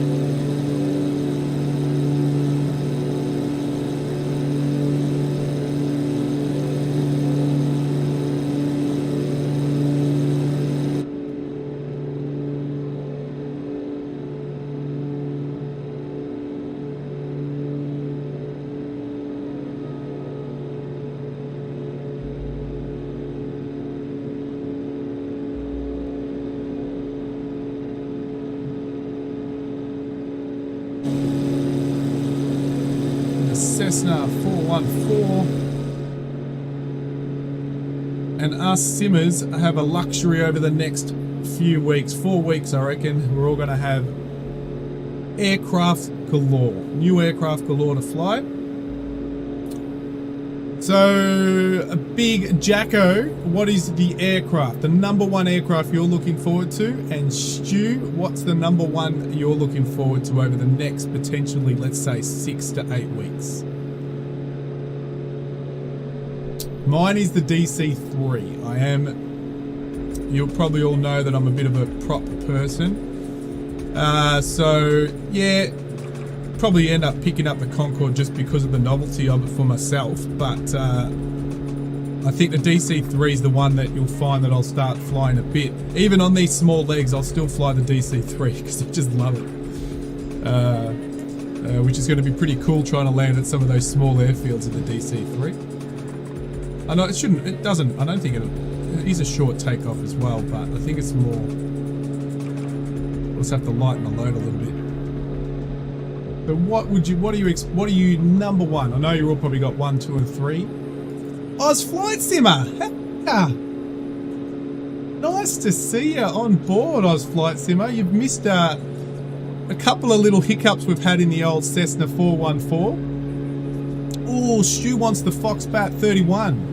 Cessna 414, and us simmers have a luxury over the next few weeks, 4 weeks I reckon. We're all going to have aircraft galore, new aircraft galore to fly. So, a big Jacko, what is the aircraft? The number one aircraft you're looking forward to? And Stu, what's the number one you're looking forward to over the next potentially, let's say, 6 to 8 weeks? Mine is the DC-3. You'll probably all know that I'm a bit of a prop person. So, yeah, probably end up picking up the Concorde just because of the novelty of it for myself. But I think the DC-3 is the one that you'll find that I'll start flying a bit. Even on these small legs, I'll still fly the DC-3 because I just love it. Which is going to be pretty cool trying to land at some of those small airfields of the DC-3. I know it doesn't, I don't think it is a short takeoff as well, but I think it's more, we'll just have to lighten the load a little bit. But what are you number one? I know you all probably got 1, 2 and 3. Oz Flight Simmer! Nice to see you on board, Oz Flight Simmer. You've missed a couple of little hiccups we've had in the old Cessna 414. Oh, Stu wants the Foxbat 31.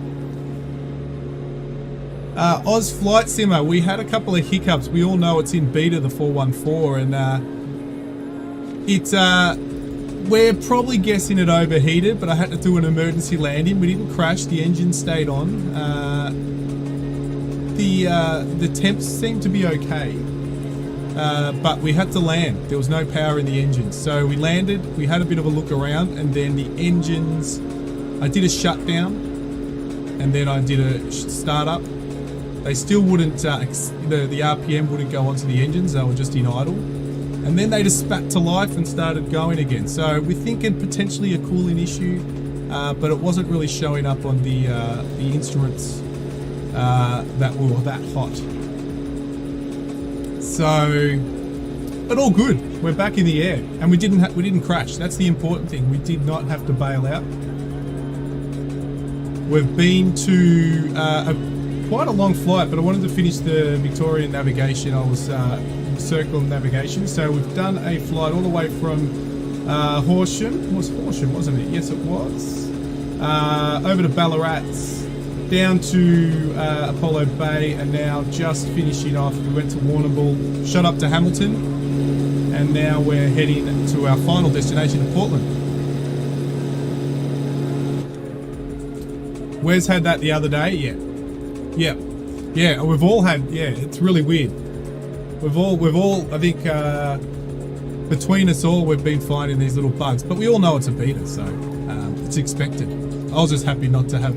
Oz Flight Simmer, we had a couple of hiccups. We all know it's in beta, the 414, and we're probably guessing it overheated, but I had to do an emergency landing. We didn't crash, the engine stayed on. The temps seemed to be okay, but we had to land. There was no power in the engines. So we landed, we had a bit of a look around, and then the engines, I did a shutdown, and then I did a startup. They still wouldn't, the RPM wouldn't go onto the engines, they were just in idle. And then they just spat to life and started going again. So we're thinking potentially a cooling issue, but it wasn't really showing up on the instruments that were that hot. So, but all good. We're back in the air, and we didn't crash. That's the important thing. We did not have to bail out. We've been to quite a long flight, but I wanted to finish the Victorian navigation. I was circle navigation, so we've done a flight all the way from Horsham. It was Horsham, wasn't it? Yes, it was. Over to Ballarat, down to Apollo Bay, and now just finishing off. We went to Warrnambool, shot up to Hamilton, and now we're heading to our final destination of Portland. Wes had that the other day. Yeah, we've all had, it's really weird. We've all, I think, between us all, we've been finding these little bugs, but we all know it's a beta, so it's expected. I was just happy not to have,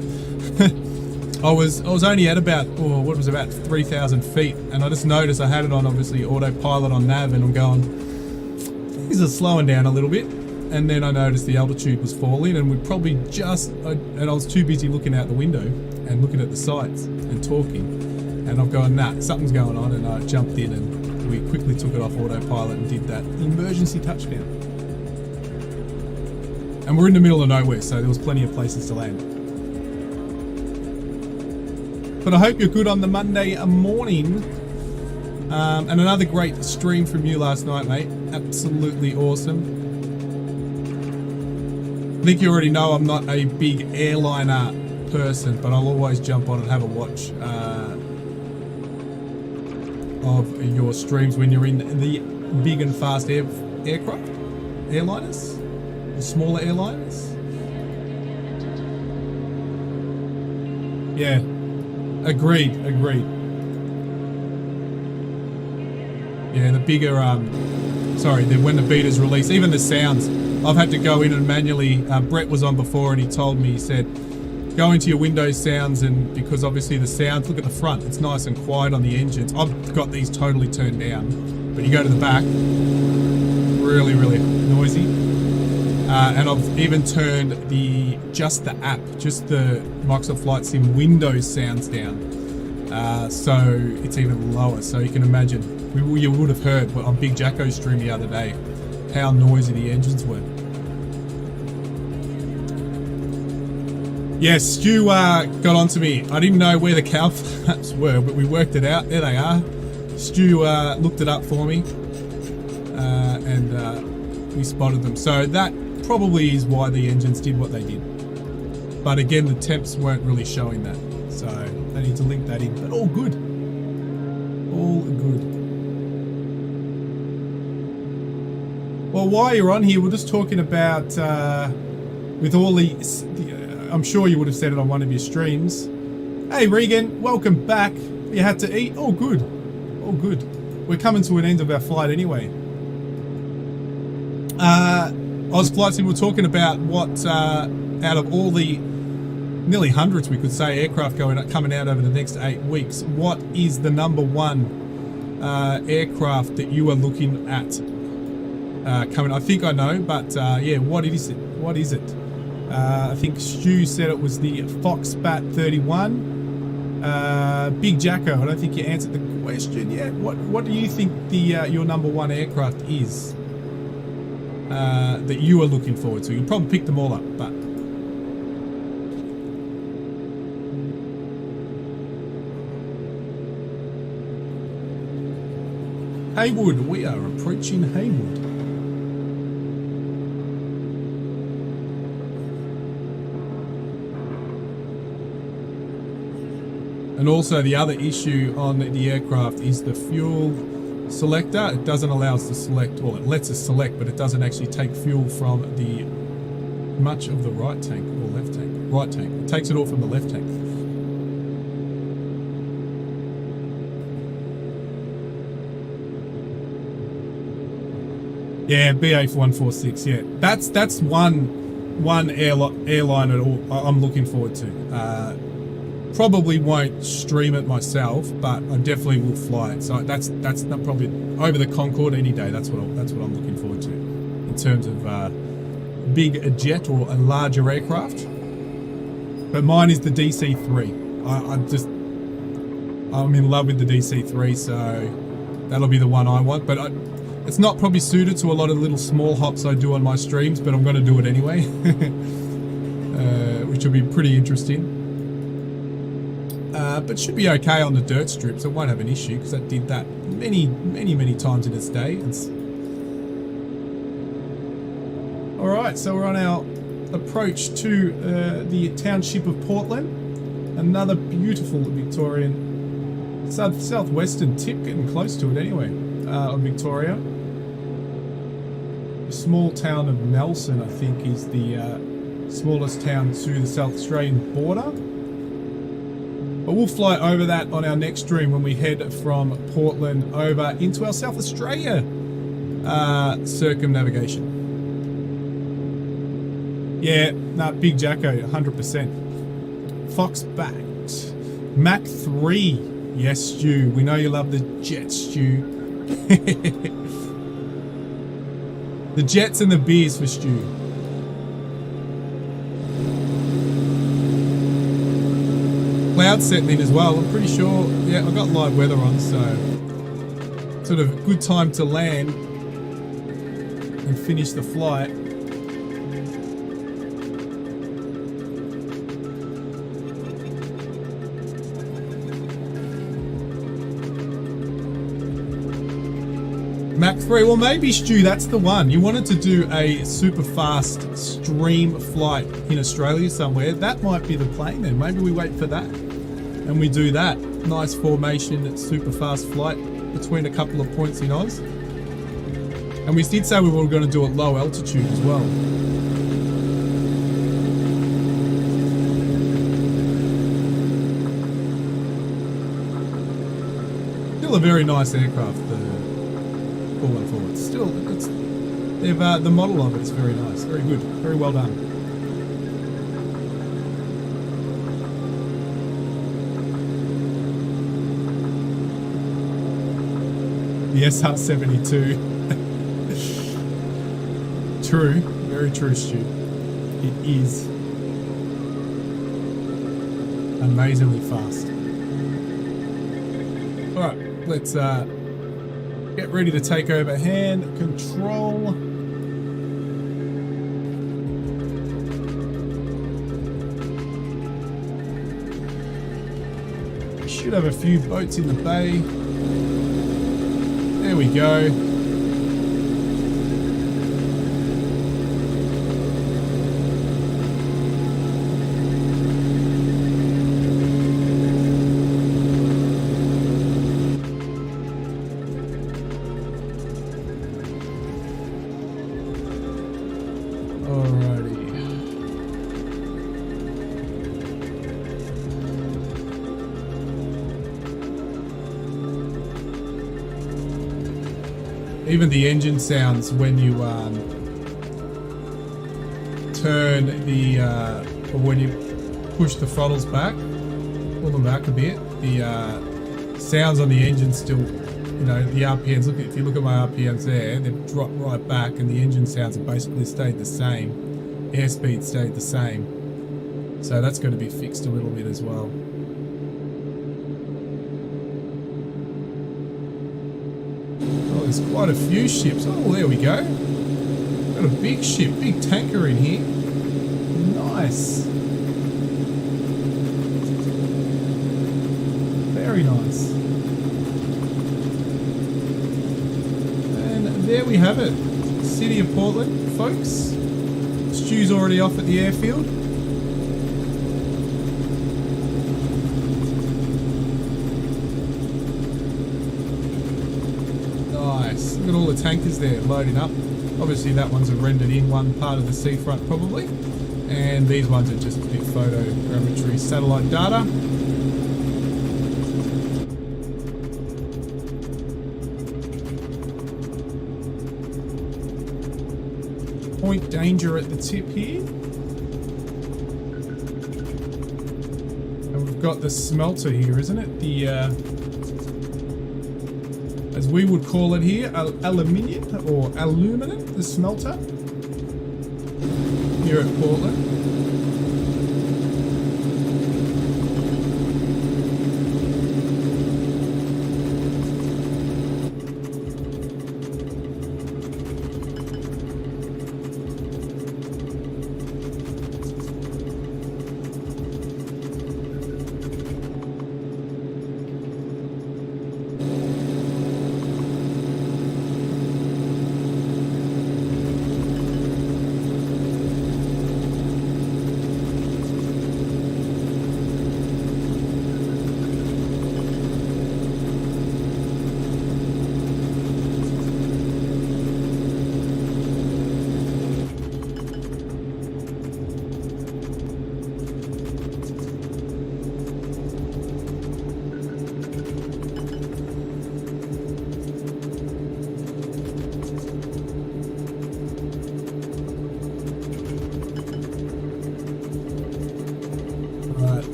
I was only at about 3,000 feet, and I just noticed I had it on, obviously, autopilot on nav, and I'm going, things are slowing down a little bit. And then I noticed the altitude was falling, and we probably and I was too busy looking out the window and looking at the sights and talking, and I'm going, nah, something's going on, and I jumped in and we quickly took it off autopilot and did that emergency touchdown. And we're in the middle of nowhere, so there was plenty of places to land. But I hope you're good on the Monday morning. And another great stream from you last night, mate. Absolutely awesome. I think you already know I'm not a big airliner person, but I'll always jump on and have a watch of your streams when you're in the big and fast aircraft, airliners, the smaller airliners. Yeah, agreed. Yeah, the bigger, when the beta's released, even the sounds, I've had to go in and manually, Brett was on before and he told me, he said, go into your Windows sounds, and because obviously the sounds, look at the front, it's nice and quiet on the engines. I've got these totally turned down, but you go to the back, really, really noisy. And I've even turned just the Microsoft Flight Sim Windows sounds down. So it's even lower. So you can imagine, you would have heard on Big Jacko's stream the other day, how noisy the engines were. Yes, Stu got onto me. I didn't know where the cow flaps were, but we worked it out. There they are. Stu looked it up for me, and we spotted them. So that probably is why the engines did what they did. But again, the temps weren't really showing that. So they need to link that in. But all good. All good. Well, while you're on here, we're just talking about, with all the I'm sure you would have said it on one of your streams. Hey, Regan, welcome back. You had to eat? Oh, good. Oh, good. We're coming to an end of our flight anyway. Oz Flights, we're talking about what, out of all the nearly hundreds, we could say, aircraft coming out over the next 8 weeks, what is the number one aircraft that you are looking at coming? I think I know, but yeah, what is it? What is it? I think Stu said it was the Foxbat 31. Big Jacko, I don't think you answered the question yet. What do you think the your number one aircraft is that you are looking forward to? You'll probably pick them all up, but Haywood, we are approaching Haywood. And also the other issue on the aircraft is the fuel selector. It doesn't allow us to select, well, it lets us select, but it doesn't actually take fuel from the much of the right tank or left tank. Right tank. It takes it all from the left tank. Yeah, BA146. Yeah, that's one airline at all I'm looking forward to. Probably won't stream it myself, but I definitely will fly it. So that's not probably over the Concorde any day. That's what I'm looking forward to in terms of big jet or a larger aircraft. But mine is the DC-3. I'm in love with the DC-3, so that'll be the one I want. But it's not probably suited to a lot of little small hops I do on my streams, but I'm going to do it anyway, which will be pretty interesting. But should be okay on the dirt strips. It won't have an issue because it did that many times in its day. All right, so we're on our approach to the township of Portland. Another beautiful Victorian southwestern tip, getting close to it anyway, of Victoria. The small town of Nelson, I think, is the smallest town to the South Australian border. But we'll fly over that on our next stream when we head from Portland over into our South Australia circumnavigation. Yeah, Big Jacko, 100%. Foxbat. Mach 3. Yes, Stu. We know you love the jets, Stu. The jets and the beers for Stu. Cloud setting in as well. I'm pretty sure, yeah, I've got live weather on, so sort of good time to land and finish the flight. Mach 3, well maybe Stu, that's the one. You wanted to do a super fast stream flight in Australia somewhere. That might be the plane then. Maybe we wait for that and we do that. Nice formation, super fast flight between a couple of points in Oz. And we did say we were going to do it low altitude as well. Still a very nice aircraft, the 414. The model of it is very nice, very good, very well done. The SR-72. True, very true, Stu. It is amazingly fast. All right, let's get ready to take over hand control. We should have a few boats in the bay. There we go. Alrighty. Even the engine sounds when you turn the or when you push the throttles back, pull them back a bit, the sounds on the engine still, you know, the RPMs, look, if you look at my RPMs there, they've dropped right back and the engine sounds have basically stayed the same. Airspeed stayed the same. So that's got to be fixed a little bit as well. Oh, there's quite a few ships. Oh, there we go. Got a big ship, big tanker in here. Nice. Very nice. And there we have it. City of Portland, folks. Stu's already off at the airfield. Nice. Look at all the tankers there loading up. Obviously that one's a rendered in one part of the seafront probably. And these ones are just a bit photogrammetry satellite data. Point danger at the tip here. And we've got the smelter here, isn't it? The, as we would call it here, aluminium or aluminum, the smelter here at Portland.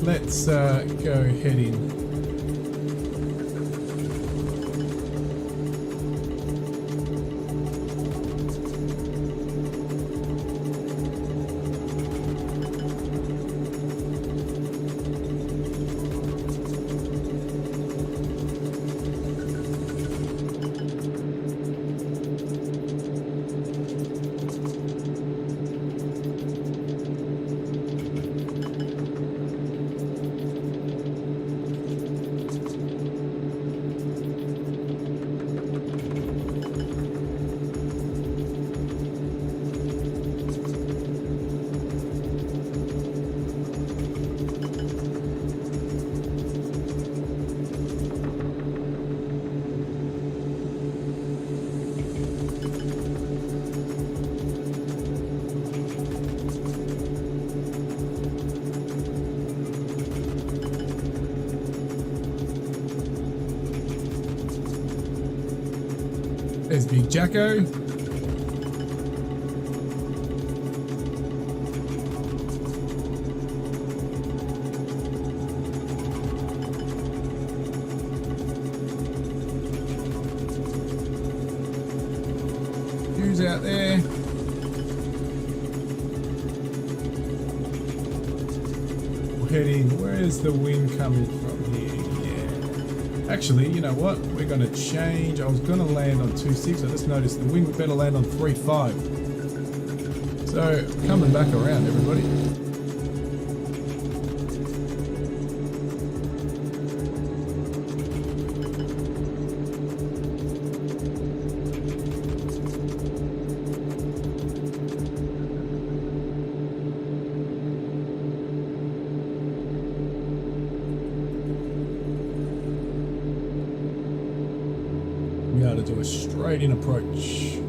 Let's go heading. There's Big Jacko. Who's out there? Heading, where's the wind coming from here? Yeah. Actually, you know what? We're going to change. I was going to land on 2.6. I just noticed the wind better land on 3.5. So, coming back around, everybody. We ought to do a straight in approach.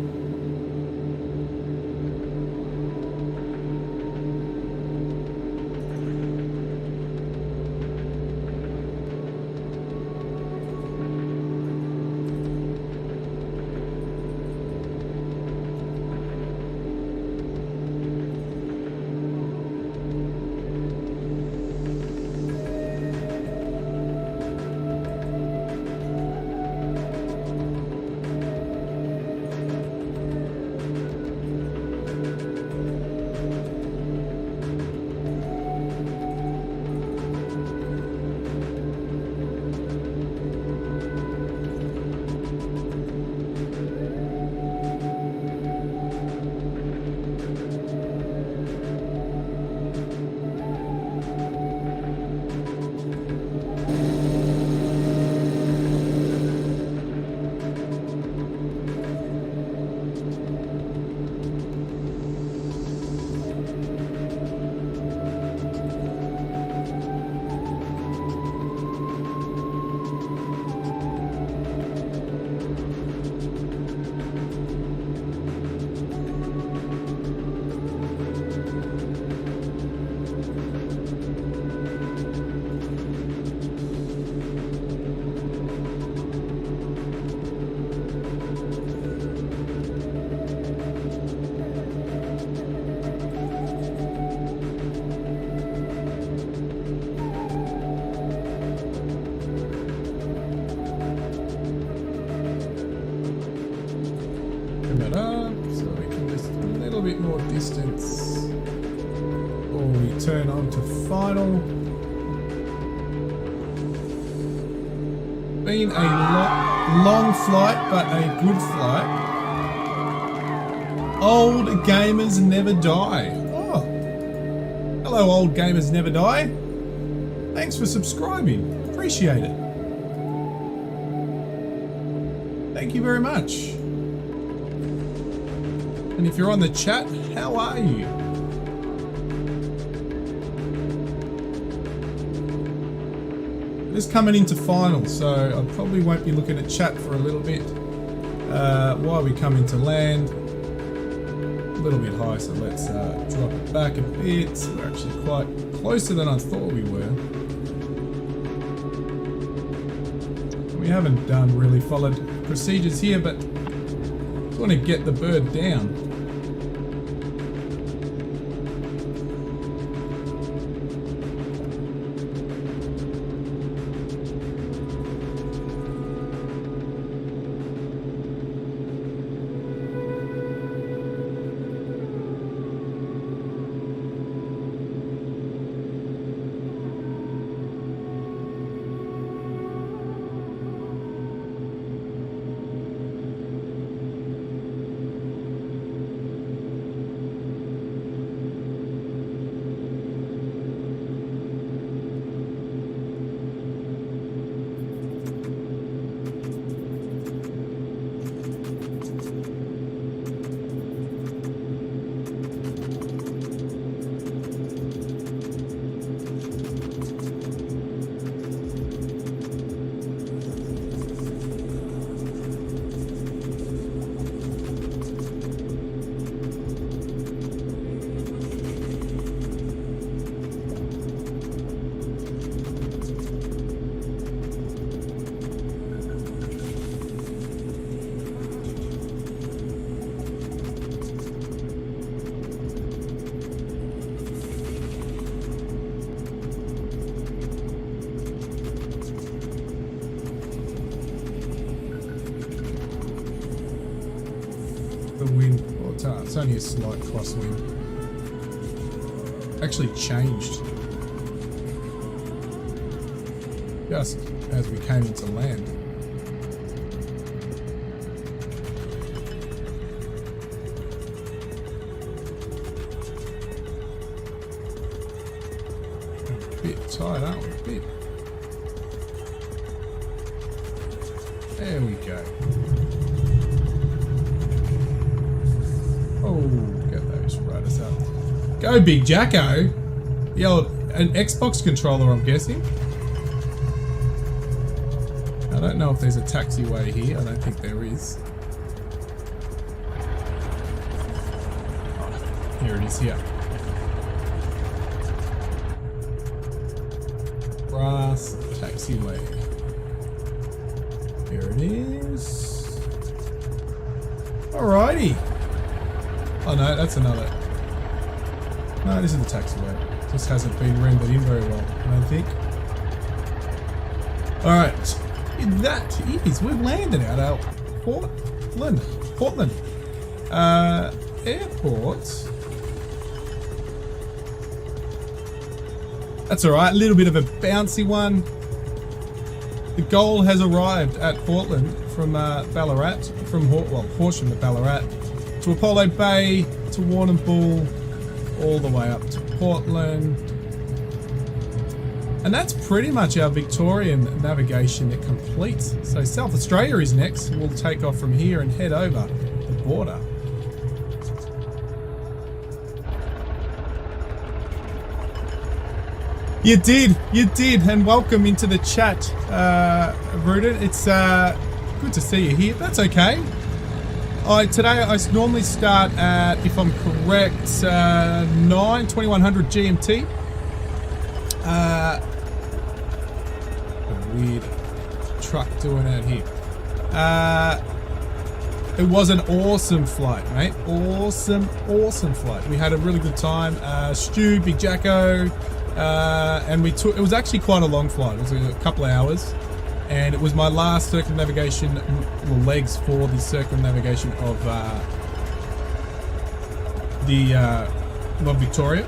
turn that up so we can just a little bit more distance. Or we turn on to final. Been a long flight, but a good flight. Old gamers never die. Oh, hello, old gamers never die. Thanks for subscribing. Appreciate it. Thank you very much. And if you're on the chat, how are you? Just coming into final, so I probably won't be looking at chat for a little bit while we come into land. A little bit high, so let's drop it back a bit. We're actually quite closer than I thought we were. We haven't really followed procedures here, but I want to get the bird down. The wind, well, it's only a slight crosswind. Actually changed just as we came into land. A bit tight, aren't we? A bit. There we go. Oh, get those riders up. Go, Big Jacko! The old, an Xbox controller, I'm guessing. I don't know if there's a taxiway here. I don't think there is. Oh, here it is here. Brass taxiway. Here it is. Alrighty. Oh no, that's another. No, this is the taxiway. Just hasn't been rendered in very well, I don't think. Alright. That is, we've landed at our Portland airport. That's alright, a little bit of a bouncy one. The goal has arrived at Portland from Ballarat, from Horsham to Ballarat, to Apollo Bay, to Warrnambool, all the way up to Portland. And that's pretty much our Victorian navigation complete. So South Australia is next. We'll take off from here and head over the border. You did, and welcome into the chat, Rudin. It's good to see you here. That's okay. Today I normally start at, if I'm correct, 2100 GMT. A weird truck doing out here. It was an awesome flight, mate. Awesome flight. We had a really good time. Stu, Big Jacko, and it was actually quite a long flight. It was a couple of hours. and it was my last circumnavigation legs for the circumnavigation of Victoria.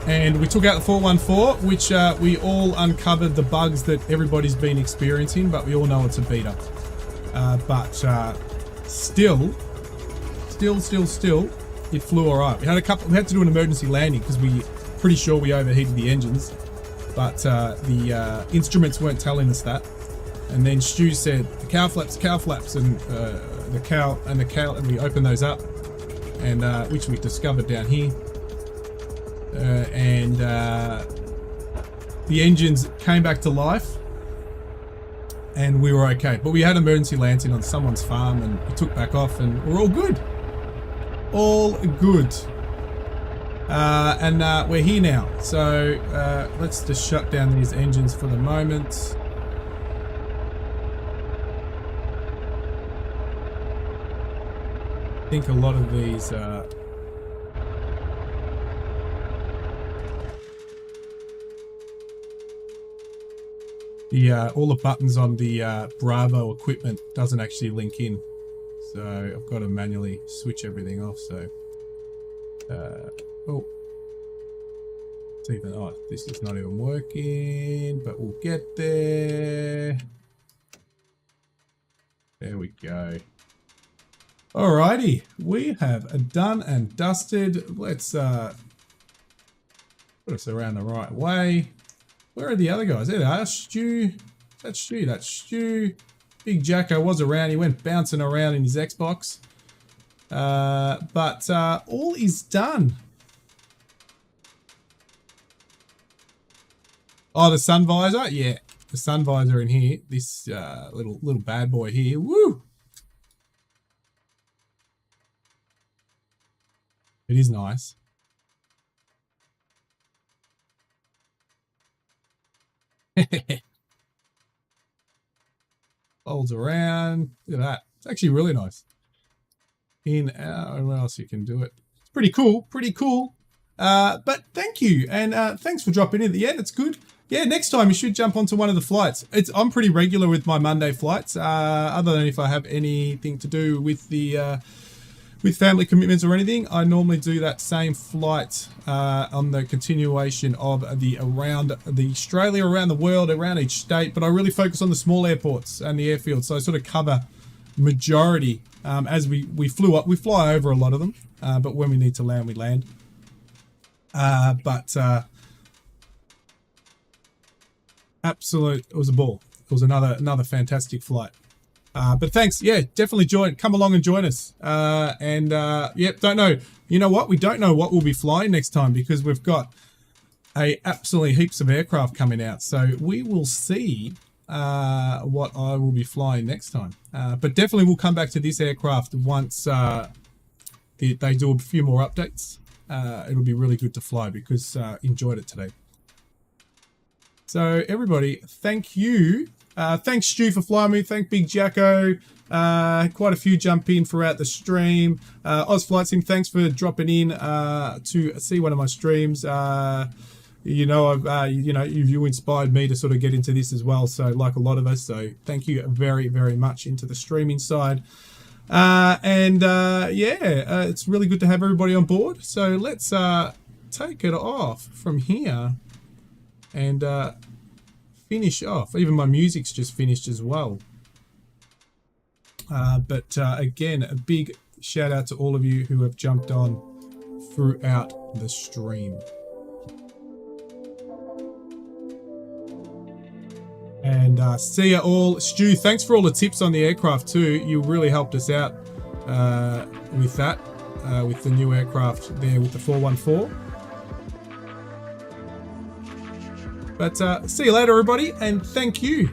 And we took out the 414, which we all uncovered the bugs that everybody's been experiencing, but we all know it's a beater. But still, it flew all right. We had to do an emergency landing because pretty sure we overheated the engines, but the instruments weren't telling us that. And then Stu said, the cow flaps, and and we opened those up, and which we discovered down here. And the engines came back to life and we were okay, but we had emergency landing on someone's farm and we took back off and we're all good, and we're here now. So let's just shut down these engines for the moment. I think a lot of these all the buttons on the Bravo equipment doesn't actually link in, so I've got to manually switch everything off. So, this is not even working, but we'll get there. There we go. Alrighty, we have done and dusted. Let's put us around the right way. Where are the other guys? There they are. Stu. That's Stu. Big Jacko was around. He went bouncing around in his Xbox. But all is done. Oh, the sun visor? Yeah, the sun visor in here. This little bad boy here. Woo! It is nice. Folds around. Look at that. It's actually really nice. In, where else you can do it. It's pretty cool. But thank you. And thanks for dropping in at the end. It's good. Yeah, next time you should jump onto one of the flights. I'm pretty regular with my Monday flights, other than if I have anything to do with the with family commitments or anything. I normally do that same flight on the continuation of the around the Australia, around the world, around each state, but I really focus on the small airports and the airfields. So I sort of cover majority as we fly over a lot of them, but when we need to land, we land. Absolute, it was a ball. It was another fantastic flight. But thanks. Yeah, definitely come along and join us. Yep, don't know. You know what? We don't know what we'll be flying next time because we've got absolutely heaps of aircraft coming out. So we will see what I will be flying next time. But definitely we'll come back to this aircraft once they do a few more updates. It'll be really good to fly because enjoyed it today. So everybody, thank you. Thanks Stu for flying me. Thank Big Jacko. Quite a few jump in throughout the stream. Oz Flight Sim, thanks for dropping in to see one of my streams. You inspired me to sort of get into this as well. So like a lot of us. So thank you very, very much into the streaming side. It's really good to have everybody on board. So let's take it off from here and finish off. Even my music's just finished as well. Again, a big shout out to all of you who have jumped on throughout the stream. And see ya all. Stu, thanks for all the tips on the aircraft too. You really helped us out with that, with the new aircraft there with the 414. But see you later, everybody, and thank you.